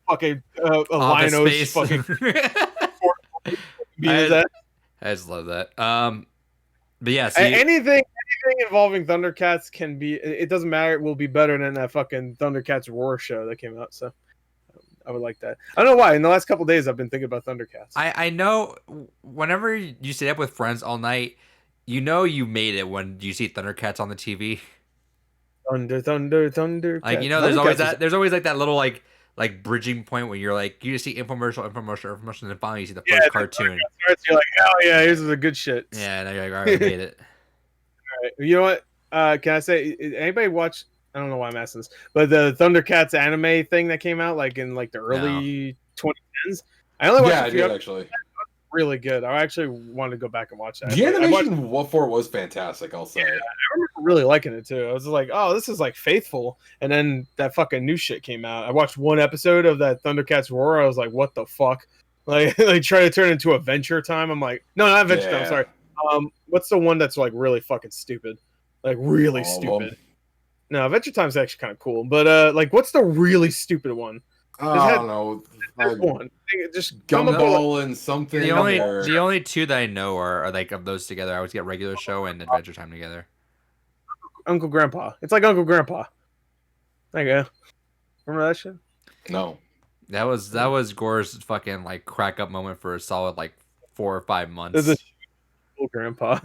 fucking a Linos fucking. I just love that. But yeah, anything involving Thundercats can be. It doesn't matter. It will be better than that fucking Thundercats Roar show that came out. So I would like that. I don't know why. In the last couple of days, I've been thinking about Thundercats. I know. Whenever you stay up with friends all night, you know you made it when you see Thundercats on the TV. Thunder. Like there's always like that little like bridging point where you're like you just see infomercial, and then finally you see the first cartoon. You're like, oh yeah, here's the good shit. Yeah, now you're like, all right, I made it. All right. You know what? Can I say? Anybody watch? I don't know why I'm asking this, but the Thundercats anime thing that came out like in like the early 2010s. I only watched I did actually. Really good. I actually wanted to go back and watch that. The animation for it was fantastic, I'll say. Yeah, I remember really liking it too. I was like, oh, this is like faithful. And then that fucking new shit came out. I watched one episode of that Thundercats Roar. I was like, what the fuck? Like they try to turn it into Adventure Time. I'm like, no, not Adventure Time. I'm sorry. What's the one that's like really fucking stupid? Like really stupid. No, Adventure Time's actually kind of cool. But like, what's the really stupid one? I don't know. One. Just Gumball and something. The only two that I know are like of those together. I always get Regular Show and Adventure Time together. Uncle Grandpa. It's like Uncle Grandpa. There you go. Remember that shit? No. That was Gore's fucking like crack up moment for a solid like 4 or 5 months. Uncle Grandpa.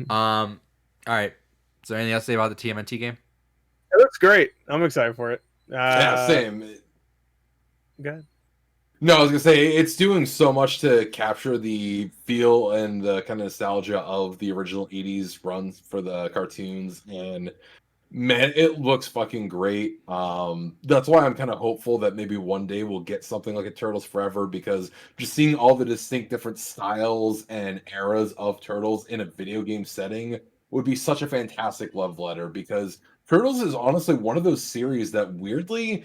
All right. Is there anything else to say about the TMNT game? It looks great. I'm excited for it. Yeah, same. Go ahead. No, I was gonna say it's doing so much to capture the feel and the kind of nostalgia of the original '80s runs for the cartoons, and man, it looks fucking great. That's why I'm kind of hopeful that maybe one day we'll get something like a Turtles Forever, because just seeing all the distinct different styles and eras of Turtles in a video game setting would be such a fantastic love letter, because Turtles is honestly one of those series that weirdly,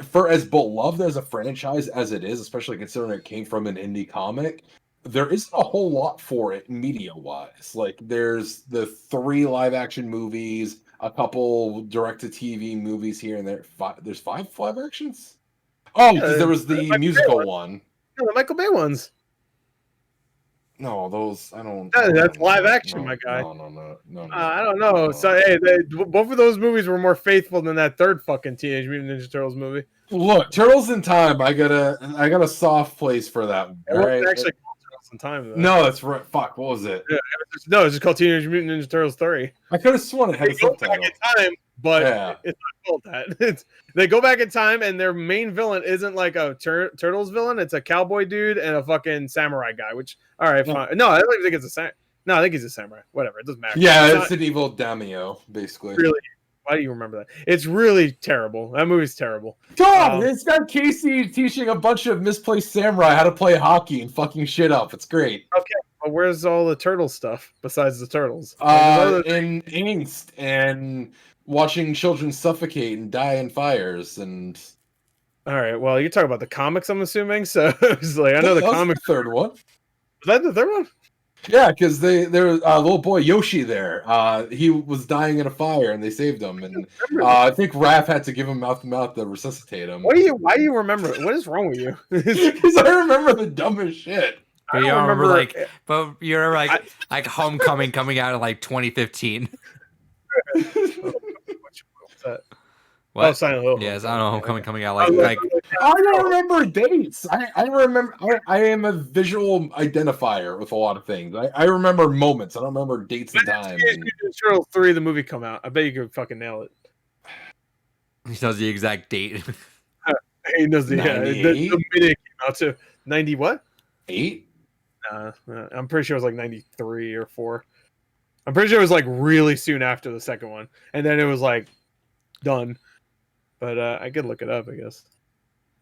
for as beloved as a franchise as it is, especially considering it came from an indie comic, there isn't a whole lot for it media-wise. Like, there's the 3 live-action movies, a couple direct-to-TV movies here and there. There's 5 live-actions? Oh, because there was the musical one. No, the Michael Bay ones. No, those I don't. That's live action, my guy. No. I don't know. So hey, both of those movies were more faithful than that third fucking Teenage Mutant Ninja Turtles movie. Look, Turtles in Time. I got a soft place for that one. It wasn't actually called Turtles in Time, though. No, that's right. Fuck, what was it? Yeah, it's just called Teenage Mutant Ninja Turtles 3. I could have sworn it had a subtitle. Back in time, but it's not called that. They go back in time, and their main villain isn't like a Turtles villain. It's a cowboy dude and a fucking samurai guy. Which, all right, fine. No, I don't even think it's a samurai. No, I think he's a samurai. Whatever, it doesn't matter. Yeah, it's an evil daimyo, basically. Really, Why do you remember that? It's really terrible. That movie's terrible. God, it's got Casey teaching a bunch of misplaced samurai how to play hockey and fucking shit up. It's great. Okay, but where's all the turtle stuff besides the turtles? In angst and watching children suffocate and die in fires and. All right, well, you're talking about the comics, I'm assuming. So it's like I know the comics. The third one. Was that the third one? Yeah, because there was a little boy Yoshi there. He was dying in a fire, and they saved him. And I think Raph had to give him mouth to mouth to resuscitate him. Why do you remember it? What is wrong with you? Because I remember the dumbest shit. But you remember but you're like Homecoming coming out in like 2015. What? Oh, Silent Hill. Yes, I don't know. Homecoming coming out like I don't remember dates. I remember. I am a visual identifier with a lot of things. I remember moments. I don't remember dates and times. Turtles 3, the movie come out. I bet you could fucking nail it. He knows the exact date. He knows the minute it came out to 90 what? 8? I'm pretty sure it was like 93 or 4. I'm pretty sure it was like really soon after the second one, and then it was like done. But I could look it up, I guess.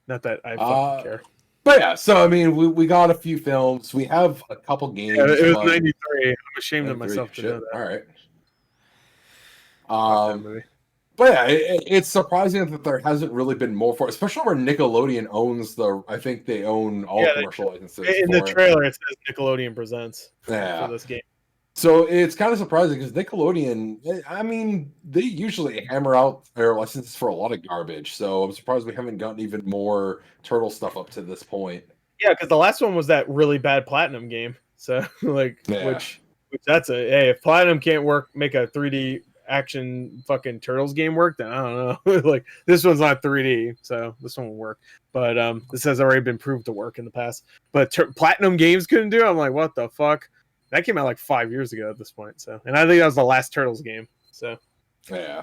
Not that I fucking care. But yeah, so I mean, we got a few films. We have a couple games. Yeah, it was 93. I'm ashamed of myself to know that. All right. But yeah, it's surprising that there hasn't really been more for it, especially where Nickelodeon owns I think they own all commercial licenses. In the trailer, it says Nickelodeon presents for this game. So it's kind of surprising because Nickelodeon, I mean, they usually hammer out their licenses for a lot of garbage. So I'm surprised we haven't gotten even more Turtle stuff up to this point. Yeah, because the last one was that really bad Platinum game. So which that's if Platinum can't make a 3D action fucking Turtles game work, then I don't know. Like this one's not 3D, so this one will work. But this has already been proved to work in the past. But Platinum Games couldn't do it. I'm like, what the fuck? That came out like 5 years ago at this point. So, and I think that was the last Turtles game. So, yeah.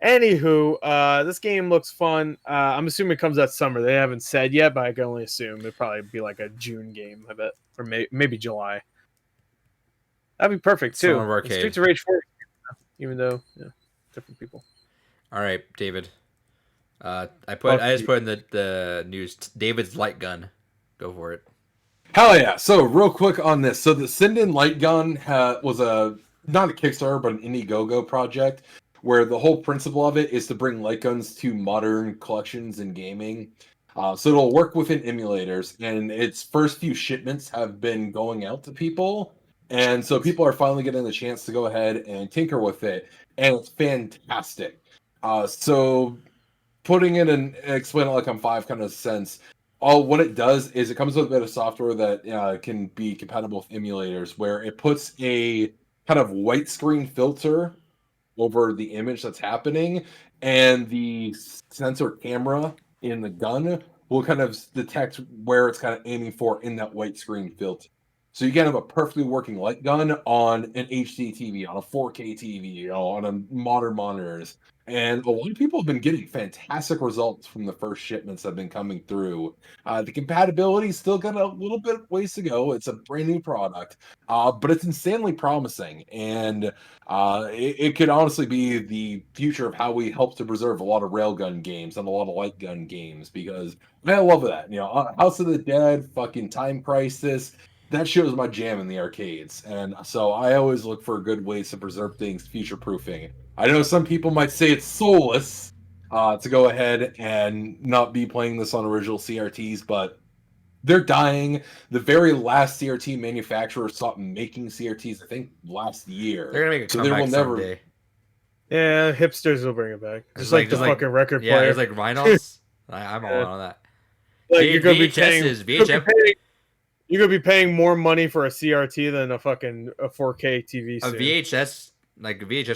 Anywho, this game looks fun. I'm assuming it comes out summer. They haven't said yet, but I can only assume it'd probably be like a June game, I bet, or maybe July. That'd be perfect too. Streets of Rage 4, even though different people. All right, David. I just put in the news. David's light gun. Go for it. Hell yeah. So real quick on this. So the Sinden Light Gun was not a Kickstarter, but an Indiegogo project where the whole principle of it is to bring light guns to modern collections in gaming. So it'll work within emulators, and its first few shipments have been going out to people. And so people are finally getting the chance to go ahead and tinker with it. And it's fantastic. So putting it in, explain it like I'm 5 kind of sense. What it does is it comes with a bit of software that can be compatible with emulators, where it puts a kind of white screen filter over the image that's happening, and the sensor camera in the gun will kind of detect where it's kind of aiming for in that white screen filter. So you can have a perfectly working light gun on an HD TV, on a 4K TV, on a modern monitors. And a lot of people have been getting fantastic results from the first shipments that have been coming through. The compatibility still got a little bit of ways to go. It's a brand new product, but it's insanely promising. And it could honestly be the future of how we help to preserve a lot of railgun games and a lot of light gun games, because I love that. House of the Dead, fucking Time Crisis, that shit was my jam in the arcades. And so I always look for good ways to preserve things future-proofing. I know some people might say it's soulless to go ahead and not be playing this on original CRTs, but they're dying. The very last CRT manufacturer stopped making CRTs, I think, last year. They're going to make a comeback someday. Yeah, hipsters will bring it back. Just like the fucking record player. Yeah, there's like vinyls. I'm all on that. Like you're going to be paying... You're gonna be paying more money for a CRT than a 4K TV. A VHS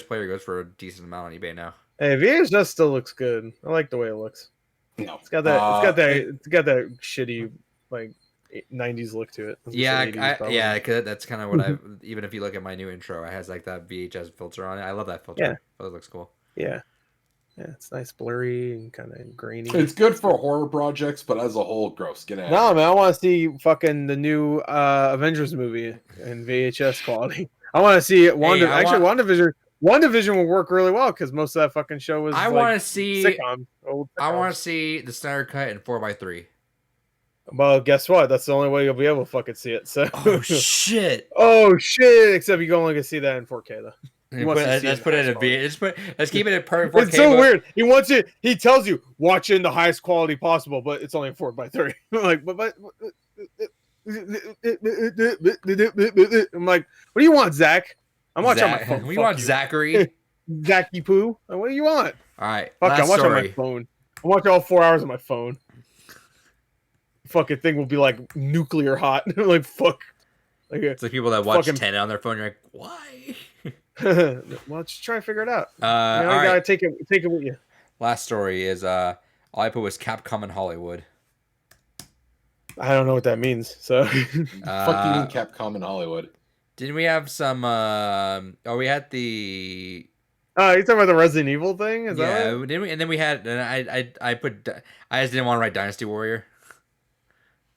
player goes for a decent amount on eBay now. Hey, VHS still looks good. I like the way it looks. No, it's got that shitty like 90s look to it. Yeah, cause that's kind of what I. Even if you look at my new intro, it has like that VHS filter on it. I love that filter. Yeah, it looks cool. Yeah. Yeah, it's nice, blurry and kind of grainy. It's good for horror projects, but as a whole, gross. Get out. No, man, I want to see fucking the new Avengers movie in VHS quality. I want to see it. WandaVision. WandaVision will work really well because most of that fucking show was. I like, want to see. sitcom. I want to see the Snyder Cut in 4x3. Well, guess what? That's the only way you'll be able to fucking see it. So. Oh shit! Oh shit! Except you can only see that in 4K though. Let's put it in a V. Let's keep it in perfect 4K. It's so weird. He wants it. He tells you watch it in the highest quality possible, but it's only 4x3. Like, but. I'm like, what do you want, Zach? I'm watching on my phone. What do you want, Zachary? Zachy poo. What do you want? All right. Fuck, I'm watching on my phone. I'm watching all 4 hours on my phone. Fucking thing will be like nuclear hot. Like fuck. Like, it's like people that watch 10 on their phone. You're like, why? Well, just try and figure it out. You gotta take it with you. Last story is all I put was Capcom in Hollywood. I don't know what that means. So fuck you mean Capcom in Hollywood? Didn't we have some? We had the. You talking about the Resident Evil thing? Is that right? Didn't we? And then we had. And I just didn't want to write Dynasty Warrior.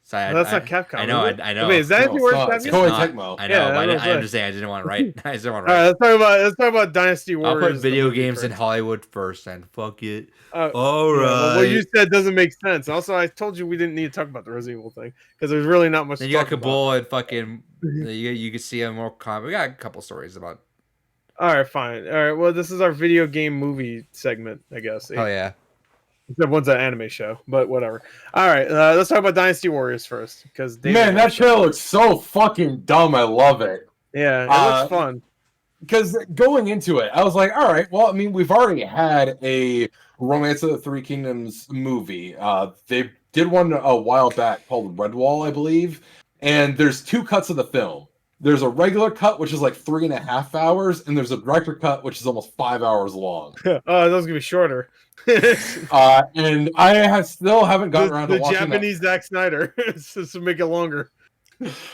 So that's not Capcom. I know. I know. Wait, is that it's Koei Tecmo. I know. But I understand. I didn't want to write. I didn't want to write. All right, let's talk about Dynasty Warriors. I'll put video games in Hollywood first, and fuck it. All right. Well, what you said doesn't make sense. Also, I told you we didn't need to talk about the Resident Evil thing because there's really not much. Then you got Kabul and fucking. You can see a more common. We got a couple stories about. All right, fine. All right. Well, this is our video game movie segment, I guess. Oh yeah. Except one's an anime show, but whatever. All right, let's talk about Dynasty Warriors first, because man, that show looks so fucking dumb. I love it. Yeah, it looks fun. Because going into it, I was like, all right, well, I mean, we've already had a Romance of the Three Kingdoms movie. They did one a while back called Redwall, I believe, and there's 2 cuts of the film. There's a regular cut, which is like 3.5 hours, and there's a director cut, which is almost 5 hours long. Oh, that was gonna be shorter. And I still haven't gotten around to watching the Japanese Zack Snyder to make it longer.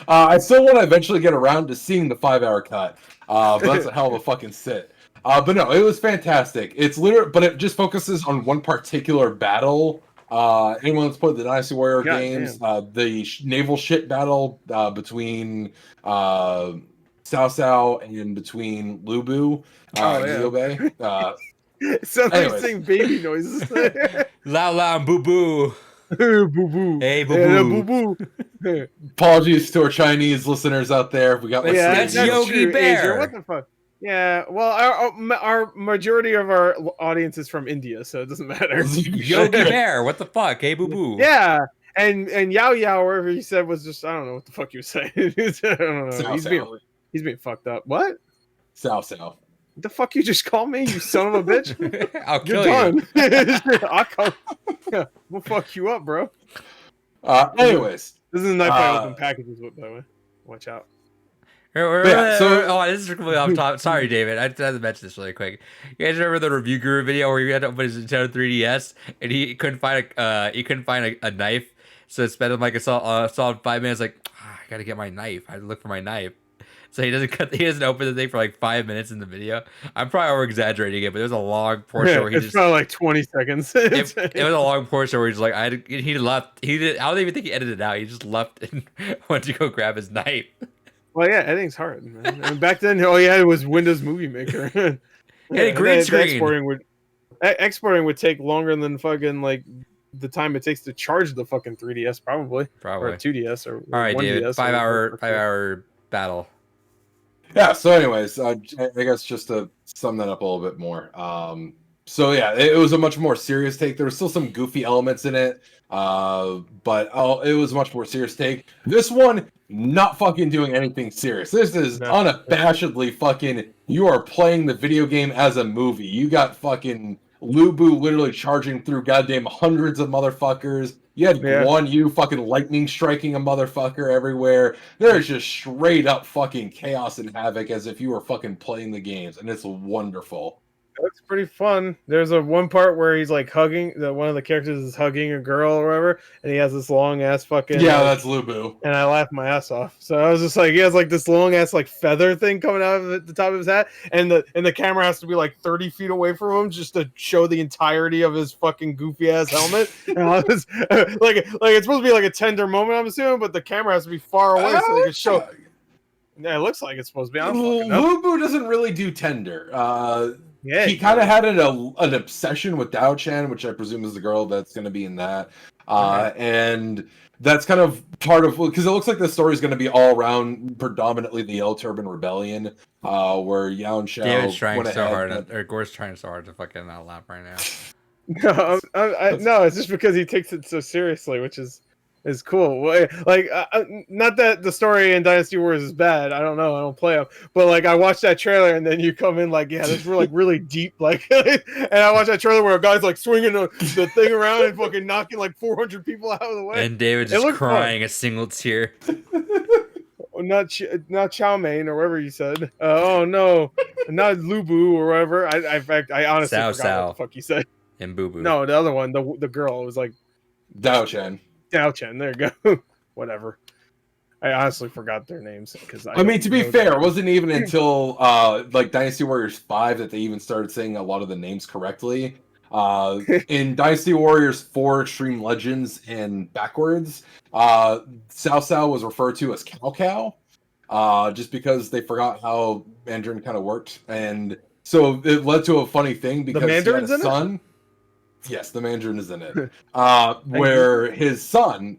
I still want to eventually get around to seeing the 5-hour cut, but that's a hell of a fucking sit. But no, it was fantastic. It's literally, but it just focuses on one particular battle. Anyone that's played the Dynasty Warrior games, the naval ship battle between Cao Cao and between Lubu, Niobe. It sounds like you're saying baby noises. Lao and boo boo. Boo boo. Hey boo boo. Apologies to our Chinese listeners out there. We got that's Yogi Bear. Asia. What the fuck? Yeah, well, our majority of our audience is from India, so it doesn't matter. Yogi Bear, what the fuck? Hey boo boo. Yeah, and Yao Yao, whatever he said was just, I don't know what the fuck you were saying. I don't know. He's being fucked up. What? Cao Cao. The fuck you just called me, you son of a bitch? I'll kill you. We'll fuck you up, bro. Anyways, this is a knife I open packages with, by the way. Watch out. This is completely off top. Sorry, David. I had to mention this really quick. You guys remember the review guru video where he had to open his Nintendo 3DS and he couldn't find a knife, so it spent him like a solid 5 minutes. Like, I gotta get my knife. I had to look for my knife. So he doesn't open the thing for like 5 minutes in the video. I'm probably over exaggerating it, but there's a long portion where it's probably like 20 seconds. It was a long portion where he's like, he left. I don't even think he edited it out. He just left and went to go grab his knife. Well, yeah, editing's hard, man. And back then, all he had was Windows Movie Maker. And green screen. Exporting would take longer than fucking like the time it takes to charge the fucking 3DS, probably. Or 2DS or all right, 1DS. Dude. 5 hour battle. Yeah, so anyways, I guess just to sum that up a little bit more. So yeah, it was a much more serious take. There were still some goofy elements in it, but it was a much more serious take. This one, not fucking doing anything serious. This is unabashedly fucking, you are playing the video game as a movie. You got fucking Lubu literally charging through goddamn hundreds of motherfuckers. You had Guan Yu fucking lightning striking a motherfucker everywhere. There's just straight up fucking chaos and havoc as if you were fucking playing the games, and it's wonderful. That's pretty fun. There's one part where he's like hugging, one of the characters is hugging a girl or whatever, and he has this long ass fucking that's Lubu. And I laughed my ass off. So I was just like, he has like this long ass like feather thing coming out of the top of his hat, and the camera has to be like 30 feet away from him just to show the entirety of his fucking goofy ass helmet. And I was, like it's supposed to be like a tender moment, I'm assuming, but the camera has to be far away so they can show. Yeah, it looks like it's supposed to be. I don't fucking know. Lubu doesn't really do tender. Yeah, He kind of had an obsession with Dao Chen, which I presume is the girl that's going to be in that. And that's kind of part of, because it looks like the story is going to be all around predominantly the El Turban Rebellion, where Yao and Xiao David's trying went so ahead. hard, or Gore's trying so hard to fucking not laugh right now. No, it's just because he takes it so seriously, which is cool. Like, not that the story in Dynasty Wars is bad. I don't know. I don't play them, but like I watched that trailer and then you come in like, yeah, this is like really deep. Like, and I watched that trailer where a guy's like swinging the thing around and fucking knocking like 400 people out of the way. And David just crying a single tear. Not Chow Mein or whatever you said. Oh no, not Lubu or whatever. I honestly Sao forgot what the fuck you said. And Boo Boo. No, the other one, the girl was like Dao Chen. Dao Chen. There you go. Whatever. I honestly forgot their names because I mean, to be fair, it wasn't even until like Dynasty Warriors 5 that they even started saying a lot of the names correctly. In Dynasty Warriors 4 Extreme Legends and backwards, Cao Cao was referred to as Cao Cao, just because they forgot how Mandarin kind of worked, and so it led to a funny thing because the Mandarin's he had a son. in it? Yes, the Mandarin is in it. Where his son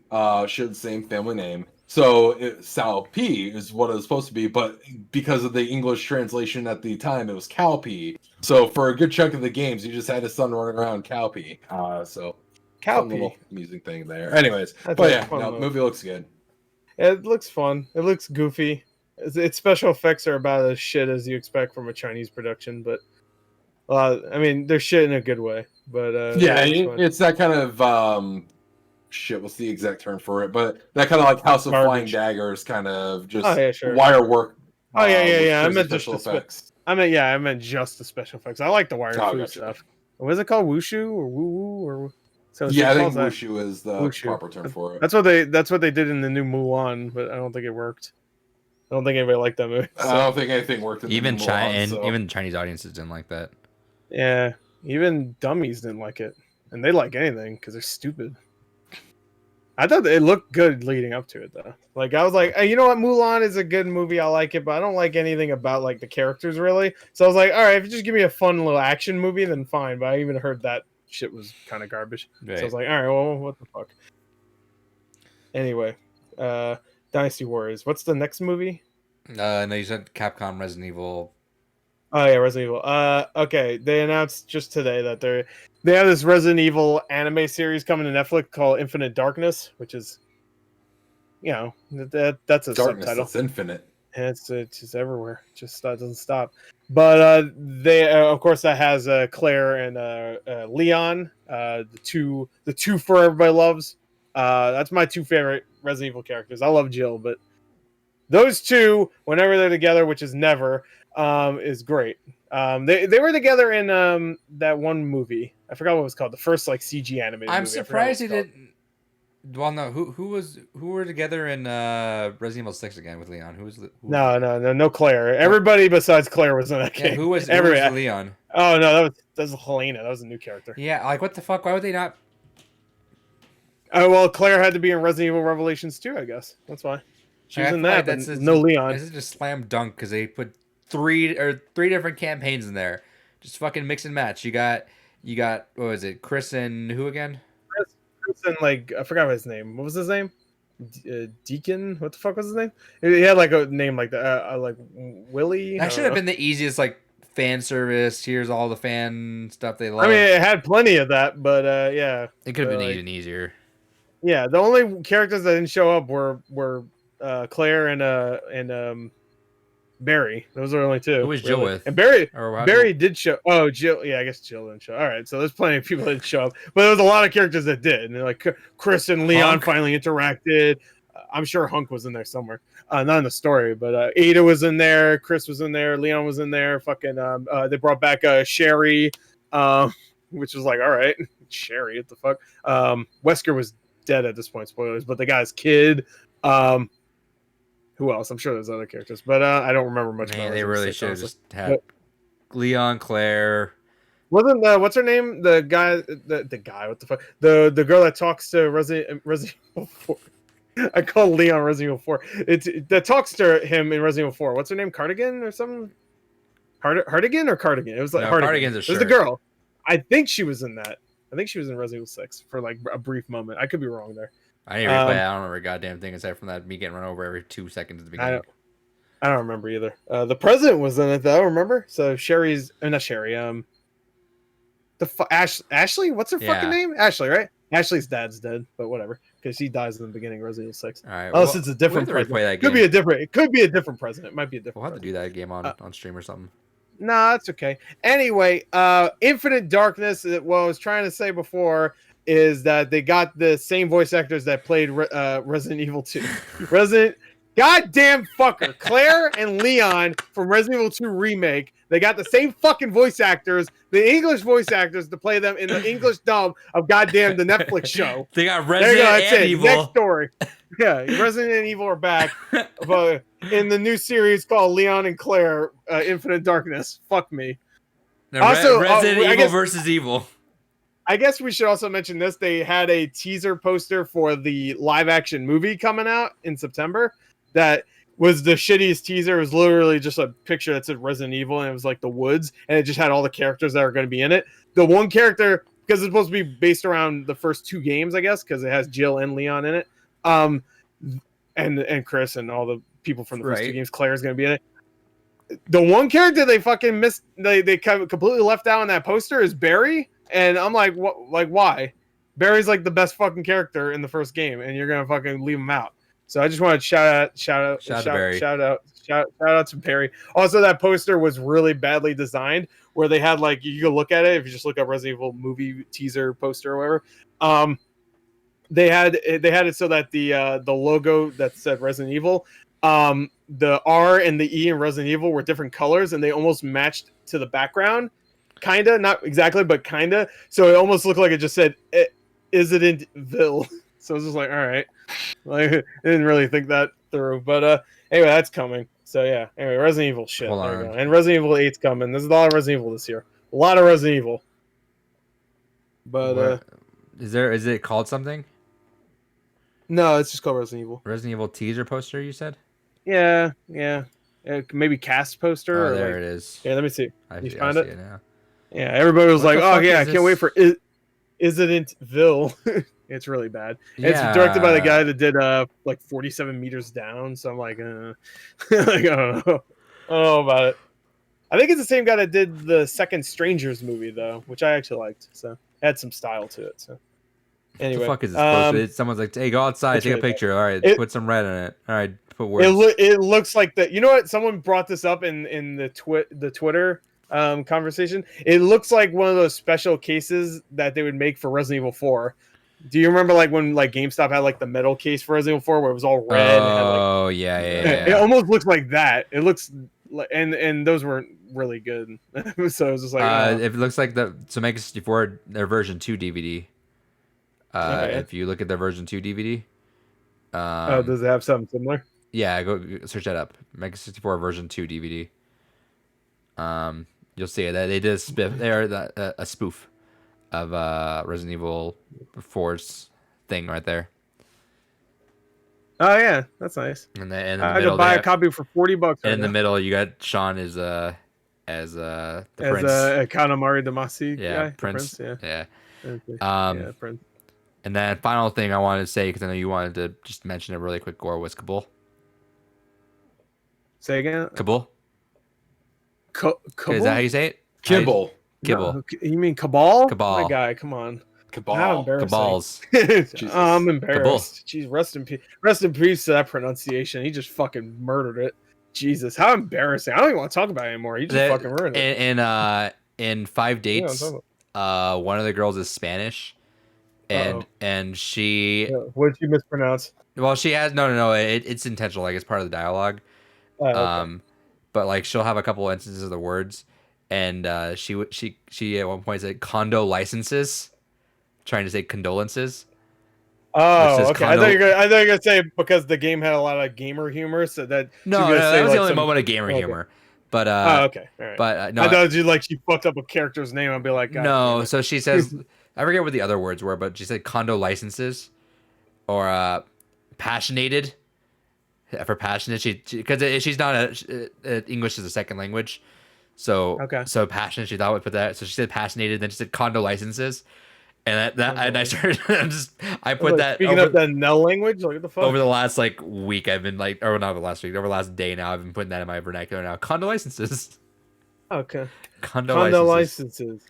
shared the same family name. So Sao P is what it was supposed to be, but because of the English translation at the time, it was Cal P. So for a good chunk of the games, you just had his son running around Cal P. So fun little music thing there. Anyways, but yeah, no, movie looks good. It looks fun. It looks goofy. Its special effects are about as shit as you expect from a Chinese production, but I mean, they're shit in a good way. But yeah, it's that kind of shit. What's the exact term for it? But that kind of like House of Flying Daggers, kind of just wire work. Yeah. I meant special effects. I meant just the special effects. I like the wire stuff. What is it called? Wushu or woo woo or? So yeah, I think Wushu is the proper term for it. That's what they did in the new Mulan, but I don't think it worked. I don't think anybody liked that movie. So. I don't think anything worked. Even even Chinese audiences didn't like that. Yeah, even dummies didn't like it, and they like anything because they're stupid. I thought it looked good leading up to it though. Like I was like, hey, you know what, Mulan is a good movie. I like it, but I don't like anything about like the characters really. So I was like, all right, if you just give me a fun little action movie, then fine. But I even heard that shit was kind of garbage. Right. So I was like, all right, well, what the fuck. Anyway, Dynasty Warriors. What's the next movie? No, you said Capcom Resident Evil. Oh yeah, Resident Evil. Okay, they announced just today that they have this Resident Evil anime series coming to Netflix called Infinite Darkness, which is, you know, that's a Darkness subtitle. It's infinite. And it's just everywhere. It just doesn't stop. But they of course that has Claire and Leon, the two for everybody loves. That's my two favorite Resident Evil characters. I love Jill, but those two, whenever they're together, which is never, is great. They were together in that one movie. I forgot what it was called. The first like CG animated movie. I'm surprised he didn't. Well, no. Who were together in Resident Evil 6 again with Leon? No Claire. Everybody besides Claire was in that game. Who was Leon? Oh no, that was Helena. That was a new character. Yeah, like what the fuck? Why would they not? Oh well, Claire had to be in Resident Evil Revelations 2, I guess. That's why. She was in that, but no Leon. This is just slam dunk because they put three different campaigns in there. Just fucking mix and match. You got what was it? Chris and who again? Chris and like I forgot his name. What was his name? Deacon. What the fuck was his name? He had like a name like that, like Willie. That should have been the easiest like fan service. Here's all the fan stuff they love. I mean, it had plenty of that, but yeah, it could have been even easier. Yeah, the only characters that didn't show up were Claire and Barry. Those are the only two. Who was Jill with? And Barry did show. Oh, Jill. Yeah, I guess Jill didn't show. All right, so there's plenty of people that didn't show up, but there was a lot of characters that did. And like Chris and Leon finally interacted. I'm sure Hunk was in there somewhere. Not in the story, but Ada was in there. Chris was in there. Leon was in there. Fucking. They brought back Sherry, which was like, all right, Sherry. What the fuck? Wesker was dead at this point. Spoilers, but the guy's kid. Who else? I'm sure there's other characters, but I don't remember much. Man, they really should have just had Leon, Claire. Wasn't what's her name? The guy. The guy. What the fuck? The girl that talks to Resident Evil 4. I call Leon Resident Evil 4. It's that talks to him in Resident Evil 4. What's her name? Cardigan or something? Hardigan or Cardigan? It was like No, Hardigan. Cardigan's a It was the shirt. girl. I think she was in that. I think she was in Resident Evil 6 for like a brief moment. I could be wrong there. I didn't replay. I don't remember a goddamn thing aside from that me getting run over every 2 seconds at the beginning. I don't remember either. The president was in it though. Remember? So Sherry's not Sherry. Ashley. What's her fucking name? Ashley, right? Ashley's dad's dead, but whatever, because he dies in the beginning of Resident Evil 6. All right. Unless it's a different we'll have to replay president. that game. It could be a different president. It might be a different. We'll have to do that game on stream or something. Nah, that's okay. Anyway, Infinite Darkness. What I was trying to say before is that they got the same voice actors that played Resident Evil 2. Goddamn fucker, Claire and Leon from Resident Evil 2 remake. They got the same fucking voice actors, the English voice actors, to play them in the English dub of goddamn the Netflix show. They got Resident Evil. Next story. Yeah, Resident Evil are back, but in the new series called Leon and Claire, Infinite Darkness. Fuck me. No, also, Resident Evil versus Evil. I guess we should also mention this. They had a teaser poster for the live-action movie coming out in September. That was the shittiest teaser. It was literally just a picture that said Resident Evil, and it was like the woods, and it just had all the characters that are going to be in it. The one character, because it's supposed to be based around the first 2 games, I guess, because it has Jill and Leon in it, and Chris and all the people from the first 2 games. Claire's going to be in it. The one character they fucking missed, they completely left out on that poster is Barry, and I'm like, what? Like, why? Barry's like the best fucking character in the first game, and you're gonna fucking leave him out. So I just want to shout out to Barry. Also, that poster was really badly designed, where they had like, you can look at it if you just look up Resident Evil movie teaser poster or whatever. They had it so that the logo that said Resident Evil, the R and the E in Resident Evil were different colors, and they almost matched to the background. Kinda, not exactly, but kinda. So it almost looked like it just said Isidentville. So I was just like, all right. Like, I didn't really think that through. But anyway, that's coming. So yeah. Anyway, Resident Evil shit. There you go. And Resident Evil 8's coming. There's a lot of Resident Evil this year. A lot of Resident Evil. But is it called something? No, it's just called Resident Evil. Resident Evil teaser poster, you said? Yeah. Maybe cast poster. Oh, there it is. Yeah, let me see. You find it? Now. Yeah, everybody was like, "Oh yeah, I can't wait for Isidentville." It's really bad. Yeah. It's directed by the guy that did like 47 meters down. So I'm like, I don't know about it. I think it's the same guy that did the second Strangers movie though, which I actually liked. So it had some style to it. So anyway, what the fuck is this supposed to be? Someone's like, "Hey, go outside, take a picture." Bad. All right, put some red in it. All right, put words. It looks like that. You know what? Someone brought this up in the Twitter conversation. It looks like one of those special cases that they would make for Resident Evil 4. Do you remember like when like GameStop had like the metal case for Resident Evil 4 where it was all red? Oh, and yeah. It almost looks like that. It looks like, and those weren't really good. So it was just like it looks like the Mega 64 their version 2 DVD. If you look at their version 2 DVD, does it have something similar? Yeah, go search that up. Mega 64 version 2 DVD. You'll see it. They did a spoof of Resident Evil 4's thing right there. Oh yeah, that's nice. And in the I middle, could buy a copy for $40. And in the middle, you got Sean as the Prince. Kanamari Damacy. Yeah, guy, Prince. Yeah. Prince. And then final thing I wanted to say, because I know you wanted to just mention it really quick, Gore, was Kabul. Say again. Kabul. Kabul? Is that how you say it? Kibble. Kibble. No, you mean Cabal? Cabal. My guy, come on. Cabal. Cabals. I'm embarrassed. Jeez, rest in peace. Rest in peace to that pronunciation. He just fucking murdered it. Jesus, how embarrassing. I don't even want to talk about it anymore. He just fucking ruined it. In 5 Dates, one of the girls is Spanish. And she... What did you mispronounce? Well, she has... No. It's intentional. Like, it's part of the dialogue. Okay. But, like, she'll have a couple instances of the words. And she at one point said condo licenses, trying to say condolences. Oh, okay. I thought you were gonna say because the game had a lot of gamer humor, so that that was the only moment of gamer humor. But okay, all right. But no, I thought she fucked up a character's name. I'd be like, no. So she says, I forget what the other words were, but she said condo licenses, or passionated. For passionate, because she's not English as a second language, so passionate. She thought would put that. So she said passionated, then she said condo licenses, and and I started. I put that speaking of the Nell language. Like, what the fuck? Over the last week, I've been or not the last week, over the last day now, I've been putting that in my vernacular now. Condo licenses. Okay. Condo licenses.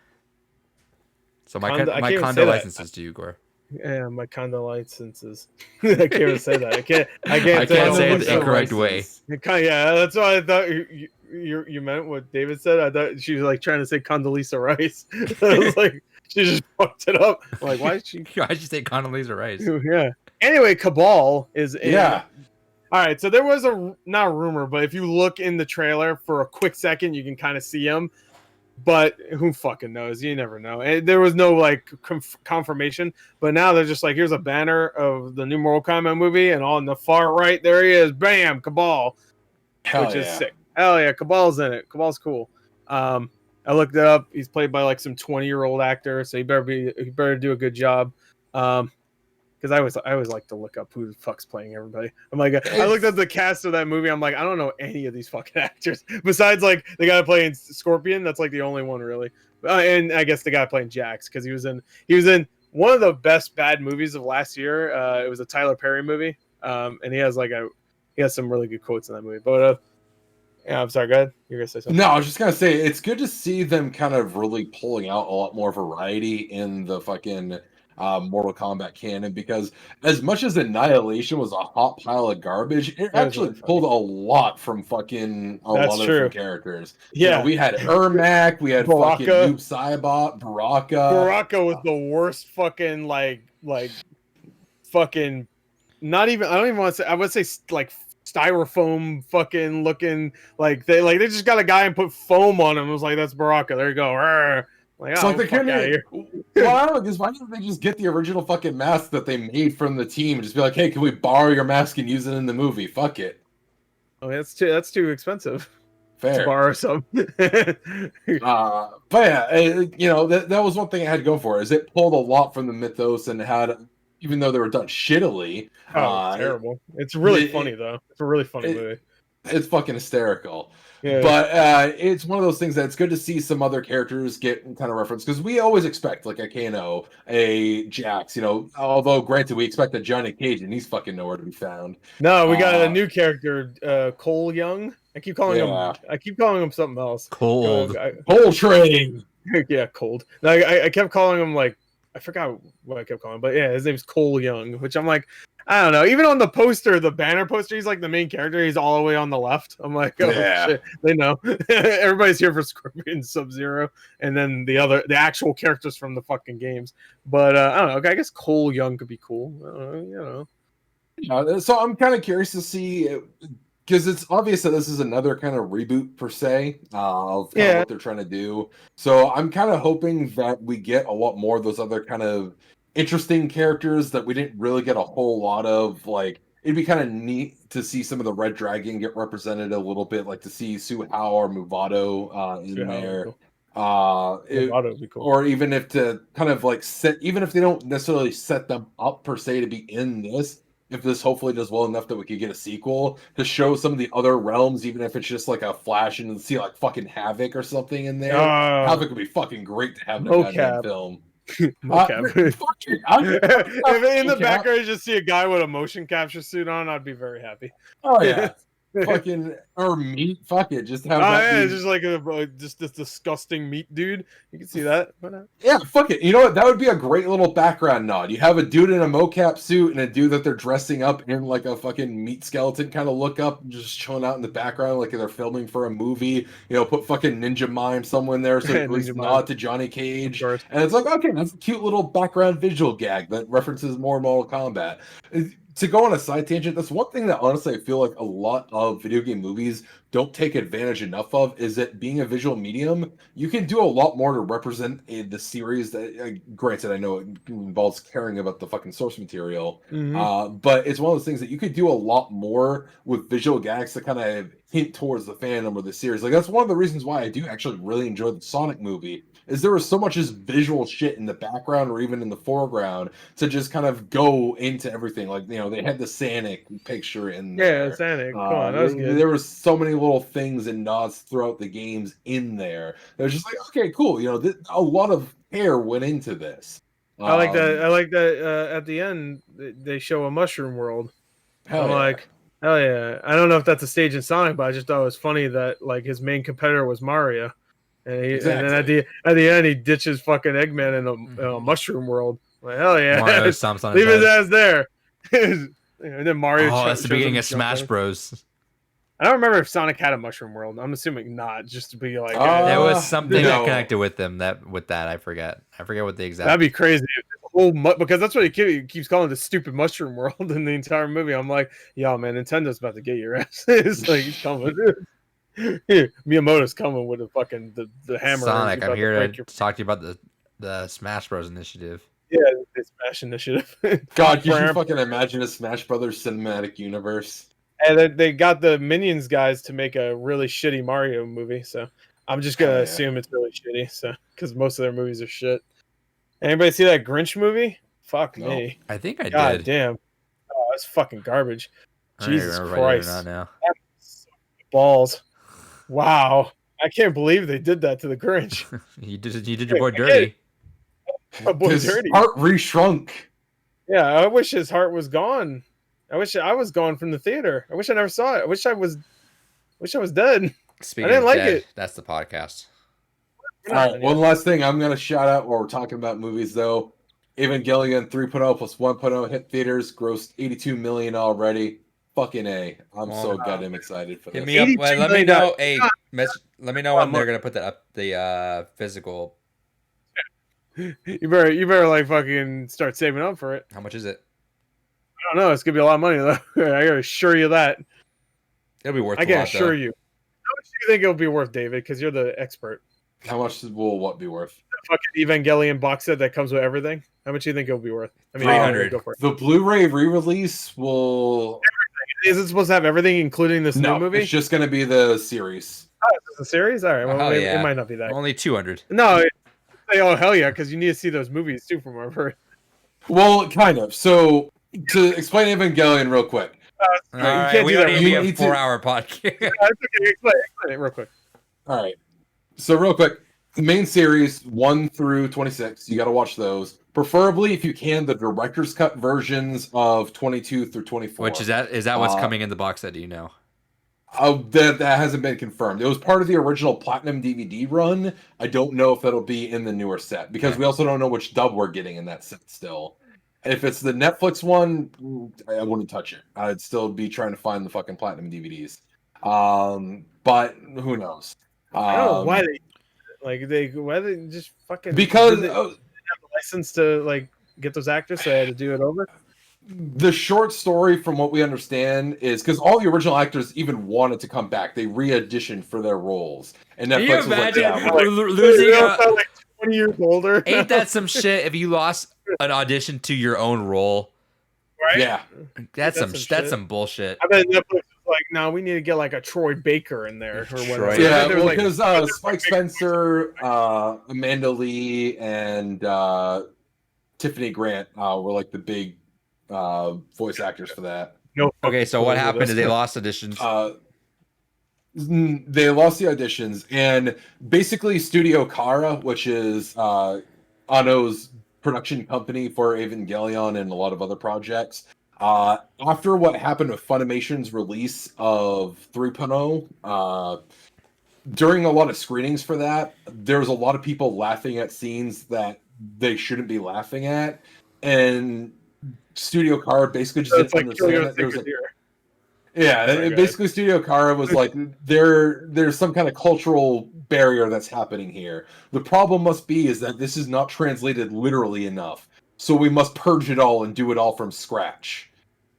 So my condo licenses to you, Gore. Yeah, my condo licenses. I can't even say that. I can't say it the incorrect way. Yeah, that's why I thought you meant what David said. I thought she was like trying to say Condoleezza Rice. I was like, she just fucked it up. I'm like, why'd she say Condoleezza Rice? Yeah. Anyway, Cabal is in. Yeah. All right, so there was not a rumor, but if you look in the trailer for a quick second, you can kind of see him. But who fucking knows? You never know. And there was no confirmation. But now they're just like, here's a banner of the new Mortal Kombat movie, and on the far right there he is. Bam, Cabal, which is sick. Hell yeah, Cabal's in it. Cabal's cool. I looked it up. He's played by some 20-year-old actor, so he better do a good job. Because I always like to look up who the fuck's playing everybody. I'm like, I looked at the cast of that movie. I'm like, I don't know any of these fucking actors besides the guy playing Scorpion. That's the only one really. And I guess the guy playing Jax, because he was in one of the best bad movies of last year. It was a Tyler Perry movie, and he has some really good quotes in that movie. But yeah, I'm sorry. Go ahead. You're gonna say something. No, I was just gonna say it's good to see them kind of really pulling out a lot more variety in the fucking Mortal Kombat canon, because as much as Annihilation was a hot pile of garbage, it actually pulled a lot from fucking lot of different characters. Yeah, we had Ermac, we had fucking Noob Saibot, Baraka. Baraka was the worst fucking fucking not even. I don't even want to say. I would say styrofoam fucking looking they just got a guy and put foam on him. It was like, that's Baraka. There you go. Rawr. Like, so they couldn't. Why didn't they just get the original fucking mask that they made from the team and just be like, hey, can we borrow your mask and use it in the movie? Fuck it. Oh, that's too expensive. Fair. To borrow some. But yeah, that was one thing it had to go for, is it pulled a lot from the mythos and had, even though they were done shittily. Oh, terrible. It's really funny though. It's a really funny movie. It's fucking hysterical. Yeah. But it's one of those things that it's good to see some other characters get kind of referenced, because we always expect a Kano, a Jax, although granted we expect a Johnny Cage and he's fucking nowhere to be found. No, we got a new character, Cole Young. I keep calling him something else. Cold. Coltrane. Yeah, Cold. I kept calling him I forgot what I kept calling him, but yeah, his name's Cole Young, which I'm like, I don't know. Even on the poster, the banner poster, he's the main character. He's all the way on the left. I'm like, oh shit, they know. Everybody's here for Scorpion, Sub-Zero, and then the actual characters from the fucking games. But I don't know. I guess Cole Young could be cool. So I'm kind of curious to see, because it's obvious that this is another kind of reboot per se of what they're trying to do. So I'm kind of hoping that we get a lot more of those other kind of interesting characters that we didn't really get a whole lot of. It'd be kind of neat to see some of the Red Dragon get represented a little bit, to see Su Hao or Movado in there. Movado would be cool. Or even if to kind of even if they don't necessarily set them up per se to be in this, if this hopefully does well enough that we could get a sequel to show some of the other realms, even if it's just a flash and see fucking Havoc or something in there. Havoc would be fucking great to have in a goddamn film. If in the background you just see a guy with a motion capture suit on, I'd be very happy. Oh yeah. Fucking or meat, fuck it, just have it's just just this disgusting meat dude. You can see that. Yeah, fuck it. You know what? That would be a great little background nod. You have a dude in a mocap suit and a dude that they're dressing up in a fucking meat skeleton kind of look up, just chilling out in the background like they're filming for a movie. Put fucking Ninja Mime somewhere in there, so at least nod to Johnny Cage. And it's okay, that's a cute little background visual gag that references more Mortal Kombat. To go on a side tangent, that's one thing that honestly I feel like a lot of video game movies don't take advantage enough of is that being a visual medium, you can do a lot more to represent the series. That granted, I know it involves caring about the fucking source material, but it's one of those things that you could do a lot more with visual gags to kind of hint towards the fandom or the series. Like that's one of the reasons why I do actually really enjoy the Sonic movie. Is there was so much just visual shit in the background or even in the foreground to just kind of go into everything. Like, you know, they had the Sonic picture in there. Yeah, Sonic. Come on, that was good. There was so many little things and nods throughout the games in there. It was just like, okay, cool. You know, a lot of care went into this. I like that. I like that. At the end, they show a mushroom world. I'm like, hell yeah! I don't know if that's a stage in Sonic, but I just thought it was funny that like his main competitor was Mario, and then at the end he ditches fucking Eggman in a mushroom world. Like, hell yeah! Mario stomps on leave his his ass there. And then Mario. Oh, that's the beginning of Smash Bros. I don't remember if Sonic had a mushroom world. I'm assuming not, just to be like. There was something that connected with them. I forget what the exact. That'd be crazy. Because that's what he keeps calling the stupid mushroom world in the entire movie. I'm like, yo, man, Nintendo's about to get your ass. It's like he's coming. Here, Miyamoto's coming with the hammer. Sonic, I'm here to talk to you about the Smash Bros. Initiative. Yeah, the Smash Initiative. God, can you fucking imagine a Smash Brothers cinematic universe? And they got the Minions guys to make a really shitty Mario movie, so I'm just gonna assume it's really shitty. So because most of their movies are shit. Anybody see that Grinch movie? Fuck me. I think I did. God damn. Oh, that's fucking garbage. Jesus Christ. Now. Balls. Wow. I can't believe they did that to the Grinch. You did your boy dirty. His heart reshrunk. Yeah, I wish his heart was gone. I wish I was gone from the theater. I wish I never saw it. I wish I was dead. Speaking I didn't like dead, it. That's the podcast. All right, one last thing I'm going to shout out while we're talking about movies, though. Evangelion 3.0 plus 1.0 hit theaters, grossed $82 million already. Fucking A. I'm so goddamn excited for this. Hit me up. Well, let me know. Hey, let me know when they're going to put that up, the physical. You better like fucking start saving up for it. How much is it? I don't know. It's going to be a lot of money, though. I got to assure you that. It'll be worth I can assure you. How much do you think it'll be worth, David? Because you're the expert. How much will what be worth? The fucking Evangelion box set that comes with everything. How much do you think it'll be worth? I mean, 300. Go for it. The Blu-ray re-release will. Is it supposed to have everything, including this new movie? It's just going to be the series. Oh, it's a series? All right. Well, it might not be that. Only 200. No. Oh, hell yeah, because you need to see those movies, too, from our. Well, kind of. So, to explain Evangelion real quick. You can't do that. We have a 4-hour podcast. It's okay. Explain it real quick. All right. So, real quick. The main series, 1 through 26, you got to watch those. Preferably, if you can, the director's cut versions of 22 through 24. Which is that what's coming in the box set? Do you know? That hasn't been confirmed. It was part of the original Platinum DVD run. I don't know if that'll be in the newer set because we also don't know which dub we're getting in that set still. If it's the Netflix one, I wouldn't touch it. I'd still be trying to find the fucking Platinum DVDs. But who knows? I don't know why they just fucking because they have the license to like get those actors, so they had to do it over. The short story, from what we understand, is because all the original actors even wanted to come back. They re-auditioned for their roles, and Netflix was like, losing like 20 years older. Ain't that some shit? If you lost an audition to your own role, right? Yeah, that's some bullshit. I bet Netflix was like, no, we need to get like a Troy Baker in there or whatever. Yeah, because Spike Spencer, Amanda Lee, and Tiffany Grant were like the big voice actors for that. No. Okay, so what happened is they lost auditions. They lost the auditions, and basically Studio Kara, which is Anno's production company for Evangelion and a lot of other projects, after what happened with Funimation's release of 3.0, during a lot of screenings for that, there was a lot of people laughing at scenes that they shouldn't be laughing at, and Studio Kara basically just didn't understand that there was basically Studio Kara was like, there's some kind of cultural barrier that's happening here. The problem must be is that this is not translated literally enough, so we must purge it all and do it all from scratch.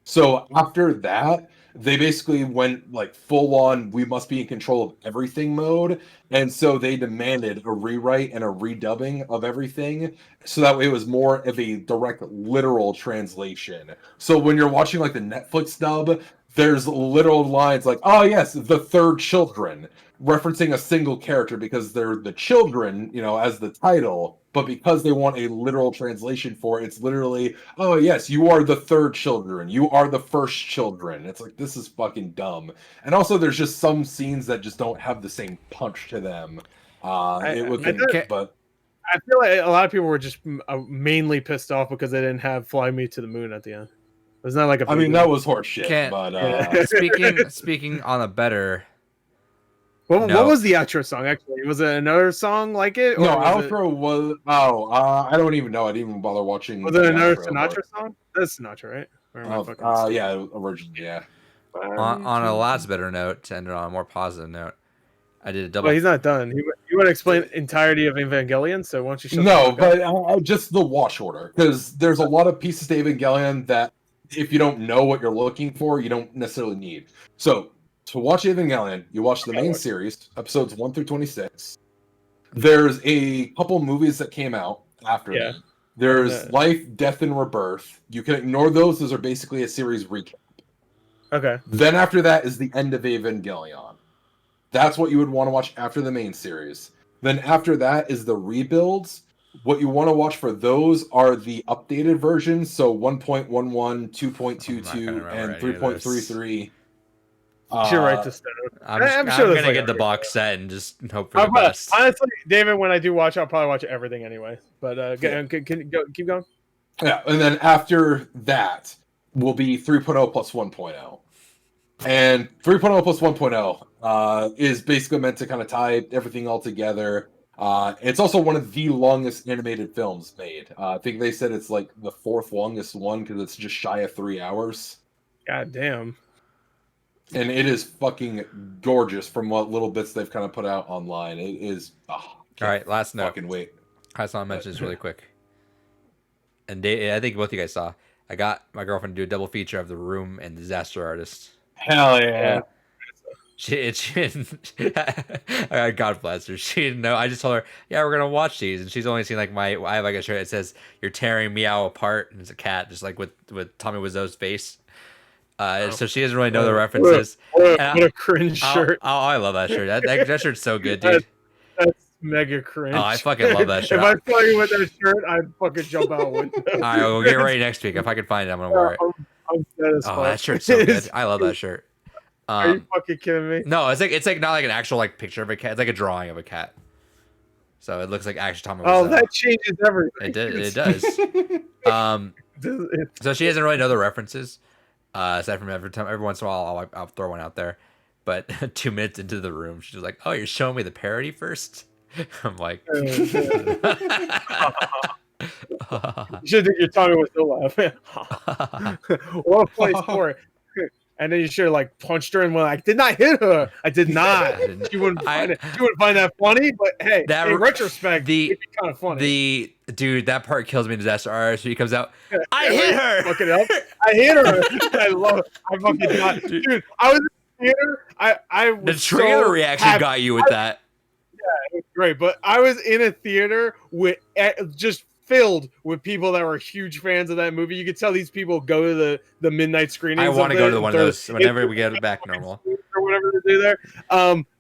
So after that, they basically went like full on, we must be in control of everything mode. And so they demanded a rewrite and a redubbing of everything. So that way it was more of a direct literal translation. So when you're watching like the Netflix dub, there's literal lines like, oh yes, the third children, referencing a single character because they're the children, as the title. But because they want a literal translation for it, it's literally, oh yes, you are the third children. You are the first children. It's like, this is fucking dumb. And also there's just some scenes that just don't have the same punch to them. But I feel like a lot of people were just mainly pissed off because they didn't have "Fly Me to the Moon" at the end. Wasn't that like a? I mean, that was horseshit. But speaking on a better. What was the outro song? Actually, was it another song like it? No, outro was. Oh, I don't even know. I didn't even bother watching. Was it another Sinatra song? That's Sinatra, right? Yeah, originally, yeah. On a last better note, to end it on a more positive note, I did a double. Well, he's not done. You want to explain the entirety of Evangelion? So why don't you? But just the watch order, because there's a lot of pieces to Evangelion that if you don't know what you're looking for, you don't necessarily need. So to watch Evangelion, you watch the main series, episodes 1 through 26. There's a couple movies that came out after that. There's Life, Death, and Rebirth. You can ignore those. Those are basically a series recap. Okay. Then after that is the end of Evangelion. That's what you would want to watch after the main series. Then after that is the rebuilds. What you want to watch for those are the updated versions, so 1.11, 2.22, and 3.33. You should write this down. I'm sure gonna get the box set and just hope for the best. Honestly, David, when I do watch, I'll probably watch everything anyway. But can keep going? Yeah, and then after that will be 3.0 plus 1.0. And 3.0 plus 1.0 is basically meant to kind of tie everything all together. It's also one of the longest animated films made. I think they said it's like the fourth longest one because it's just shy of 3 hours. God damn. And it is fucking gorgeous from what little bits they've kind of put out online. It is. All right, last note. Fucking wait. I just want to mention this really quick. And I think both of you guys saw. I got my girlfriend to do a double feature of The Room and Disaster Artist. Hell yeah. She God bless her. She didn't know. I just told her, yeah, we're gonna watch these, and she's only seen like I have like a shirt that says "You're tearing me out apart," and it's a cat, just like with Tommy Wiseau's face. So she doesn't really know the references. What a cringe shirt! I love that shirt. That shirt's so good, dude. That's mega cringe. Oh, I fucking love that shirt. If I saw you with that shirt, I'd fucking jump out window. All right, we'll get it ready next week. If I can find it, I'm gonna wear it. I'm satisfied. Oh, that shirt's so good. I love that shirt. Are you fucking kidding me? No, it's like not like an actual like picture of a cat. It's like a drawing of a cat. So it looks like actual Tommy Wiseau. Oh, that changes everything. It does. So she doesn't really know the references. Aside from every once in a while, I'll throw one out there. But 2 minutes into The Room, she's like, "Oh, you're showing me the parody first?" I'm like, "You should think your Tommy was still laughing." What a place for it. And then you should have like punched her and went, "I did not hit her. I did not." She wouldn't find it. She wouldn't find that funny. But hey, in retrospect, it'd be kind of funny. That part kills me in Disaster Artist. He comes out, I hit her. Look it up. I hit her. I love it. I fucking got, dude. I was in the theater. I was the trailer reaction got you with that. Yeah, it was great. But I was in a theater with just filled with people that were huge fans of that movie. You could tell these people go to the midnight screenings. I want to go to one of those whenever we get it back normal. Or whatever they do there.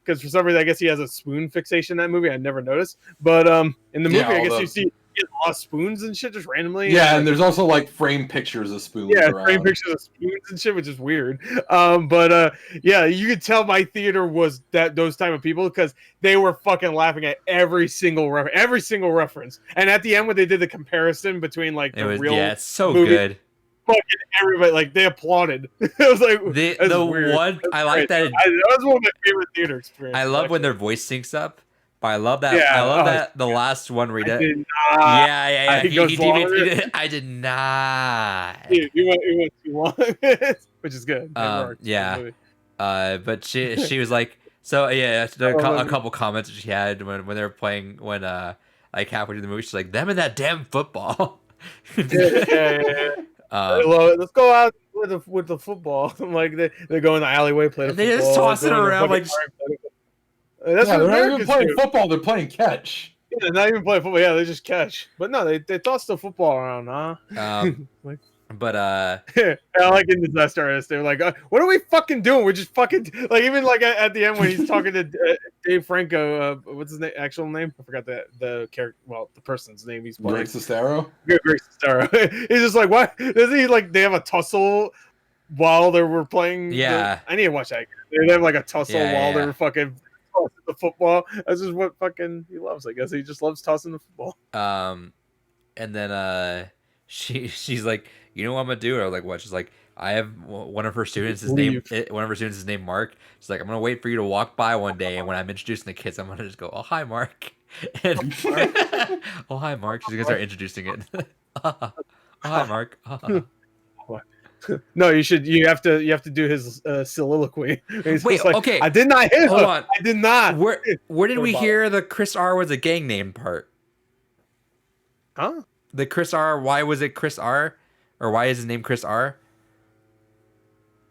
Because for some reason, I guess he has a spoon fixation in that movie. I never noticed. But in the movie, I guess you see he has lost spoons and shit just randomly. Yeah, and there's also like framed pictures of spoons. Yeah, framed pictures of spoons and shit, which is weird. Yeah, you could tell my theater was those type of people because they were fucking laughing at every single reference. And at the end, when they did the comparison between like it's so movie, good. Fucking everybody, like, they applauded. It was like the weird. one I like that. That was one of my favorite theater experiences. I love when their voice syncs up. But I love that. Yeah, I love that. The last one where he did. Yeah. He I did not. Dude, it went too long, which is good. Yeah. But she was like, so yeah. A couple comments she had when they were playing like halfway through the movie. She's like, them and that damn football. Yeah. I love it. Let's go out. with the football. Like they go in the alleyway, play the They football. just toss it go in the around fucking like. park, that's Yeah, what they're not even Americans playing do. football; they're playing catch. Yeah, they're not even playing football. Yeah, they just catch. But no, they toss the football around, huh? Like, But I like in Disaster Artist, they're like, "What are we fucking doing? We're just fucking like." Even like at the end when he's talking to Dave Franco, what's his actual name? I forgot the character. Well, the person's name he's playing. Greg Sestero. Greg Sestero. He's just like, "What?" Doesn't he like? They have a tussle while they were playing. Yeah. I need to watch that. They have like a tussle while they Yeah. were fucking tossing the football. That's just what fucking he loves. I guess he just loves tossing the football. And then she's like, you know what I'm gonna do? And I was like, what? She's like, I have one of her students. One of her students is named Mark. She's like, I'm gonna wait for you to walk by one day, and when I'm introducing the kids, I'm gonna just go, oh hi Mark, and oh hi Mark. She's gonna start introducing it. Oh hi Mark. No, you have to do his soliloquy. He's Wait, just like, okay. I did not hit Hold her. on. I did not. Where did we hear the Chris R was a gang name part? Huh? The Chris R. Why was it Chris R? Or why is his name Chris R?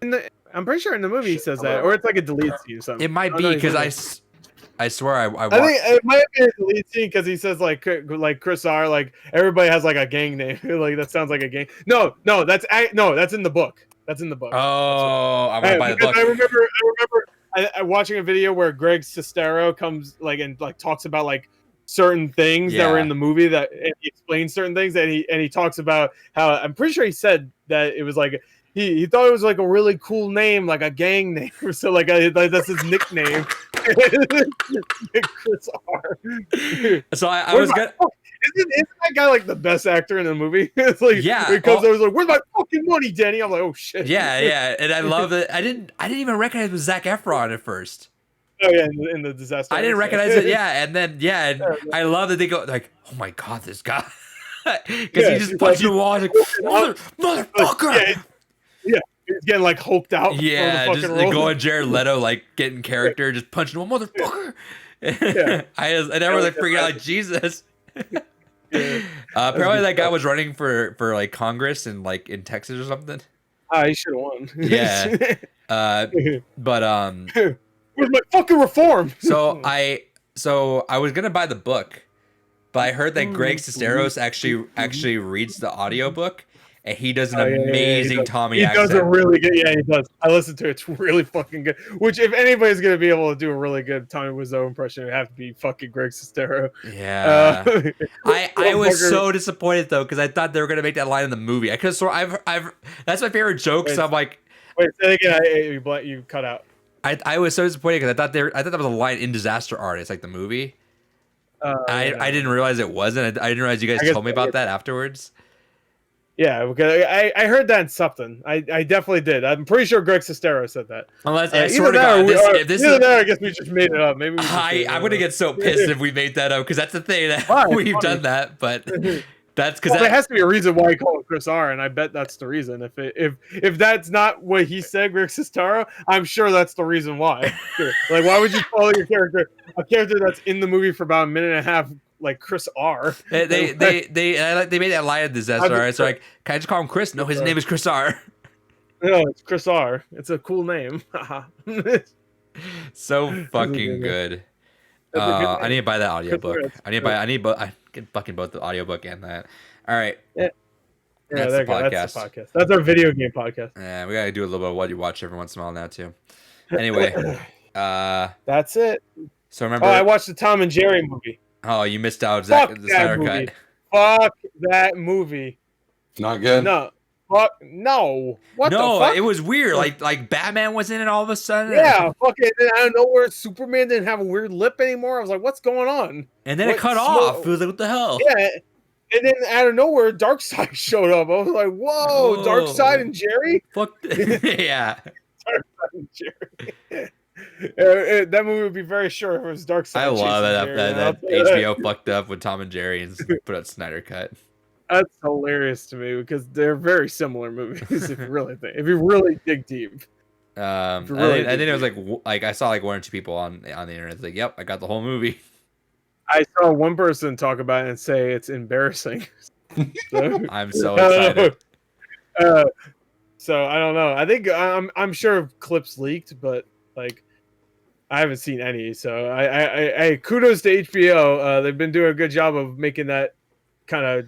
I'm pretty sure in the movie he says that, or it's like a deleted scene or something. It might be because I swear I I think it might be a deleted scene because he says like Chris R. Like everybody has like a gang name. Like that sounds like a gang. No, that's in the book. That's in the book. Oh, I want to buy the book. I remember watching a video where Greg Sestero comes like and like talks about like certain things that were in the movie and he explains certain things and he talks about how I'm pretty sure he said that it was like he thought it was like a really cool name, like a gang name. So like that's his nickname. Chris R. So I was gonna. Isn't that guy like the best actor in the movie? It's like because I was like, "Where's my fucking money, Danny?" I'm like, "Oh shit." Yeah, and I love it. I didn't even recognize it was Zac Efron at first. Oh yeah, in the Disaster. I didn't recognize it. Yeah, and then I love that they go like, "Oh my god, this guy," because he just punches the wall like, "Motherfucker!" Yeah, he's getting like hulked out. Yeah, just going Jared Leto like getting character, just punching him, motherfucker. Yeah. And everyone's like freaking out like Jesus. Apparently that guy was running for like Congress and like in Texas or something. He should have won. Yeah. But where's my fucking reform? So I was gonna buy the book, but I heard that Greg Sesteros actually reads the audiobook. And he does an amazing Tommy accent. He does a really good. Yeah, he does. I listened to it. It's really fucking good. Which, if anybody's gonna be able to do a really good Tommy Wiseau impression, it would have to be fucking Greg Sestero. Yeah. I was so disappointed though because I thought they were gonna make that line in the movie. I could I've that's my favorite joke. So I'm like, wait, say it again. You cut out. I was so disappointed because I thought that was a line in Disaster Artist, like the movie. I didn't realize it wasn't. I didn't realize you guys told me about that afterwards. Yeah, because I heard that in something. I definitely did. I'm pretty sure Greg Sestero said that. Unless I swear to God, I guess we just made it up. Maybe I'm gonna get so pissed if we made that up because that's the thing that we've done that, but that's because there has to be a reason why he called it Chris R, and I bet that's the reason. If that's not what he said, Greg Sestero, I'm sure that's the reason why. Like, why would you call your character a character that's in the movie for about a minute and a half? Like Chris R. They made that line in Disaster Artist. So like, can I just call him Chris? No, his name is Chris R. No, it's Chris R. It's a cool name. So fucking good. I need to buy that audiobook. I get fucking both the audiobook and that. All right. Yeah, that's the podcast. That's our video game podcast. Yeah, we gotta do a little bit of what you watch every once in a while now too. Anyway, that's it. So remember, I watched the Tom and Jerry movie. Oh, you missed out. The Snyder cut. Fuck that movie. Not good. No. Fuck no. What the fuck? It was weird. Like Batman was in it all of a sudden. Yeah, fucking I don't know where Superman didn't have a weird lip anymore. I was like, what's going on? And then it cut off. It was like, what the hell? Yeah. And then out of nowhere, Darkseid showed up. I was like, whoa. Darkseid and Jerry? Fuck. Yeah. Darkseid and Jerry. That movie would be very sure if it was Darkseid. I love that HBO fucked up with Tom and Jerry and put out Snyder cut. That's hilarious to me because they're very similar movies. If you really dig deep. I think it was like I saw like one or two people on the internet. It's like, yep, I got the whole movie. I saw one person talk about it and say it's embarrassing. I'm so excited. So I don't know. I think I'm sure clips leaked, but like I haven't seen any. So I kudos to HBO. They've been doing a good job of making that kind of.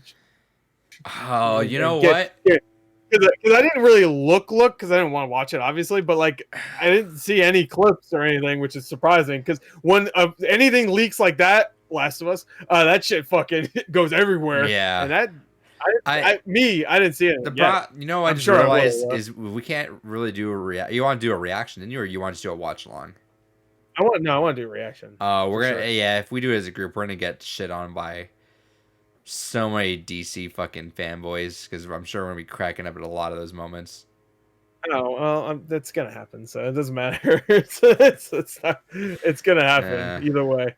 Oh, you know what? Because I didn't really look because I didn't want to watch it, obviously. But like I didn't see any clips or anything, which is surprising. Because when anything leaks like that, Last of Us, that shit fucking goes everywhere. Yeah. And that. I didn't see it. You know, I just realized is we can't really do a react. You want to do a reaction, didn't you, or you want to do a watch along? I want to do a reaction. We're gonna if we do it as a group, we're gonna get shit on by so many DC fucking fanboys because I'm sure we're gonna be cracking up at a lot of those moments. Oh well, that's gonna happen, so it doesn't matter. It's gonna happen either way.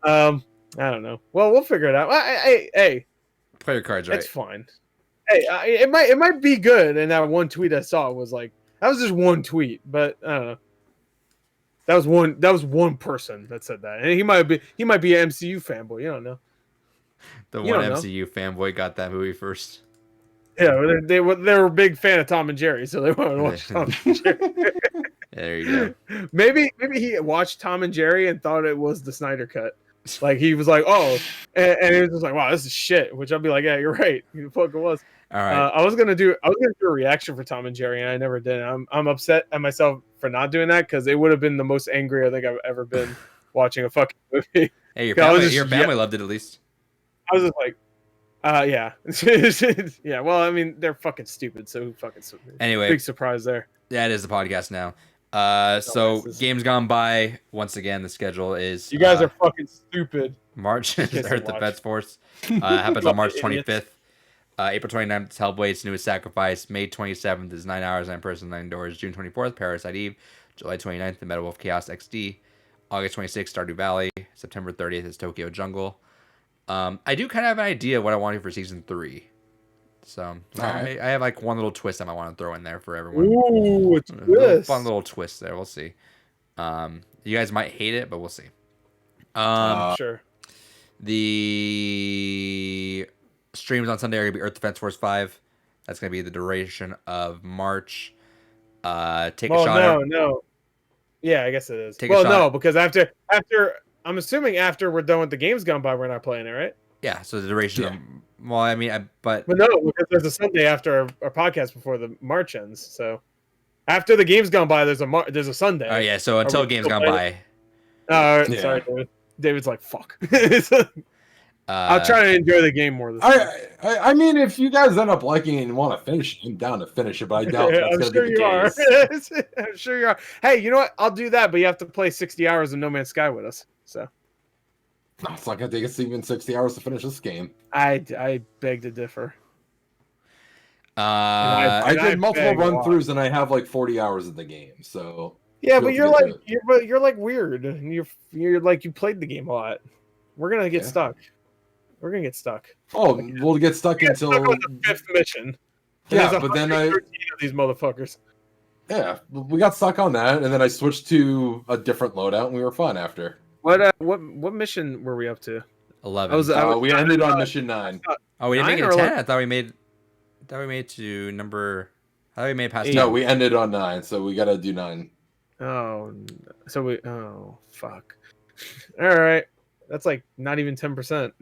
I don't know. Well, we'll figure it out. Hey. Play your cards right. It's fine. Hey, it might be good. And that one tweet I saw was like that was just one tweet, but I don't know. That was one person that said that, and he might be an MCU fanboy. You don't know. The one MCU fanboy got that movie first. Yeah, they were a big fan of Tom and Jerry, so they wanted to watch Tom and Jerry. There you go. Maybe he watched Tom and Jerry and thought it was the Snyder cut. Like he was like, oh, and he was just like, wow, this is shit. Which I'll be like, yeah, you're right. The fuck it was. All right. I was gonna do a reaction for Tom and Jerry, and I never did. I'm upset at myself for not doing that because it would have been the most angry I think I've ever been watching a fucking movie. Hey, your family loved it at least. I was just like, yeah, yeah. Well, I mean, they're fucking stupid, so who fucking. Anyway, big surprise there. Yeah, it is the podcast now. So games gone by. Once again, the schedule is. You guys are fucking stupid. March 3rd, the Defense Force happens on March 25th. April 29th is Hellblade, Senua Sacrifice. May 27th is 9 Hours, 9 Person, 9 Doors. June 24th, Parasite Eve. July 29th, The Metal Wolf Chaos XD. August 26th, Stardew Valley. September 30th is Tokyo Jungle. I do kind of have an idea of what I want for season 3. So I have like one little twist I might want to throw in there for everyone. Ooh, a twist. Fun little twist there. We'll see. You guys might hate it, but we'll see. Sure. The streams on Sunday are going to be Earth Defense Force 5. That's going to be the duration of March. Take a shot. No. Yeah, I guess it is. No, because after I'm assuming after we're done with the games gone by, we're not playing it, right? Yeah, so the duration of... Well, I mean, but no, because there's a Sunday after our podcast before the March ends. So after the game's gone by, there's a Sunday. Oh yeah, so until game's gone by. Oh, sorry, David. David's like, fuck. I'll try to enjoy the game more this time. I mean, if you guys end up liking it and want to finish it, I'm down to finish it, but I doubt that's going to be the case. I'm sure you are. Hey, you know what? I'll do that, but you have to play 60 hours of No Man's Sky with us. So. No, it's not going to take us even 60 hours to finish this game. I beg to differ. I did multiple run-throughs and I have like 40 hours of the game, so... Yeah, but you're like weird. You're like you played the game a lot. We're gonna get stuck. We're gonna get stuck. Oh, we'll get stuck until the 5th mission. Yeah, but then of these motherfuckers. Yeah, we got stuck on that, and then I switched to a different loadout, and we were fine after. What mission were we up to? 11. We ended on mission 9. Oh, we didn't make it to 10. I thought we made to number. I thought we made past 8. No, we ended on 9, so we gotta do 9. Oh, so fuck. All right, that's like not even 10%.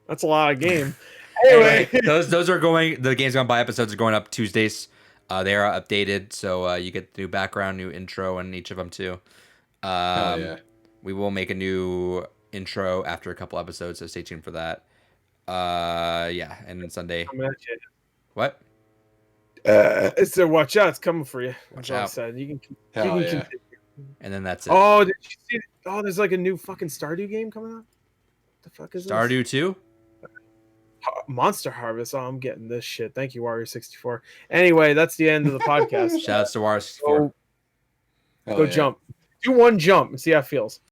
That's a lot of game. Anyway, those are going. The games gone by episodes are going up Tuesdays. They are updated, so you get the new background, new intro, and each of them too. Yeah. We will make a new intro after a couple episodes, so stay tuned for that. Yeah, and then Sunday. What? So watch out, it's coming for you. Watch out. Said. You can continue. And then that's it. Oh, did you see? Oh, there's like a new fucking Stardew game coming out. What the fuck is Stardew 2? Monster Harvest. Oh, I'm getting this shit. Thank you, Wario64. Anyway, that's the end of the podcast. Shout out to Wario64. Go jump. Do one jump and see how it feels.